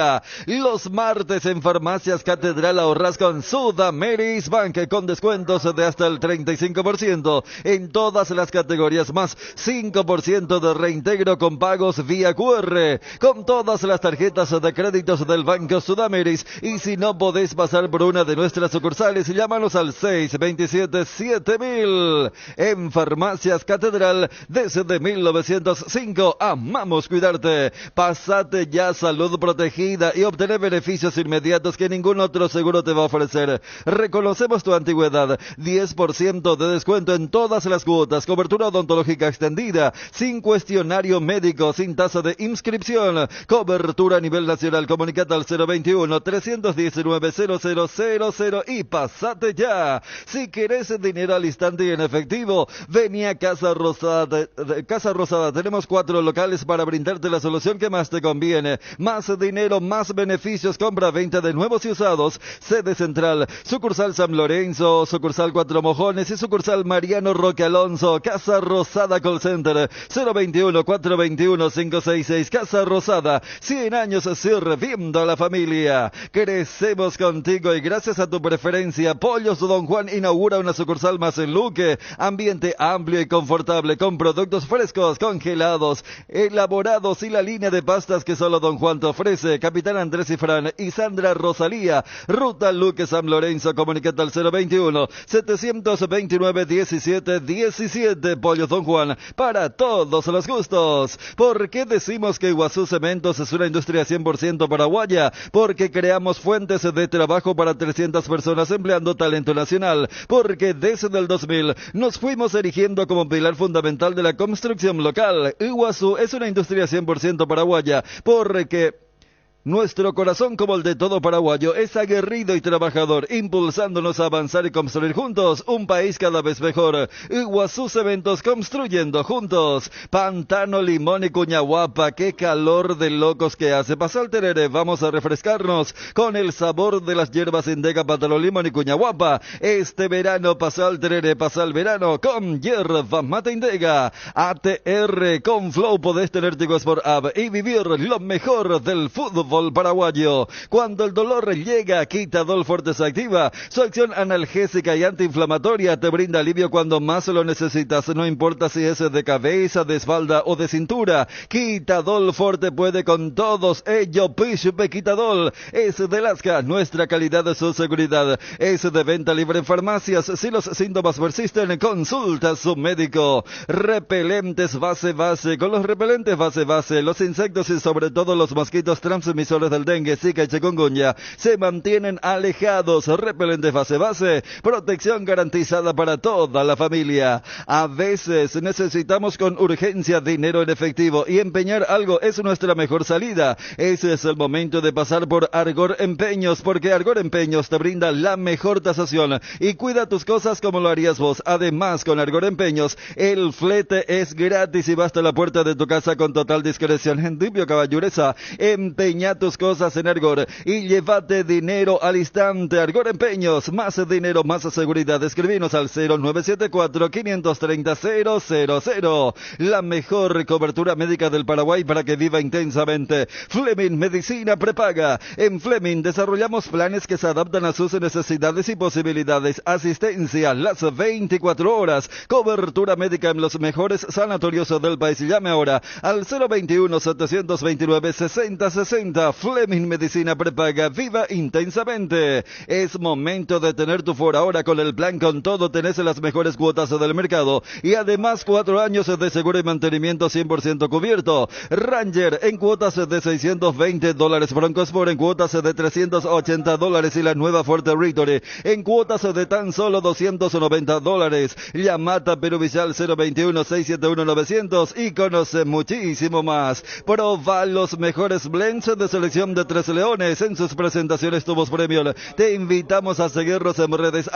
Los martes en Farmacias Catedral ahorras con Sudameris Bank con descuentos de hasta el 35% en todas las categorías, más 5% de reintegro con pagos vía QR con todas las tarjetas de créditos del Banco Sudameris. Y si no podés pasar por una de nuestras sucursales, llámanos al 627-7000. En Farmacias Catedral desde 1905. Amamos cuidarte. Pásate ya Salud Protegida y obtener beneficios inmediatos que ningún otro seguro te va a ofrecer. Reconocemos tu antigüedad. 10% de descuento en todas las cuotas. Cobertura odontológica extendida. Sin cuestionario médico. Sin tasa de inscripción. Cobertura a nivel nacional. Comunicate al 021-319-0000 y pásate ya. Si querés dinero al instante y en efectivo, vení a Casa Rosada. Casa Rosada, tenemos 4 locales para brindarte la solución que más te conviene. Más dinero, más beneficios, compra, venta de nuevos y usados. Sede central, sucursal San Lorenzo, sucursal Cuatro Mojones y sucursal Mariano Roque Alonso. Casa Rosada Call Center, 021-421-566. Casa Rosada, 100 años sirviendo a la familia. Crecemos contigo y gracias a tu preferencia, Pollos Don Juan inaugura una sucursal más en Luque. Ambiente amplio y confortable con productos frescos, congelados, elaborados y la línea de pastas que solo Don Juan te ofrece. Capitán Andrés y Fran y Sandra Rosalía. Ruta Luque San Lorenzo. Comunicate al 021-729-1717. Pollos Don Juan, para todos los gustos. ¿Por qué decimos que Iguazú Cementos es una industria 100% paraguaya? Porque creamos fuentes de trabajo para 300 personas empleando talento nacional. Porque desde el 2000 nos fuimos erigiendo como pilar fundamental de la construcción local. Iguazú es una industria 100% paraguaya, porque Nuestro corazón, como el de todo paraguayo, es aguerrido y trabajador, impulsándonos a avanzar y construir juntos un país cada vez mejor. Iguazú Cementos, construyendo juntos. Pantano, Limón y Cuñahuapa, qué calor de locos que hace. Pasa al tereré, vamos a refrescarnos con el sabor de las hierbas Indega, Pantano, Limón y Cuñahuapa. Este verano pasa al tereré, pasa el verano con hierba mate Indega. ATR, con Flow podés tener tu Sport App y vivir lo mejor del fútbol paraguayo. Cuando el dolor llega, Quitadol Forte se activa. Su acción analgésica y antiinflamatoria te brinda alivio cuando más lo necesitas. No importa si es de cabeza, de espalda o de cintura. Quitadol Forte puede con todos. Ello Pishupe Quitadol es de Lasca. Nuestra calidad, su seguridad. Es de venta libre en farmacias. Si los síntomas persisten, consulta a su médico. Repelentes base. Con los repelentes base, los insectos y sobre todo los mosquitos transmisores del dengue, zika y chikungunya se mantienen alejados. Repelentes base, protección garantizada para toda la familia. A veces necesitamos con urgencia dinero en efectivo y empeñar algo es nuestra mejor salida. Ese es el momento de pasar por Argor Empeños, porque Argor Empeños te brinda la mejor tasación y cuida tus cosas como lo harías vos. Además, con Argor Empeños, el flete es gratis y va hasta la puerta de tu casa con total discreción. En Dibio Caballureza, empeña tus cosas en Argor y llévate dinero al instante. Argor Empeños, más dinero, más seguridad. Escribinos al 0974-530-000. La mejor cobertura médica del Paraguay para que viva intensamente. Fleming Medicina Prepaga. En Fleming desarrollamos planes que se adaptan a sus necesidades y posibilidades. Asistencia las 24 horas. Cobertura médica en los mejores sanatorios del país. Llame ahora al 021-729-6060. Fleming Medicina Prepaga, viva intensamente. Es momento de tener tu for ahora con el plan Con Todo. Tenés las mejores cuotas del mercado y además 4 años de seguro y mantenimiento 100% cubierto. Ranger en cuotas de $620, Bronco Sport en cuotas de $380 y la nueva Ford Territory en cuotas de tan solo $290. Llamata Peruvicial 021-671-900 y conoce muchísimo más. Proba los mejores blends de selección de Tres Leones en sus presentaciones Tubos Premium. Te invitamos a seguirnos en redes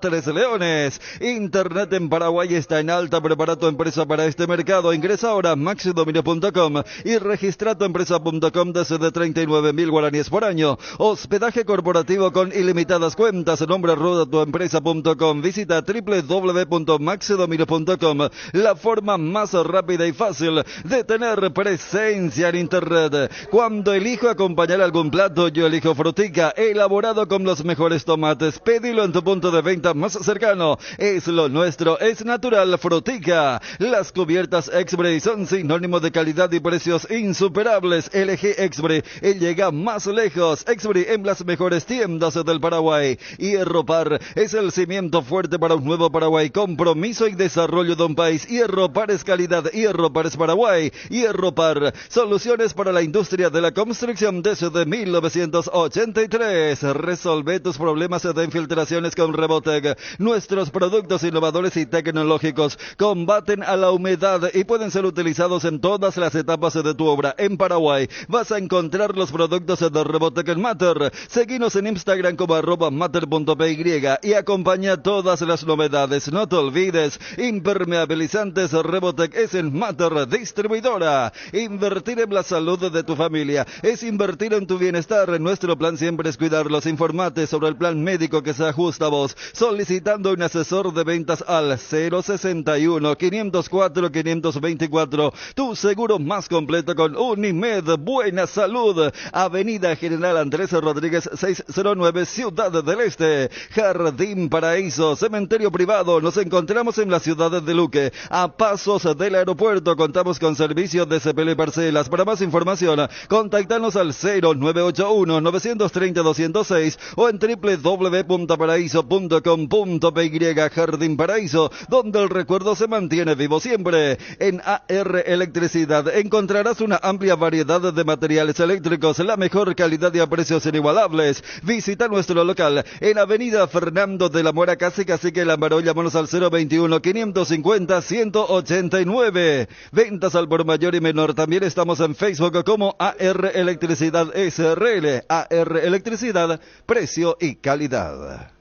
@Tres Leones. Internet en Paraguay está en alta. Prepara tu empresa para este mercado. Ingresa ahora a maxidominio.com y registra tu empresa.com desde 39.000 guaraníes por año. Hospedaje corporativo con ilimitadas cuentas. Nombre rodatuempresa.com. Visita www.maxidominio.com. La forma más rápida y fácil de tener presencia en Internet. Cuando elijo acompañar algún plato, yo elijo Frutica, elaborado con los mejores tomates. Pedilo en tu punto de venta más cercano. Es lo nuestro, es natural. Frutica. Las cubiertas Exbray son sinónimo de calidad y precios insuperables. LG Exbray llega más lejos. Exbray en las mejores tiendas del Paraguay. Hierropar es el cimiento fuerte para un nuevo Paraguay. Compromiso y desarrollo de un país. Hierropar es calidad. Hierropar es Paraguay. Hierropar, soluciones para la industria de la construcción desde 1983. Resolve tus problemas de infiltraciones con Rebotec. Nuestros productos innovadores y tecnológicos combaten a la humedad y pueden ser utilizados en todas las etapas de tu obra. En Paraguay vas a encontrar los productos de Rebotec en Mater. Seguinos en Instagram como @mater.py y acompaña todas las novedades. No te olvides, impermeabilizantes Rebotec es en Mater Distribuidora. Invertir en la salud de tu familia es invertir en tu bienestar. Nuestro plan siempre es cuidarlos. Informate sobre el plan médico que se ajusta a vos, solicitando un asesor de ventas al 061-504-524. Tu seguro más completo con Unimed. Buena Salud. Avenida General Andrés Rodríguez 609, Ciudad del Este. Jardín Paraíso, cementerio privado. Nos encontramos en la ciudad de Luque, a pasos del aeropuerto. Contamos con servicio de CPL Parcelas. Para más información, contactanos al 0981-930-206 o en www.paraíso.com.py. Jardín Paraíso, donde el recuerdo se mantiene vivo siempre. En AR Electricidad encontrarás una amplia variedad de materiales eléctricos, la mejor calidad y a precios inigualables. Visita nuestro local en Avenida Fernando de la Mora, casi Cacique Lambaró. Llámanos al 021-550-189. Ventas al por mayor y menor. También estamos en Facebook como AR Electricidad SRL. AR Electricidad, precio y calidad.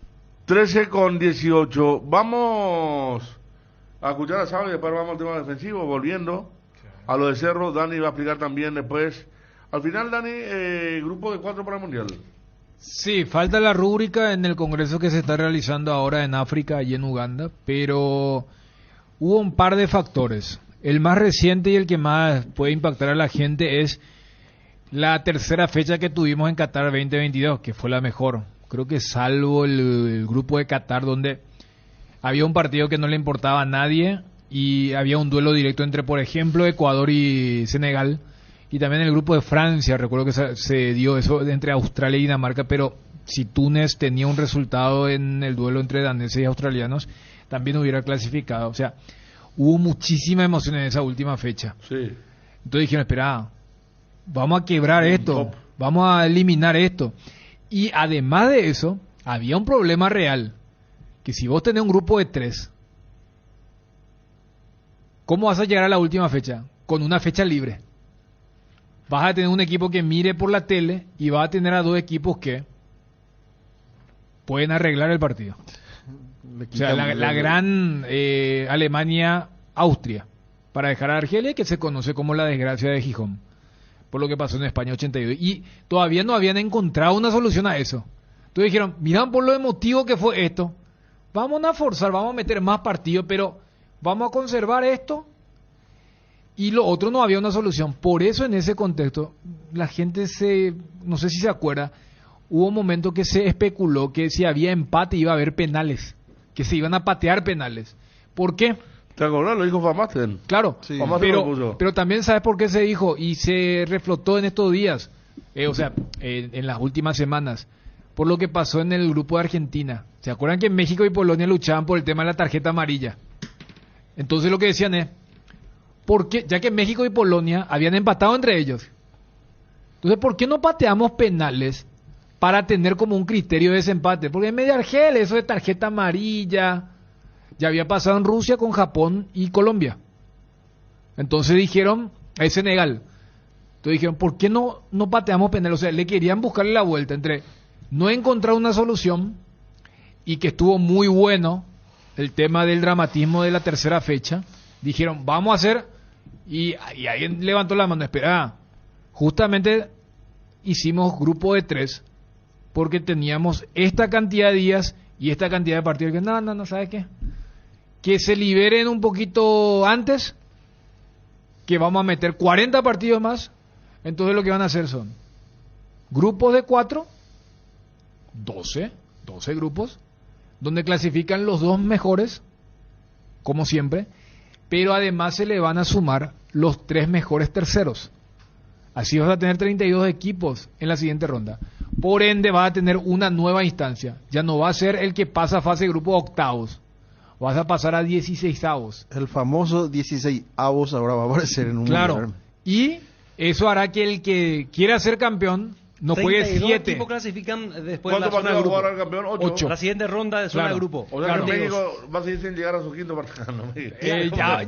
13:18. Vamos a escuchar a Sábado y después vamos al tema defensivo, volviendo a lo de Cerro. Dani va a explicar también después. Al final, Dani, grupo de 4 para el Mundial. Sí, falta la rúbrica en el congreso que se está realizando ahora en África y en Uganda, pero hubo un par de factores. El más reciente y el que más puede impactar a la gente es la tercera fecha que tuvimos en Qatar 2022, que fue la mejor. Creo que salvo el grupo de Qatar, donde había un partido que no le importaba a nadie y había un duelo directo entre, por ejemplo, Ecuador y Senegal. Y también el grupo de Francia, recuerdo que se dio eso entre Australia y Dinamarca, pero si Túnez tenía un resultado en el duelo entre daneses y australianos, también hubiera clasificado. O sea, hubo muchísima emoción en esa última fecha. Sí. Entonces dijeron, espera, vamos a quebrar esto, vamos a eliminar esto. Y además de eso, había un problema real, que si vos tenés un grupo de 3, ¿cómo vas a llegar a la última fecha? Con una fecha libre. Vas a tener un equipo que mire por la tele y vas a tener a 2 equipos que pueden arreglar el partido. O sea, la gran Alemania-Austria, para dejar a Argelia, que se conoce como la desgracia de Gijón, por lo que pasó en España 82. Y todavía no habían encontrado una solución a eso. Entonces dijeron, miran por lo emotivo que fue esto, vamos a forzar, vamos a meter más partidos, pero vamos a conservar esto. Y lo otro no había una solución. Por eso en ese contexto, la gente no sé si se acuerda, hubo un momento que se especuló que si había empate iba a haber penales, que se iban a patear penales. ¿Por qué? ¿Te acordás? Lo dijo Van Basten. Claro, sí. Pero también ¿sabes por qué se dijo? Y se reflotó en estos días, en las últimas semanas, por lo que pasó en el grupo de Argentina. ¿Se acuerdan que México y Polonia luchaban por el tema de la tarjeta amarilla? Entonces lo que decían es, ¿por qué? Ya que México y Polonia habían empatado entre ellos. Entonces, ¿por qué no pateamos penales para tener como un criterio de desempate? Porque en medio de Argel, eso de tarjeta amarilla, ya había pasado en Rusia con Japón y Colombia. Entonces dijeron, es Senegal. Entonces dijeron, ¿por qué no pateamos penales? O sea, le querían buscarle la vuelta entre no encontrar una solución y que estuvo muy bueno el tema del dramatismo de la tercera fecha. Dijeron, vamos a hacer... Y alguien levantó la mano, espera, justamente hicimos grupo de 3 porque teníamos esta cantidad de días y esta cantidad de partidos. Que no, ¿sabes qué? Que se liberen un poquito antes, que vamos a meter 40 partidos más. Entonces lo que van a hacer son grupos de 4, 12 grupos, donde clasifican los 2 mejores, como siempre, pero además se le van a sumar los 3 mejores terceros. Así vas a tener 32 equipos en la siguiente ronda. Por ende vas a tener una nueva instancia. Ya no va a ser el que pasa a fase de grupo octavos. Vas a pasar a 16avos. El famoso 16avos ahora va a aparecer en un Claro. mundial. Y eso hará que el que quiera ser campeón no juegue 32 7. equipos clasifican después de la ¿Cuántos zona de partidos grupo. jugará el campeón? 8. La siguiente ronda de zona Claro. de grupo. O sea que 32. México va a seguir sin llegar a su quinto partido. No,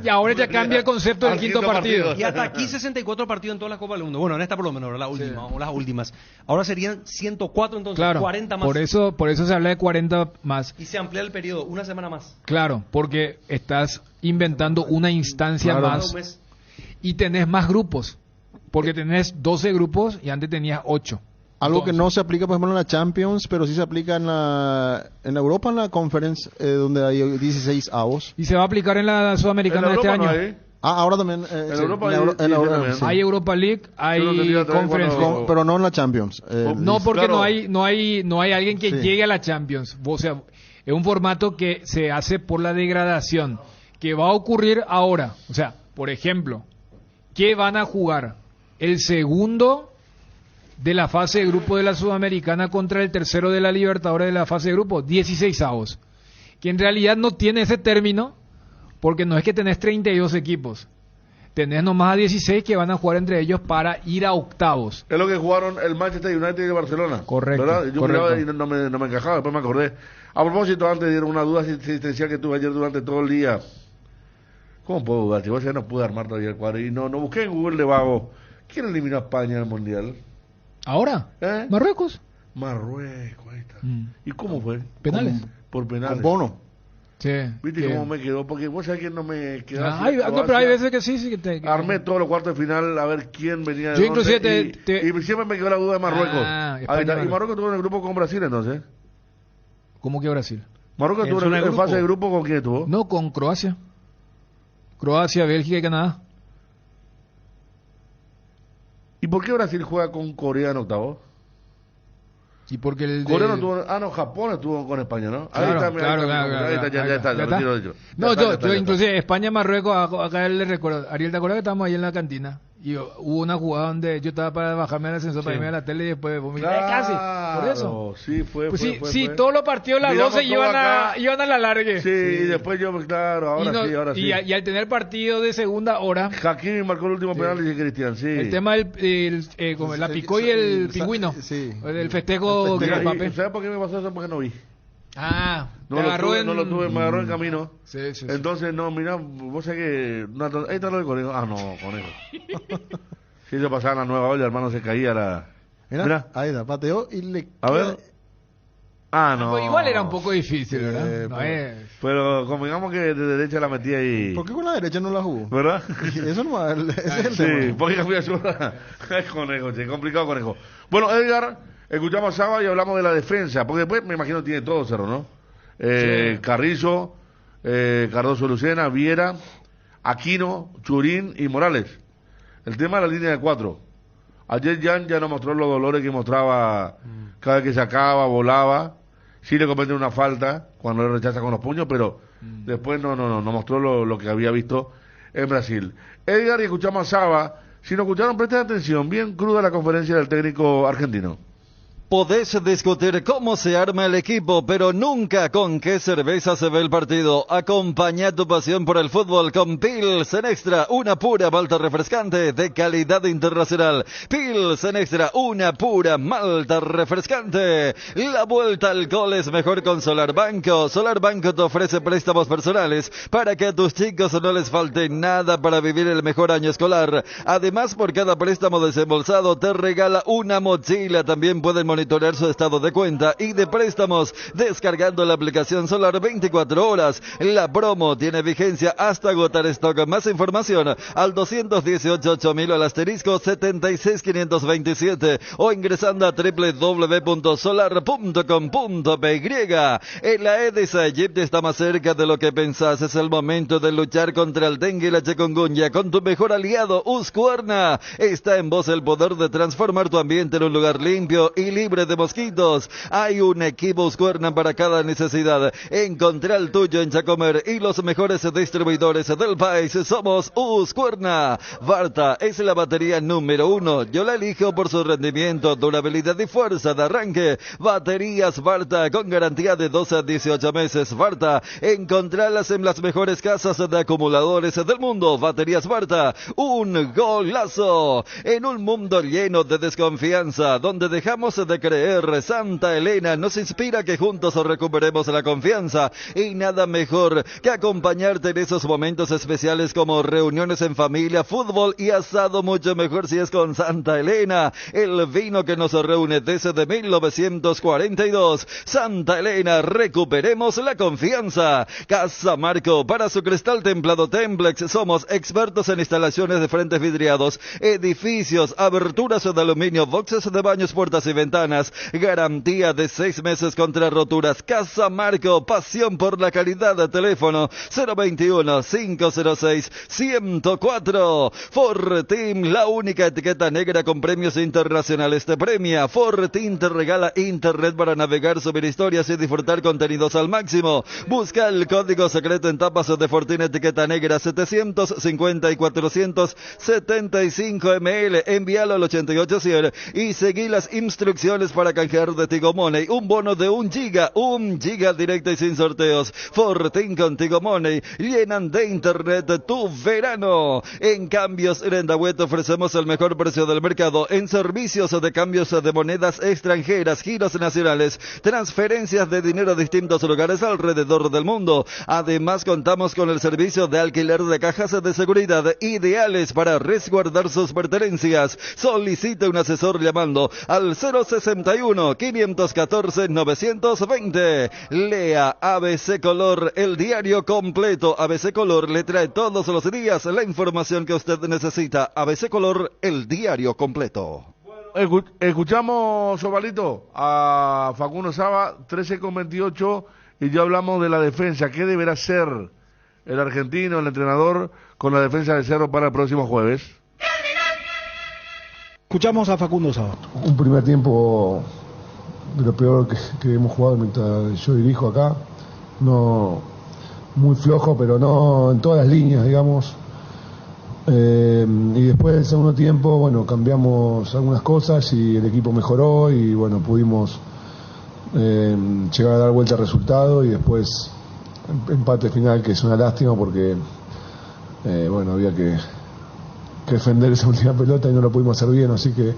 Y ahora ya cambia el concepto del Al quinto quinto partido. partido. Y hasta aquí 64 partidos en todas las Copas del Mundo. Bueno, en esta por lo menos, la última, o las últimas. Ahora serían 104 entonces, Claro, 40 más. por eso se habla de 40 más. Y se amplía el periodo, una semana más. Claro, porque estás inventando una instancia Claro. más Un mes. y tenés más grupos, porque tenés 12 grupos y antes tenías 8. Algo que no se aplica, por ejemplo, en la Champions, pero sí se aplica en Europa, en la Conference, donde hay 16avos. Y se va a aplicar en la En Sudamericana de este Europa no año. hay. Ahora también. En sí, Europa en hay- Euro- sí, en Euro- también. sí. Hay Europa League, hay Yo no tenía también Conference cuando- League. Pero no en la Champions. No, porque Claro. no hay alguien que Sí. llegue a la Champions. O sea, es un formato que se hace por la degradación, que va a ocurrir ahora. O sea, por ejemplo, ¿qué van a jugar? El segundo de la fase de grupo de la Sudamericana contra el tercero de la Libertadores de la fase de grupo, 16avos. Que en realidad no tiene ese término, porque no es que tenés 32 equipos. Tenés nomás a 16 que van a jugar entre ellos para ir a octavos. Es lo que jugaron el Manchester United y el Barcelona. Correcto, ¿Verdad? Yo correcto. miraba y no me encajaba, después me acordé. A propósito, antes dieron una duda existencial que tuve ayer durante todo el día. ¿Cómo puedo dudar? Si vos ya no pude armar todavía el cuadro. Y no busqué en Google de vago ¿Quién eliminó a España en el Mundial? ¿Ahora? ¿Eh? ¿Marruecos? Marruecos, ahí está. ¿Y cómo fue? ¿Penales? Por penales. Con Bono. Sí. ¿Viste cómo me quedó? Porque vos sabés que no me quedó. No, pero hay veces que sí que armé todos los cuartos de final a ver quién venía de Yo dónde, inclusive y siempre me quedó la duda de Marruecos. España, Ahí está. Y Marruecos estuvo en el grupo con Brasil entonces. ¿Cómo que Brasil? Marruecos estuvo en fase de grupo ¿con quién estuvo? No, con Croacia. Croacia, Bélgica y Canadá. ¿Y por qué Brasil juega con Corea en octavos? Y porque el Corea no tuvo, no, Japón estuvo con España, ¿no? Claro, ahí está, ya está, ¿Ya lo está? tiro. No, yo inclusive España, Marruecos, acá le recuerdo, Ariel, ¿te acuerdas que estábamos ahí en la cantina? Y hubo una jugada donde yo estaba para bajarme al ascensor para irme a la tele y después vomitar. Casi, por eso. Sí, fue. Pues fue, sí, todos los partidos las 12 iban a la largue. Sí, y después yo, claro, ahora sí. Y al tener partido de segunda hora. Hakimi marcó el último penal, dice Cristian, sí. El tema como la picó y el pingüino. Sí. El festejo de Mbappé. ¿Sabes por qué me pasó eso? Porque no vi. No lo tuve, me agarró en camino. Sí. Entonces, no, mira, vos sabés que... ahí está lo de Conejo. No, Conejo. Si eso pasaba en la nueva olla, hermano, se caía la... Mira, ahí está, pateó y le... A ver. No. Pues igual era un poco difícil, ¿verdad? Pero como digamos que de derecha la metí ahí... ¿Por qué con la derecha no la jugó? ¿Verdad? Eso no va, ese es el tema. Sí, porque cambió su... Conejo, che, complicado Conejo. Bueno, Edgar, escuchamos a Saba y hablamos de la defensa, porque después me imagino tiene todo Cerro, ¿no? Sí. Carrizo, Cardoso Lucena, Viera, Aquino, Churín y Morales. El tema de la línea de 4. Ayer Jan ya nos mostró los dolores que mostraba cada vez que sacaba, volaba. Sí le cometen una falta cuando le rechaza con los puños, pero después no mostró lo que había visto en Brasil. Edgar, y escuchamos a Saba. Si nos escucharon, presten atención, bien cruda la conferencia del técnico argentino. Podés discutir cómo se arma el equipo, pero nunca con qué cerveza se ve el partido. Acompaña tu pasión por el fútbol con Pilsen Extra, una pura malta refrescante de calidad internacional. Pilsen Extra, una pura malta refrescante. La vuelta al gol es mejor con Solar Banco. Solar Banco te ofrece préstamos personales para que a tus chicos no les falte nada para vivir el mejor año escolar. Además, por cada préstamo desembolsado te regala una mochila. También pueden monitorear su estado de cuenta y de préstamos descargando la aplicación Solar 24 horas. La promo tiene vigencia hasta agotar stock. Más información al 218-8000 al asterisco 76527 o ingresando a www.solar.com.py. En la Aedes aegypti está más cerca de lo que pensás. Es el momento de luchar contra el dengue y la chikungunya con tu mejor aliado Husqvarna. Está en vos el poder de transformar tu ambiente en un lugar limpio y libre de mosquitos. Hay un equipo Husqvarna para cada necesidad. Encontrá el tuyo en Chacomer y los mejores distribuidores del país. Somos Husqvarna. Varta es la batería número 1. Yo la elijo por su rendimiento, durabilidad y fuerza de arranque. Baterías Varta con garantía de 12 a 18 meses. Varta, encontralas en las mejores casas de acumuladores del mundo. Baterías Varta, un golazo. En un mundo lleno de desconfianza, donde dejamos de creer, Santa Elena nos inspira que juntos recuperemos la confianza, y nada mejor que acompañarte en esos momentos especiales como reuniones en familia, fútbol y asado. Mucho mejor si es con Santa Elena, el vino que nos reúne desde 1942. Santa Elena, recuperemos la confianza. Casa Marco, para su cristal templado Templex, somos expertos en instalaciones de frentes vidriados, edificios, aberturas de aluminio, boxes de baños, puertas y ventanas. Garantía de 6 meses contra roturas. Casa Marco, pasión por la calidad. Teléfono 021-506-104. Forteam, la única etiqueta negra con premios internacionales te premia. Forteam te regala internet para navegar, subir historias y disfrutar contenidos al máximo. Busca el código secreto en tapas de Forteam etiqueta negra 750 y 475 ml. Envíalo al 8800 y seguí las instrucciones nacionales para canjear de Tigo Money. Un bono de 1 giga directo y sin sorteos. Fortín con Tigo Money. Llenan de internet tu verano. En Cambios Rendahuet ofrecemos el mejor precio del mercado en servicios de cambios de monedas extranjeras, giros nacionales, transferencias de dinero a distintos lugares alrededor del mundo. Además, contamos con el servicio de alquiler de cajas de seguridad ideales para resguardar sus pertenencias. Solicite un asesor llamando al 061-514-920. Lea ABC Color, el diario completo. ABC Color le trae todos los días la información que usted necesita. ABC Color, el diario completo. Escuchamos, Ovalito, a Facundo Saba, 13:28, y ya hablamos de la defensa. ¿Qué deberá hacer el argentino, el entrenador, con la defensa de Cerro para el próximo jueves? Escuchamos a Facundo Saba. Un primer tiempo de lo peor que hemos jugado mientras yo dirijo acá. No, muy flojo, pero no en todas las líneas, digamos. Y después del segundo tiempo, bueno, cambiamos algunas cosas y el equipo mejoró y bueno, pudimos llegar a dar vuelta al resultado y después empate final, que es una lástima porque bueno, había que defender esa última pelota y no lo pudimos hacer bien, así que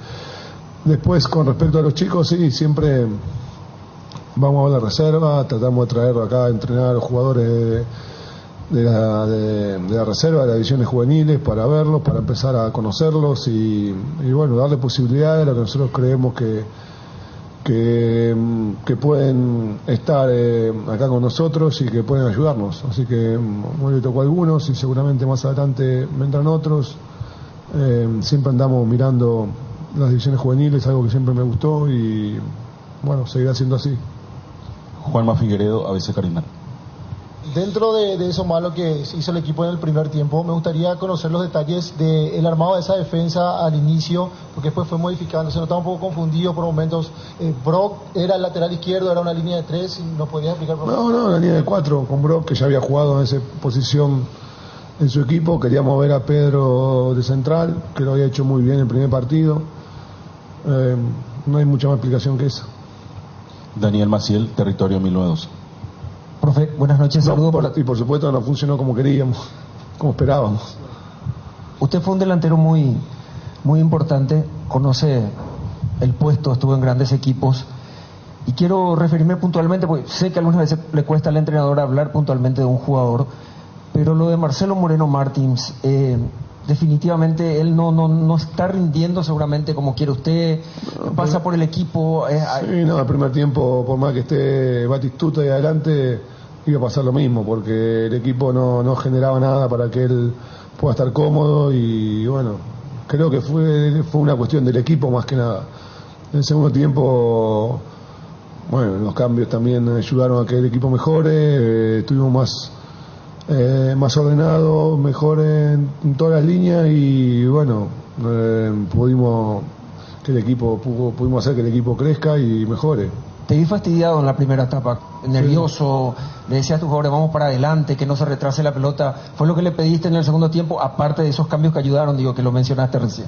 después con respecto a los chicos, sí, siempre vamos a la reserva, tratamos de traer acá a entrenar a los jugadores de la reserva, de las divisiones juveniles, para verlos, para empezar a conocerlos y bueno, darle posibilidades a lo que nosotros creemos que pueden estar acá con nosotros y que pueden ayudarnos. Así que hoy le tocó a algunos y seguramente más adelante vendrán otros. Siempre andamos mirando las divisiones juveniles, algo que siempre me gustó y bueno, seguirá siendo así. Juanma Figueredo, ABC Carinal. Dentro de eso malo que hizo el equipo en el primer tiempo, me gustaría conocer los detalles del armado de esa defensa al inicio, porque después fue modificando, se notaba un poco confundido por momentos. Brock era el lateral izquierdo, era una línea de 3, y ¿nos podías explicar por favor? No, la línea de 4 con Brock, que ya había jugado en esa posición en su equipo. Queríamos ver a Pedro de central, que lo había hecho muy bien en el primer partido. No hay mucha más explicación que esa. Daniel Maciel, Territorio 1912. Profe, buenas noches, saludos. Y por supuesto no funcionó como queríamos, como esperábamos. Usted fue un delantero muy importante, conoce el puesto, estuvo en grandes equipos. Y quiero referirme puntualmente, porque sé que algunas veces le cuesta al entrenador hablar puntualmente de un jugador, pero lo de Marcelo Moreno Martins, definitivamente él no está rindiendo seguramente como quiere usted, pasa por el equipo. Sí, no, el primer tiempo, por más que esté Batistuta ahí adelante, iba a pasar lo mismo, porque el equipo no generaba nada para que él pueda estar cómodo y bueno, creo que fue una cuestión del equipo más que nada. En el segundo tiempo, bueno, los cambios también ayudaron a que el equipo mejore, estuvimos más ordenado, mejor en todas las líneas y bueno, pudimos hacer que el equipo crezca y mejore. Te vi fastidiado en la primera etapa, nervioso, le decías a tus jugadores vamos para adelante, que no se retrase la pelota. ¿Fue lo que le pediste en el segundo tiempo, aparte de esos cambios que ayudaron, digo, que lo mencionaste recién?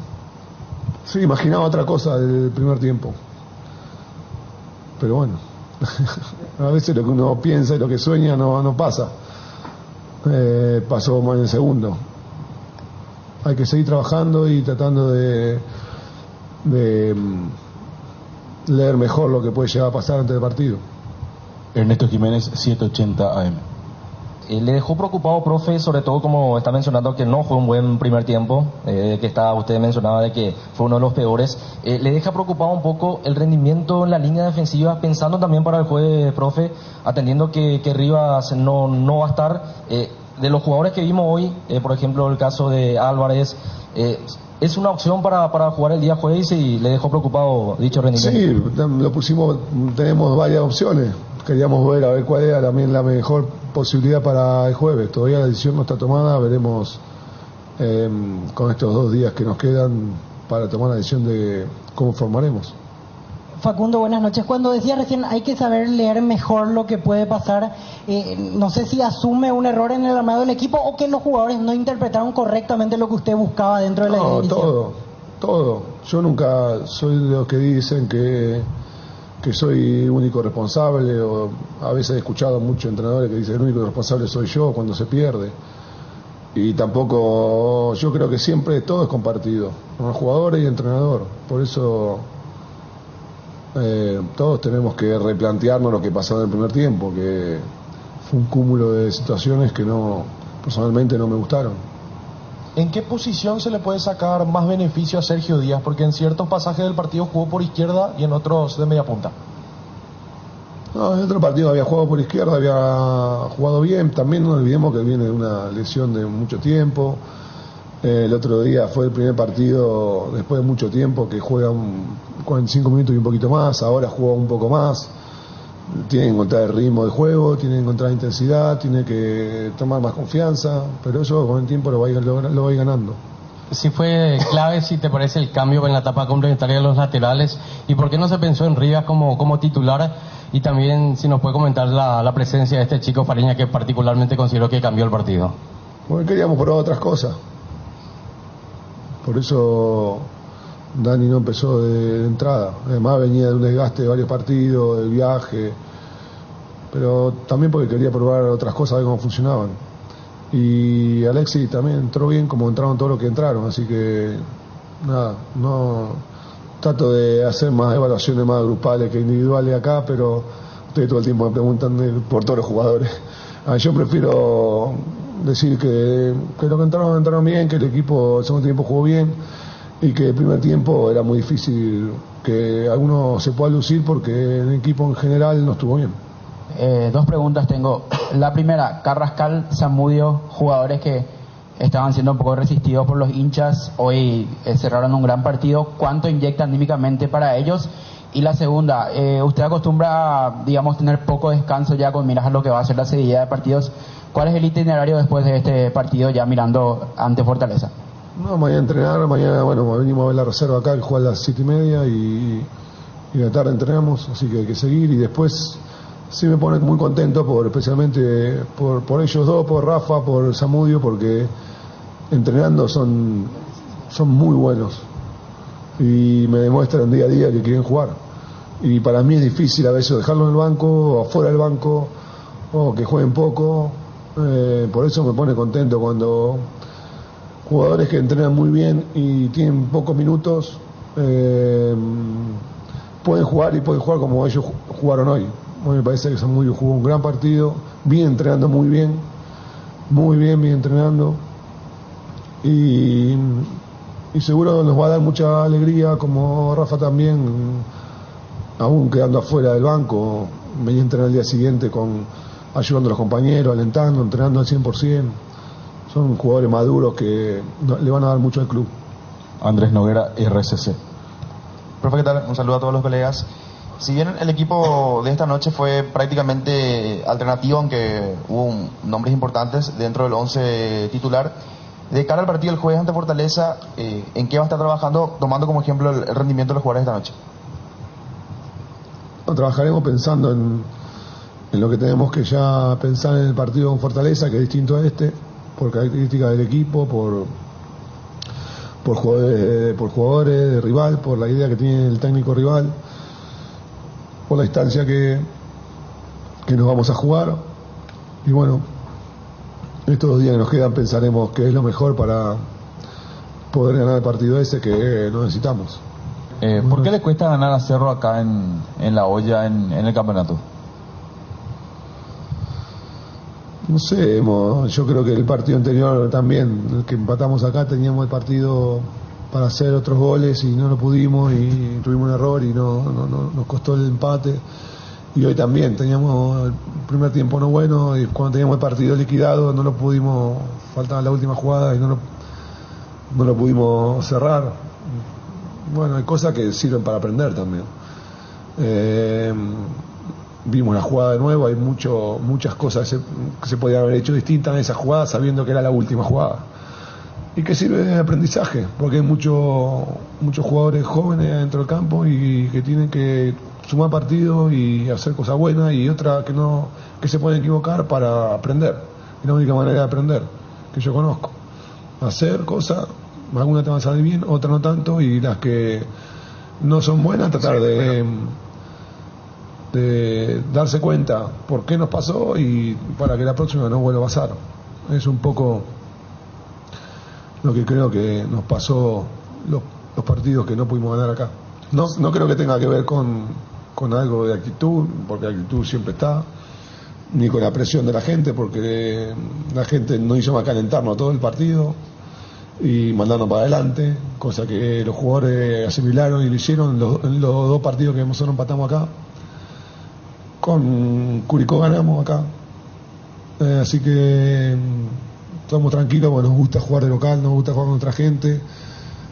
Sí, imaginaba otra cosa del primer tiempo, pero bueno, a veces lo que uno piensa y lo que sueña no pasa. Pasó más en el segundo. Hay que seguir trabajando y tratando de leer mejor lo que puede llegar a pasar antes del partido. Ernesto Jiménez, 780 AM. ¿Le dejó preocupado, profe, sobre todo como está mencionando que no fue un buen primer tiempo, usted mencionaba de que fue uno de los peores? ¿Le deja preocupado un poco el rendimiento en la línea defensiva, pensando también para el jueves, profe, atendiendo que Rivas no va a estar? De los jugadores que vimos hoy, por ejemplo el caso de Álvarez, ¿es una opción para jugar el día jueves y le dejó preocupado dicho rendimiento? Sí, lo pusimos, tenemos varias opciones. Queríamos ver a ver cuál era también la mejor posibilidad para el jueves. Todavía la decisión no está tomada, veremos con estos 2 días que nos quedan para tomar la decisión de cómo formaremos. Facundo, buenas noches. Cuando decía recién hay que saber leer mejor lo que puede pasar, no sé si asume un error en el armado del equipo o que los jugadores no interpretaron correctamente lo que usted buscaba dentro de la división. Todo. Yo nunca soy de los que dicen que soy único responsable, o a veces he escuchado a muchos entrenadores que dicen el único responsable soy yo cuando se pierde. Y tampoco, yo creo que siempre todo es compartido, con jugadores y entrenador. Por eso todos tenemos que replantearnos lo que pasó en el primer tiempo, que fue un cúmulo de situaciones que personalmente no me gustaron. ¿En qué posición se le puede sacar más beneficio a Sergio Díaz? Porque en ciertos pasajes del partido jugó por izquierda y en otros de media punta. No, en otro partido había jugado por izquierda, había jugado bien. También no olvidemos que viene de una lesión de mucho tiempo. El otro día fue el primer partido después de mucho tiempo que juega 45 minutos y un poquito más. Ahora juega un poco más. Tiene que encontrar el ritmo de juego, tiene que encontrar intensidad, tiene que tomar más confianza, pero eso con el tiempo lo va a ir ganando. Sí fue clave, si te parece, el cambio en la etapa complementaria de los laterales, y por qué no se pensó en Rivas como titular, y también si nos puede comentar la presencia de este chico Fariña, que particularmente considero que cambió el partido. Porque queríamos probar otras cosas, por eso Dani no empezó de entrada. Además venía de un desgaste de varios partidos, del viaje, pero también porque quería probar otras cosas, ver cómo funcionaban. Y Alexis también entró bien como entraron todos los que entraron, así que nada, no trato de hacer más evaluaciones más grupales que individuales acá, pero ustedes todo el tiempo me preguntan por todos los jugadores. Yo prefiero decir que los que entraron bien, que el equipo el segundo tiempo jugó bien, y que el primer tiempo era muy difícil que alguno se pueda lucir porque el equipo en general no estuvo bien. Dos preguntas tengo. La primera, Carrascal, Zamudio, jugadores que estaban siendo un poco resistidos por los hinchas, hoy cerraron un gran partido. ¿Cuánto inyecta anímicamente para ellos? Y la segunda, usted acostumbra, digamos, tener poco descanso ya con miras a lo que va a ser la seguida de partidos. ¿Cuál es el itinerario después de este partido ya mirando ante Fortaleza? No, mañana entrenar, mañana, venimos a ver la reserva acá, que juega a las 7:30 y la tarde entrenamos, así que hay que seguir. Y después sí me pone muy contento, especialmente por ellos dos, por Rafa, por Zamudio, porque entrenando son muy buenos y me demuestran día a día que quieren jugar. Y para mí es difícil a veces dejarlo en el banco, o afuera del banco, o que jueguen poco. Por eso me pone contento cuando jugadores que entrenan muy bien y tienen pocos minutos pueden jugar como ellos jugaron hoy. Me parece que Zamudio jugó un gran partido, viene entrenando muy bien entrenando, y seguro nos va a dar mucha alegría, como Rafa también, aún quedando afuera del banco, venía a entrenar el día siguiente ayudando a los compañeros, alentando, entrenando al 100%. Son jugadores maduros que le van a dar mucho al club. Andrés Noguera, RCC. Profe, ¿qué tal? Un saludo a todos los colegas. Si bien el equipo de esta noche fue prácticamente alternativo, aunque hubo nombres importantes dentro del 11 titular, de cara al partido del jueves ante Fortaleza, ¿en qué va a estar trabajando, tomando como ejemplo el rendimiento de los jugadores esta noche? Trabajaremos pensando en lo que tenemos que ya pensar en el partido con Fortaleza, que es distinto a por características del equipo, por jugadores de rival, por la idea que tiene el técnico rival, por la instancia que nos vamos a jugar. Y bueno, estos 2 días que nos quedan pensaremos qué es lo mejor para poder ganar el partido ese que no necesitamos. ¿Por qué le cuesta ganar a Cerro acá en la olla en el campeonato? No sé, yo creo que el partido anterior también, el que empatamos acá, teníamos el partido para hacer otros goles y no lo pudimos y tuvimos un error y nos costó el empate. Y hoy también teníamos el primer tiempo no bueno, y cuando teníamos el partido liquidado no lo pudimos, faltaba la última jugada y no lo pudimos cerrar. Bueno, hay cosas que sirven para aprender también. Vimos la jugada de nuevo, hay muchas cosas que se podían haber hecho distintas en esa jugada sabiendo que era la última jugada. Y que sirve de aprendizaje, porque hay muchos jugadores jóvenes dentro del campo y que tienen que sumar partidos y hacer cosas buenas, y otras que se pueden equivocar para aprender. Es la única manera de aprender que yo conozco. Hacer cosas, algunas te van a salir bien, otras no tanto, y las que no son buenas tratar de de darse cuenta por qué nos pasó y para que la próxima no vuelva a pasar. Es un poco lo que creo que nos pasó los partidos que no pudimos ganar acá. No creo que tenga que ver con algo de actitud, porque la actitud siempre está, ni con la presión de la gente, porque la gente no hizo más calentarnos todo el partido y mandarnos para adelante, cosa que los jugadores asimilaron y lo hicieron en los 2 partidos que nosotros empatamos acá. Con Curicó ganamos acá, así que estamos tranquilos porque nos gusta jugar de local, nos gusta jugar con otra gente.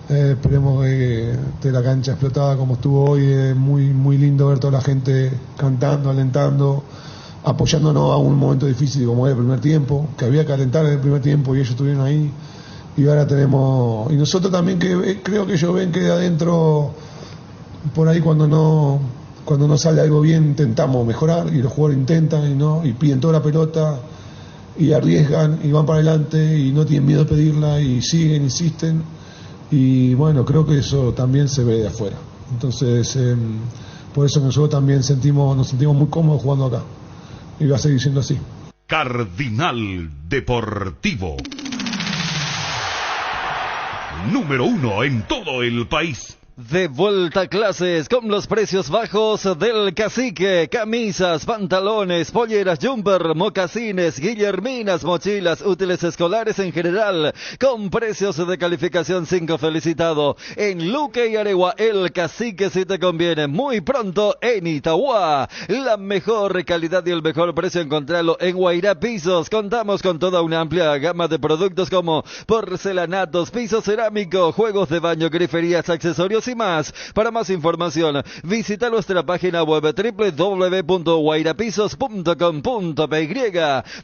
Esperemos que esté la cancha explotada como estuvo hoy. Es muy lindo ver toda la gente cantando, alentando, apoyándonos a un momento difícil como era el primer tiempo, que había que alentar en el primer tiempo y ellos estuvieron ahí. Y ahora tenemos, y nosotros también, que creo que ellos ven que de adentro, por ahí cuando no sale algo bien, intentamos mejorar, y los jugadores intentan y piden toda la pelota y arriesgan y van para adelante y no tienen miedo de pedirla y siguen, insisten. Y bueno, creo que eso también se ve de afuera. Entonces, por eso nosotros también nos sentimos muy cómodos jugando acá. Y va a seguir siendo así. Cardinal Deportivo. Número 1 en todo el país. De vuelta a clases con los precios bajos del Cacique. Camisas, pantalones, polleras, jumper, mocasines, guillerminas, mochilas, útiles escolares en general, con precios de calificación 5 felicitado. En Luque y Aregua, el Cacique si te conviene. Muy pronto en Itagua. La mejor calidad y el mejor precio encontrarlo en Guairá Pisos. Contamos con toda una amplia gama de productos como porcelanatos, piso cerámico, juegos de baño, griferías, accesorios y más. Para más información, visita nuestra página web www.guairapisos.com.py.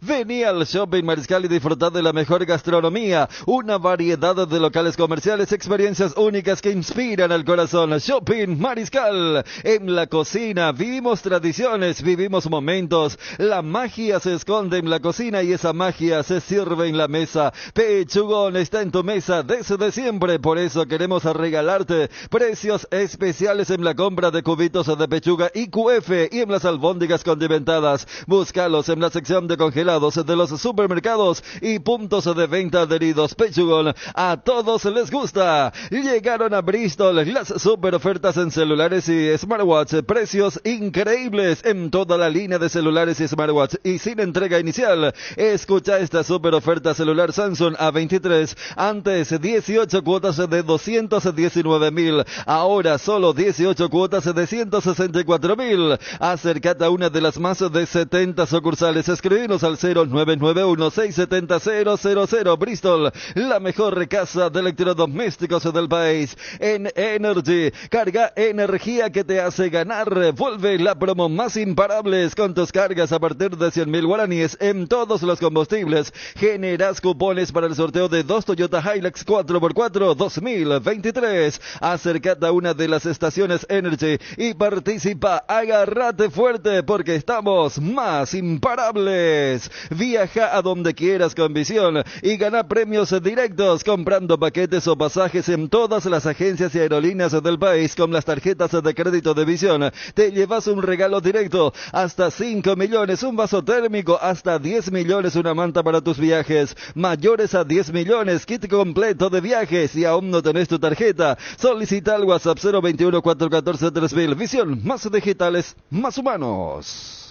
Vení al Shopping Mariscal y disfrutar de la mejor gastronomía, una variedad de locales comerciales, experiencias únicas que inspiran al corazón. Shopping Mariscal. En la cocina vivimos tradiciones, vivimos momentos. La magia se esconde en la cocina y esa magia se sirve en la mesa. Pechugón está en tu mesa desde siempre, por eso queremos regalarte precios especiales en la compra de cubitos de pechuga IQF y en las albóndigas condimentadas. Búscalos en la sección de congelados de los supermercados y puntos de venta adheridos. Pechugón, a todos les gusta. Llegaron a Bristol las super ofertas en celulares y smartwatch. Precios increíbles en toda la línea de celulares y smartwatch y sin entrega inicial. Escucha esta super oferta celular Samsung A23. Antes 18 cuotas de 219.000. Ahora solo 18 cuotas de 164.000. Acércate a una de las más de 70 sucursales. Escribinos al 0991-670-000. Bristol, la mejor casa de electrodomésticos del país. En Energy, carga energía que te hace ganar. Vuelve la promo más imparables con tus cargas a partir de 100.000 guaraníes en todos los combustibles. Generas cupones para el sorteo de 2 Toyota Hilux 4x4 2023. Acércate a una de las estaciones Energy y participa. Agárrate fuerte porque estamos más imparables. Viaja a donde quieras con Visión y gana premios directos comprando paquetes o pasajes en todas las agencias y aerolíneas del país con las tarjetas de crédito de Visión. Te llevas un regalo directo hasta 5 millones, un vaso térmico hasta 10 millones, una manta para tus viajes. Mayores a 10 millones, kit completo de viajes y aún no tenés tu tarjeta. Solicita al WhatsApp 021-414-3000. Visión, más digitales, más humanos.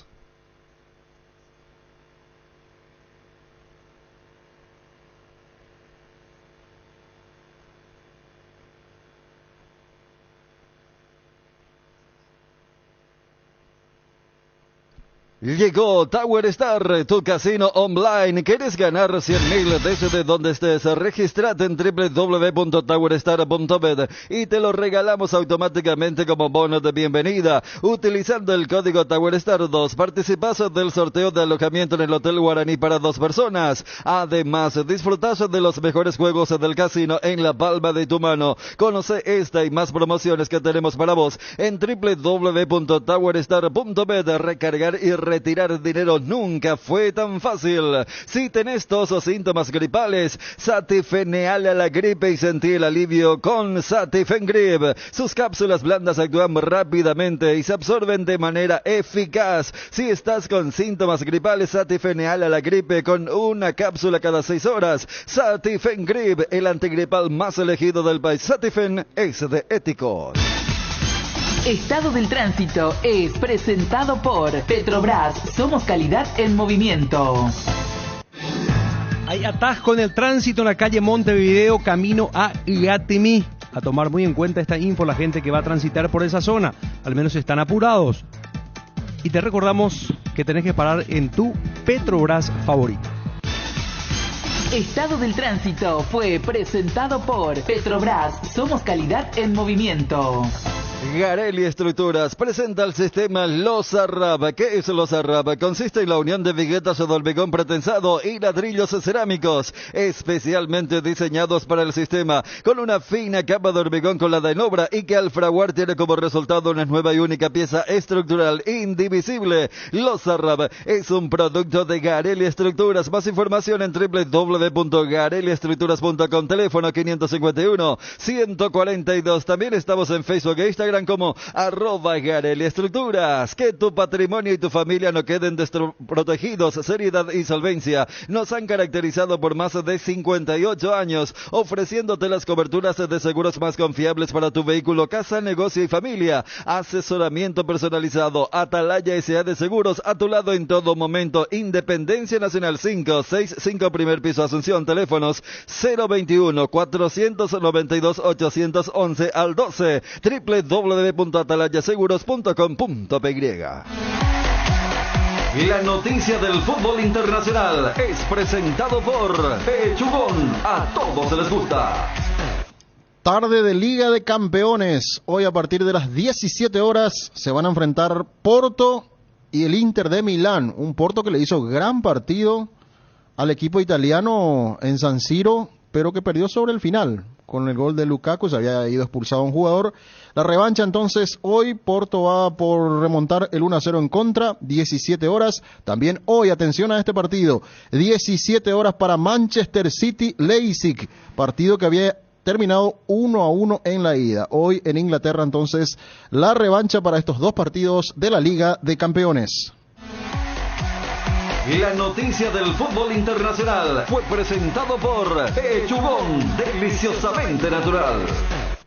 Llegó Tower Star, tu casino online. ¿Quieres ganar 100.000 desde donde estés? Registrate en www.towerstar.bet y te lo regalamos automáticamente como bono de bienvenida. Utilizando el código TowerStar2 participas del sorteo de alojamiento en el Hotel Guaraní para 2 personas. Además, disfrutas de los mejores juegos del casino en la palma de tu mano. Conoce esta y más promociones que tenemos para vos en www.towerstar.bet. Recargar y retirar dinero nunca fue tan fácil. Si tenés tos o síntomas gripales, Satifeneal a la gripe y sentí el alivio con Satifengrip. Sus cápsulas blandas actúan rápidamente y se absorben de manera eficaz. Si estás con síntomas gripales, Satifeneal a la gripe con una cápsula cada 6 horas. Satifengrip, el antigripal más elegido del país. Satifen es de Éticos. Estado del Tránsito es presentado por Petrobras. Somos calidad en movimiento. Hay atasco en el tránsito en la calle Montevideo, camino a Igatemí. A tomar muy en cuenta esta info la gente que va a transitar por esa zona. Al menos están apurados. Y te recordamos que tenés que parar en tu Petrobras favorito. Estado del Tránsito fue presentado por Petrobras. Somos calidad en movimiento. Garelli Estructuras presenta el sistema Losarrab. ¿Qué es Losarrab? Consiste en la unión de viguetas de hormigón pretensado y ladrillos cerámicos, especialmente diseñados para el sistema, con una fina capa de hormigón colada en obra y que al fraguar tiene como resultado una nueva y única pieza estructural indivisible. Losarrab es un producto de Garelli Estructuras. Más información en www.garelliestructuras.com, teléfono 551-142. También estamos en Facebook e Instagram como @Garelli Estructuras. Que tu patrimonio y tu familia no queden desprotegidos. Seriedad y solvencia nos han caracterizado por más de 58 años, ofreciéndote las coberturas de seguros más confiables para tu vehículo, casa, negocio y familia. Asesoramiento personalizado. Atalaya S.A. de Seguros, a tu lado en todo momento. Independencia Nacional 565, primer piso, Asunción. Teléfonos 021-492-811 al 12. www.atalayaseguros.com.py. La noticia del fútbol internacional es presentado por Pechugón. A todos les gusta. Tarde de Liga de Campeones. Hoy a partir de las 17 horas se van a enfrentar Porto y el Inter de Milán. Un Porto que le hizo gran partido al equipo italiano en San Siro, pero que perdió sobre el final. Con el gol de Lukaku se había ido expulsado un jugador. La revancha entonces hoy, Porto va por remontar el 1-0 en contra, 17 horas. También hoy, atención a este partido, 17 horas para Manchester City Leipzig, partido que había terminado 1-1 en la ida. Hoy en Inglaterra entonces la revancha para estos dos partidos de la Liga de Campeones. La noticia del fútbol internacional fue presentado por Pechugón, deliciosamente natural.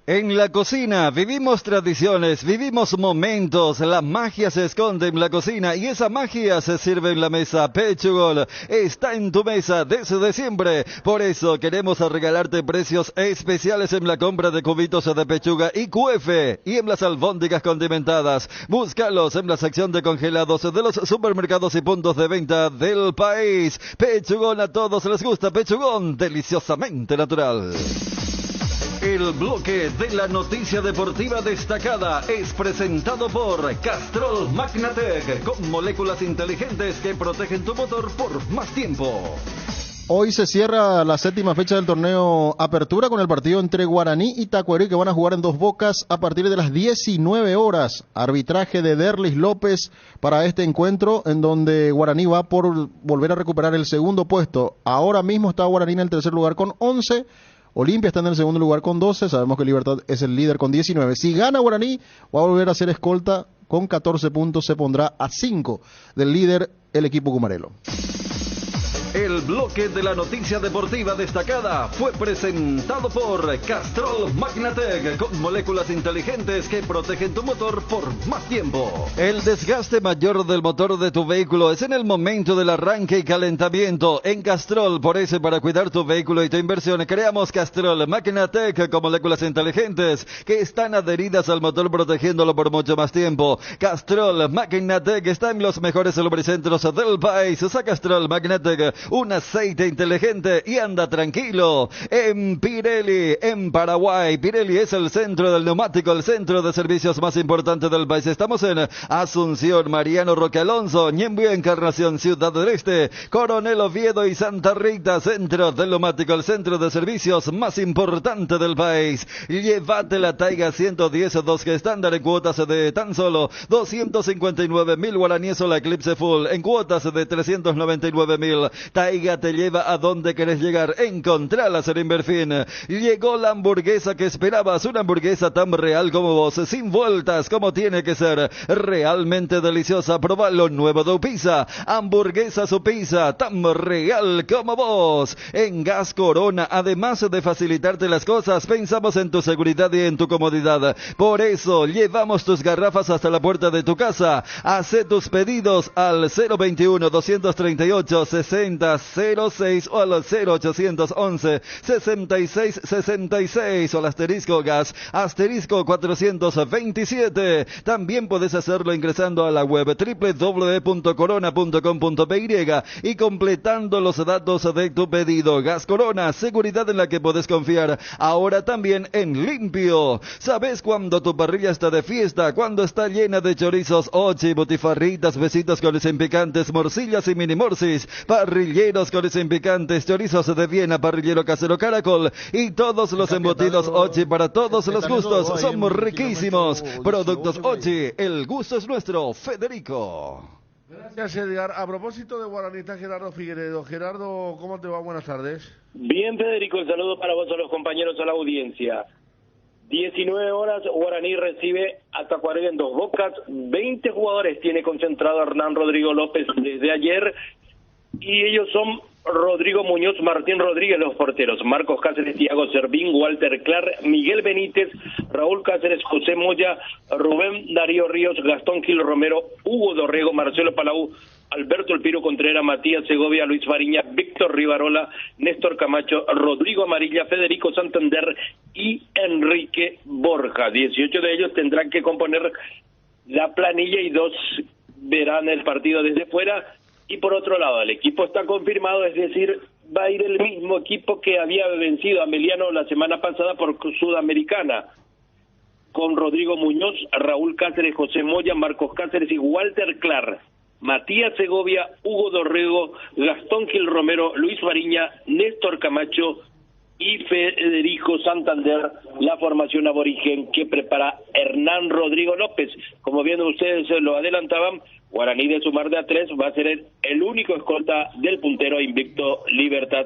En la cocina vivimos tradiciones, vivimos momentos, la magia se esconde en la cocina y esa magia se sirve en la mesa. Pechugón está en tu mesa desde siempre, por eso queremos regalarte precios especiales en la compra de cubitos de pechuga y QF y en las albóndigas condimentadas. Búscalos en la sección de congelados de los supermercados y puntos de venta del país. Pechugón, a todos les gusta. Pechugón, deliciosamente natural. El bloque de la noticia deportiva destacada es presentado por Castrol Magnatec, con moléculas inteligentes que protegen tu motor por más tiempo. Hoy se cierra la séptima fecha del torneo Apertura con el partido entre Guaraní y Tacuarí, que van a jugar en Dos Bocas a partir de las 19 horas. Arbitraje de Derlis López para este encuentro, en donde Guaraní va por volver a recuperar el segundo puesto. Ahora mismo está Guaraní en el tercer lugar con 11. Olimpia está en el segundo lugar con 12, sabemos que Libertad es el líder con 19. Si gana Guaraní, va a volver a ser escolta con 14 puntos, se pondrá a 5 del líder, el equipo Cumarelo. El bloque de la noticia deportiva destacada fue presentado por Castrol Magnatec, con moléculas inteligentes que protegen tu motor por más tiempo. El desgaste mayor del motor de tu vehículo es en el momento del arranque y calentamiento. En Castrol, por eso, para cuidar tu vehículo y tu inversión, creamos Castrol Magnatec con moléculas inteligentes que están adheridas al motor protegiéndolo por mucho más tiempo. Castrol Magnatec está en los mejores lubricentros del país. Usa Castrol Magnatec un aceite inteligente y anda tranquilo. En Pirelli, en Paraguay. Pirelli es el centro del neumático, el centro de servicios más importante del país. Estamos en Asunción, Mariano Roque Alonso, Ñemby, Encarnación, Ciudad del Este, Coronel Oviedo y Santa Rita, centro del neumático, el centro de servicios más importante del país. Llévate la Taiga 110 2 que estándar en cuotas de tan solo 259.000 guaraníes o la Eclipse Full en cuotas de 399.000. Taiga te lleva a donde querés llegar. Encontralas en Inverfin. Llegó la hamburguesa que esperabas, una hamburguesa tan real como vos, sin vueltas, como tiene que ser, realmente deliciosa. Probá lo nuevo de Upisa, hamburguesa Upisa, tan real como vos. En Gas Corona, además de facilitarte las cosas, pensamos en tu seguridad y en tu comodidad. Por eso llevamos tus garrafas hasta la puerta de tu casa. Hacé tus pedidos al 021-238-6006 o al 0811-6666 o al asterisco gas, asterisco 427. También puedes hacerlo ingresando a la web www.corona.com.py y completando los datos de tu pedido. Gas Corona, seguridad en la que puedes confiar. Ahora también en limpio. ¿Sabes cuando tu parrilla está de fiesta? Cuando está llena de chorizos, ochi, botifarritas, besitos con sin picantes, morcillas y mini morcis, parrilleros con sin picantes, chorizos de Viena, parrillero casero Caracol y todos los embutidos ochi para todos los gustos. Somos riquísimos. Productos ochi, el gusto es nuestro. Federico. Gracias, Edgar. A propósito de Guaraní, está Gerardo Figueredo. Gerardo, ¿cómo te va? Buenas tardes. Bien, Federico, un saludo para vos, a los compañeros, a la audiencia. 19 horas, Guaraní recibe a Tacuarembó en Dos Bocas. 20 jugadores tiene concentrado Hernán Rodrigo López desde ayer, y ellos son Rodrigo Muñoz, Martín Rodríguez, los porteros, Marcos Cáceres, Thiago Servín, Walter Clark, Miguel Benítez, Raúl Cáceres, José Moya, Rubén Darío Ríos, Gastón Gil Romero, Hugo Dorrego, Marcelo Palau, Alberto El Piro Contreras, Matías Segovia, Luis Fariña, Víctor Rivarola, Néstor Camacho, Rodrigo Amarilla, Federico Santander y Enrique Borja. 18 de ellos tendrán que componer la planilla y 2 verán el partido desde fuera. Y por otro lado, el equipo está confirmado, es decir, va a ir el mismo equipo que había vencido a Meliano la semana pasada por Sudamericana, con Rodrigo Muñoz, Raúl Cáceres, José Moya, Marcos Cáceres y Walter Clark, Matías Segovia, Hugo Dorrego, Gastón Gil Romero, Luis Fariña, Néstor Camacho y Federico Santander, la formación aborigen que prepara Hernán Rodrigo López. Como bien ustedes lo adelantaban, Guaraní, de sumar de a 3, va a ser el único escolta del puntero invicto Libertad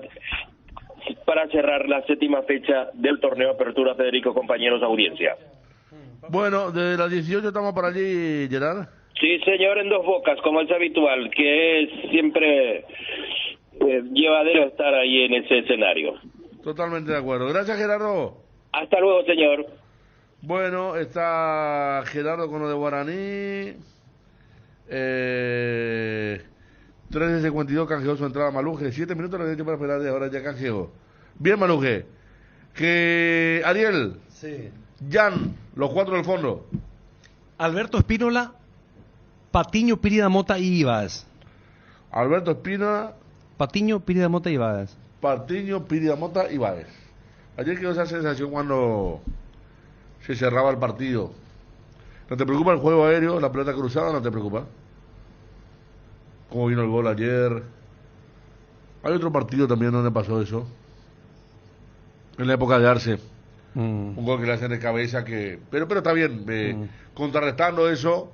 para cerrar la 7ª fecha del torneo Apertura. Federico, compañeros, audiencia. Bueno, de las 18 estamos por allí, Gerard. Sí, señor, en Dos Bocas, como es habitual, que es siempre llevadero estar ahí en ese escenario. Totalmente de acuerdo. Gracias, Gerardo. Hasta luego, señor. Bueno, está Gerardo con lo de Guaraní. 13:52 canjeó su entrada Maluje. 7 minutos le dio para esperar, de ahora ya canjeó. Bien, Maluje. Que Ariel. Sí. Jan, los 4 del fondo. Alberto Espínola, Patiño, Pírida Mota y Ibáez. Alberto Espínola, Patiño, Pírida Mota y Ibáez. Patiño, Pírida Mota y Ibáez. Ayer quedó esa sensación cuando se cerraba el partido. ¿No te preocupa el juego aéreo, la pelota cruzada? ¿No te preocupa? ¿Cómo vino el gol ayer? Hay otro partido también donde pasó eso. En la época de Arce. Un gol que le hacen de cabeza que... Pero está bien. Contrarrestando eso,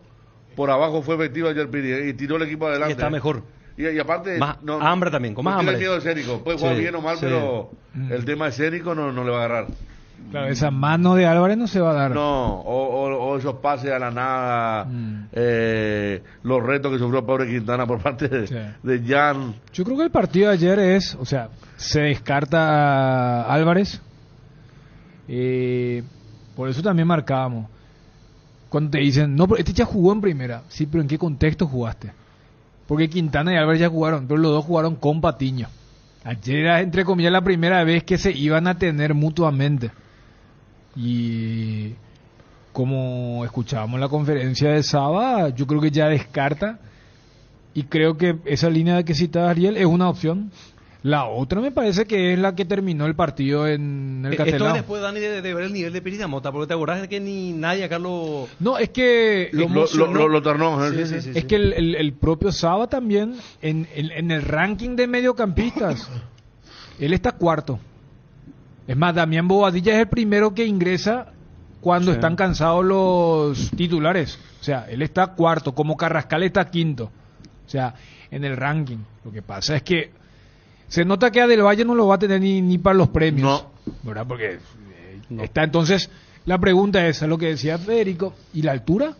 por abajo fue efectivo ayer Piri y tiró el equipo adelante. Y está mejor. Y aparte... Más hambre también, con más hambre. Tiene miedo escénico. Puede jugar bien o mal, pero el tema escénico no le va a agarrar. Claro, esa mano de Álvarez no se va a dar. No, o esos pases a la nada, los retos que sufrió pobre Quintana por parte de Jan. Yo creo que el partido de ayer es, o sea, se descarta a Álvarez. Por eso también marcábamos. Cuando te dicen, no, pero este ya jugó en primera. Sí, pero ¿en qué contexto jugaste? Porque Quintana y Álvarez ya jugaron, pero los dos jugaron con Patiño. Ayer era, entre comillas, la primera vez que se iban a tener mutuamente. Y como escuchábamos en la conferencia de Saba, yo creo que ya descarta y creo que esa línea que citaba Ariel es una opción. La otra me parece que es la que terminó el partido en el Castelao. Esto es después, Dani, de ver el nivel de Pirita Mota, porque te acordás de que ni nadie acá lo... No, es que lo tornó. Es que el propio Saba también, en el ranking de mediocampistas, él está cuarto. Es más, Damián Bobadilla es el primero que ingresa cuando están cansados los titulares. O sea, él está cuarto, como Carrascal está quinto. O sea, en el ranking. Lo que pasa es que se nota que a Del Valle no lo va a tener ni para los premios. ¿Verdad? Porque está. Entonces, la pregunta es lo que decía Federico, ¿y la altura?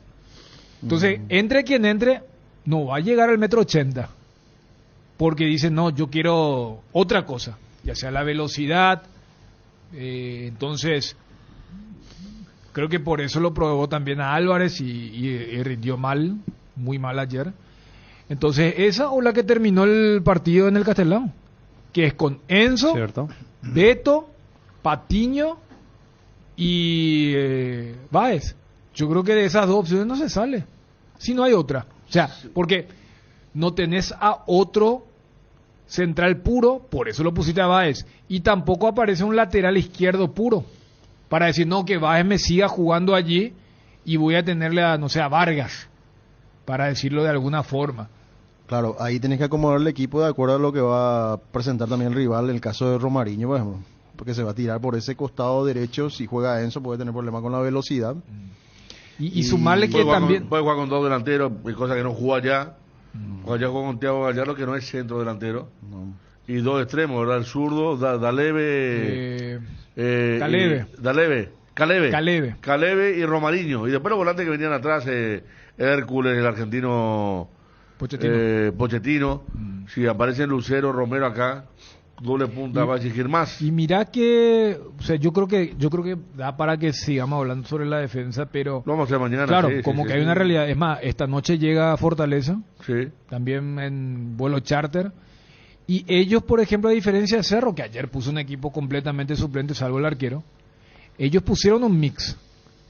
Entonces, entre quien entre, no va a llegar al 1,80 m. Porque dice, no, yo quiero otra cosa. Ya sea la velocidad. Entonces, creo que por eso lo probó también a Álvarez y rindió mal, muy mal ayer. Entonces, esa o la que terminó el partido en el Castelao, que es con Enzo, Beto, Patiño y Báez. Yo creo que de esas dos opciones no se sale, si no hay otra. O sea, porque no tenés a otro central puro, por eso lo pusiste a Báez, y tampoco aparece un lateral izquierdo puro, para decir, no, que Báez me siga jugando allí y voy a tenerle a, no sé, a Vargas, para decirlo de alguna forma. Claro, ahí tenés que acomodar el equipo de acuerdo a lo que va a presentar también el rival, en el caso de Romariño, por ejemplo, porque se va a tirar por ese costado derecho, si juega Enzo puede tener problemas con la velocidad. Y sumarle que también... Puede jugar con dos delanteros, cosa que no jugó allá. Allá jugó con Thiago Gallardo, que no es centro delantero. Y dos extremos, ¿verdad? El zurdo, Caleve y Romariño. Y después los volantes que venían atrás, Hércules, el argentino Pochettino. Si aparece Lucero, Romero acá, doble punta, va a exigir más. Y mira que, o sea, yo creo que da para que sigamos hablando sobre la defensa, pero lo vamos a hacer mañana. Claro, que hay una realidad. Es más, esta noche llega a Fortaleza, también en vuelo charter. Y ellos, por ejemplo, a diferencia de Cerro, que ayer puso un equipo completamente suplente, salvo el arquero, ellos pusieron un mix.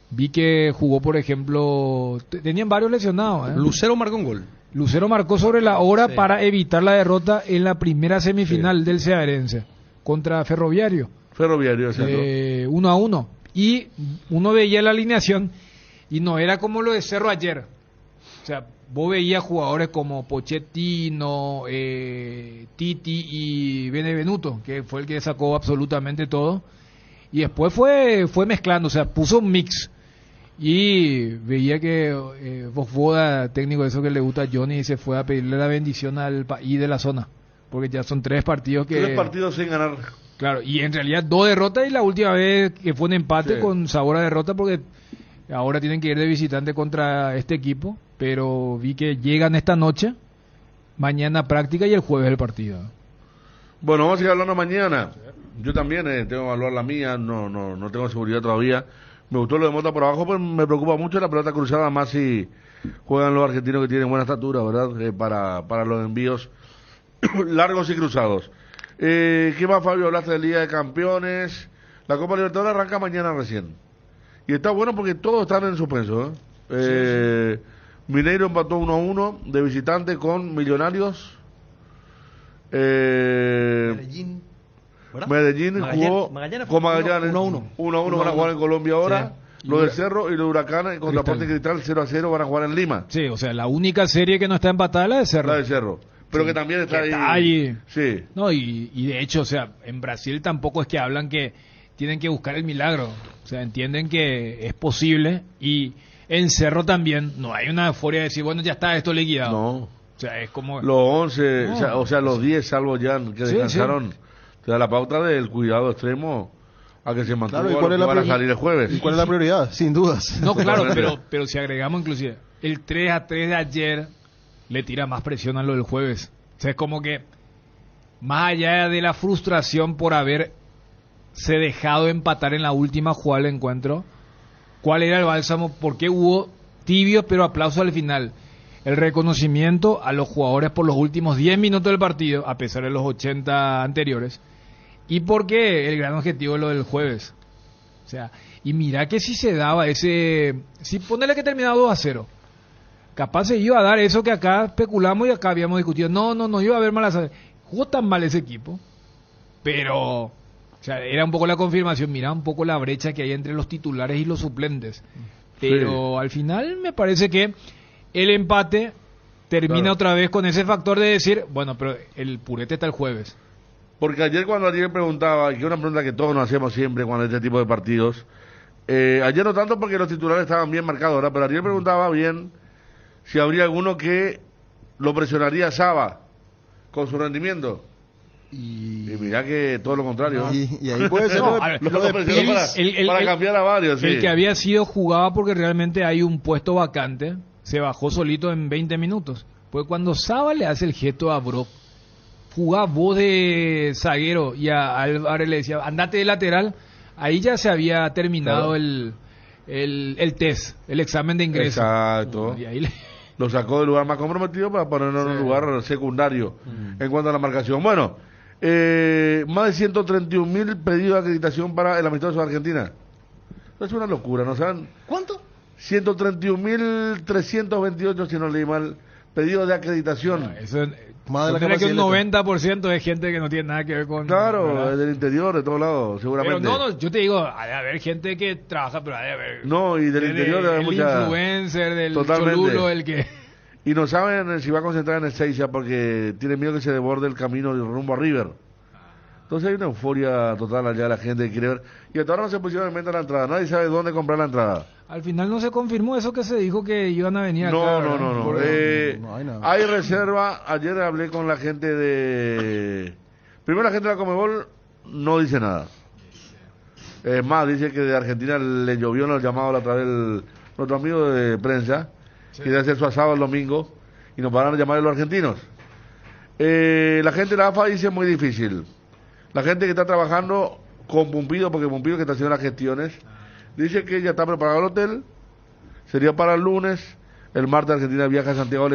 Vi que jugó, por ejemplo, tenían varios lesionados. Lucero marcó un gol. Lucero marcó sobre la hora para evitar la derrota en la primera semifinal del Cearense contra Ferroviario. Exacto. 1-1. Y uno veía la alineación y no era como lo de Cerro ayer. O sea, vos veías jugadores como Pochettino, Titi y Benevenuto, que fue el que sacó absolutamente todo. Y después fue mezclando, o sea, puso un mix. Y veía que Vosvoda, técnico de eso que le gusta a Johnny, se fue a pedirle la bendición al país de la zona. Porque ya son 3 partidos que... 3 partidos sin ganar. Claro, y en realidad 2 derrotas y la última vez que fue un empate con sabor a derrota porque ahora tienen que ir de visitante contra este equipo. Pero vi que llegan esta noche, mañana práctica y el jueves el partido. Bueno, vamos a seguir hablando mañana. Yo también tengo que evaluar la mía, no tengo seguridad todavía. Me gustó lo de Mota por abajo, pero me preocupa mucho la pelota cruzada, más si juegan los argentinos que tienen buena estatura, ¿verdad? Para los envíos largos y cruzados. ¿Qué más, Fabio? Hablaste del Liga de Campeones. La Copa Libertadores arranca mañana recién. Y está bueno porque todos están en suspenso, Mineiro empató 1-1 de visitante con Millonarios. Medellín jugó con Magallanes 1-1, van a jugar en Colombia ahora. Lo de Cerro y lo de Huracán contra Deportes Cristal 0-0 van a jugar en Lima. Sí, o sea, la única serie que no está empatada es la de Cerro. La de Cerro, pero que también está ahí. Sí. No, y de hecho, o sea, en Brasil tampoco es que hablan que tienen que buscar el milagro. O sea, entienden que es posible y en Cerro también no hay una euforia de decir, bueno, ya está, esto liquidado. No. O sea, es como... Los 11, o sea, los 10 salvo ya que descansaron. Te da la pauta del cuidado extremo a que se mantenga, claro, que van a salir el jueves. ¿Y cuál es la prioridad? Sin dudas. No, claro, pero si agregamos inclusive el 3-3 de ayer, le tira más presión a lo del jueves. O sea, es como que más allá de la frustración por haberse dejado empatar en la última jugada del encuentro, ¿cuál era el bálsamo? ¿Por qué hubo tibios pero aplauso al final? El reconocimiento a los jugadores por los últimos 10 minutos del partido, a pesar de los 80 anteriores. Y porque el gran objetivo es lo del jueves. O sea, y mira que si se daba ese... Si ponele que terminaba 2-0. capaz se iba a dar eso que acá especulamos y acá habíamos discutido. No iba a haber malas. Jugó tan mal ese equipo, pero o sea, era un poco la confirmación. Mira un poco la brecha que hay entre los titulares y los suplentes. Pero al final me parece que el empate termina otra vez con ese factor de decir, bueno, pero el purete está el jueves. Porque ayer cuando alguien preguntaba, y que es una pregunta que todos nos hacemos siempre cuando hay este tipo de partidos, ayer no tanto porque los titulares estaban bien marcados, ¿verdad? Pero ayer preguntaba bien si habría alguno que lo presionaría a Saba con su rendimiento. Y mira que todo lo contrario. Y ahí puede ser para cambiar a varios. El que había sido jugaba porque realmente hay un puesto vacante, se bajó solito en 20 minutos. Pues cuando Saba le hace el gesto a Brock, jugá vos de zaguero, y a Álvarez le decía, andate de lateral, ahí ya se había terminado el test, el examen de ingreso. Exacto. Y ahí lo sacó del lugar más comprometido para ponerlo en un lugar secundario en cuanto a la marcación. Bueno, más de 131.000 pedidos de acreditación para el amistoso de Argentina. Es una locura, ¿no saben? ¿Cuánto? 131.328, si no leí mal, pedidos de acreditación. No, eso tendría que un 90% de gente que no tiene nada que ver con... Claro, del interior, de todos lados, seguramente. Pero yo te digo, hay de haber gente que trabaja, pero hay de haber... No, y del interior debe haber mucha... El influencer, del cholulo, el que... Y no saben si va a concentrar en el Seiza porque tiene miedo que se desborde el camino rumbo a River. Entonces hay una euforia total allá de la gente que quiere ver. Y hasta ahora no se pusieron en venta la entrada. Nadie sabe dónde comprar la entrada. Al final no se confirmó eso que se dijo que iban a venir acá. No. Hay reserva. Ayer hablé con la gente de... Primero la gente de la Conmebol no dice nada. Es más, dice que de Argentina le llovió en el llamado a través del nuestro amigo de prensa. Sí. Quiere hacer su asado el domingo y nos van a llamar los argentinos. La gente de la AFA dice muy difícil. La gente que está trabajando con Pumpido, porque Pumpido que está haciendo las gestiones, dice que ya está preparado el hotel, sería para el lunes, el martes Argentina viaja a Santiago del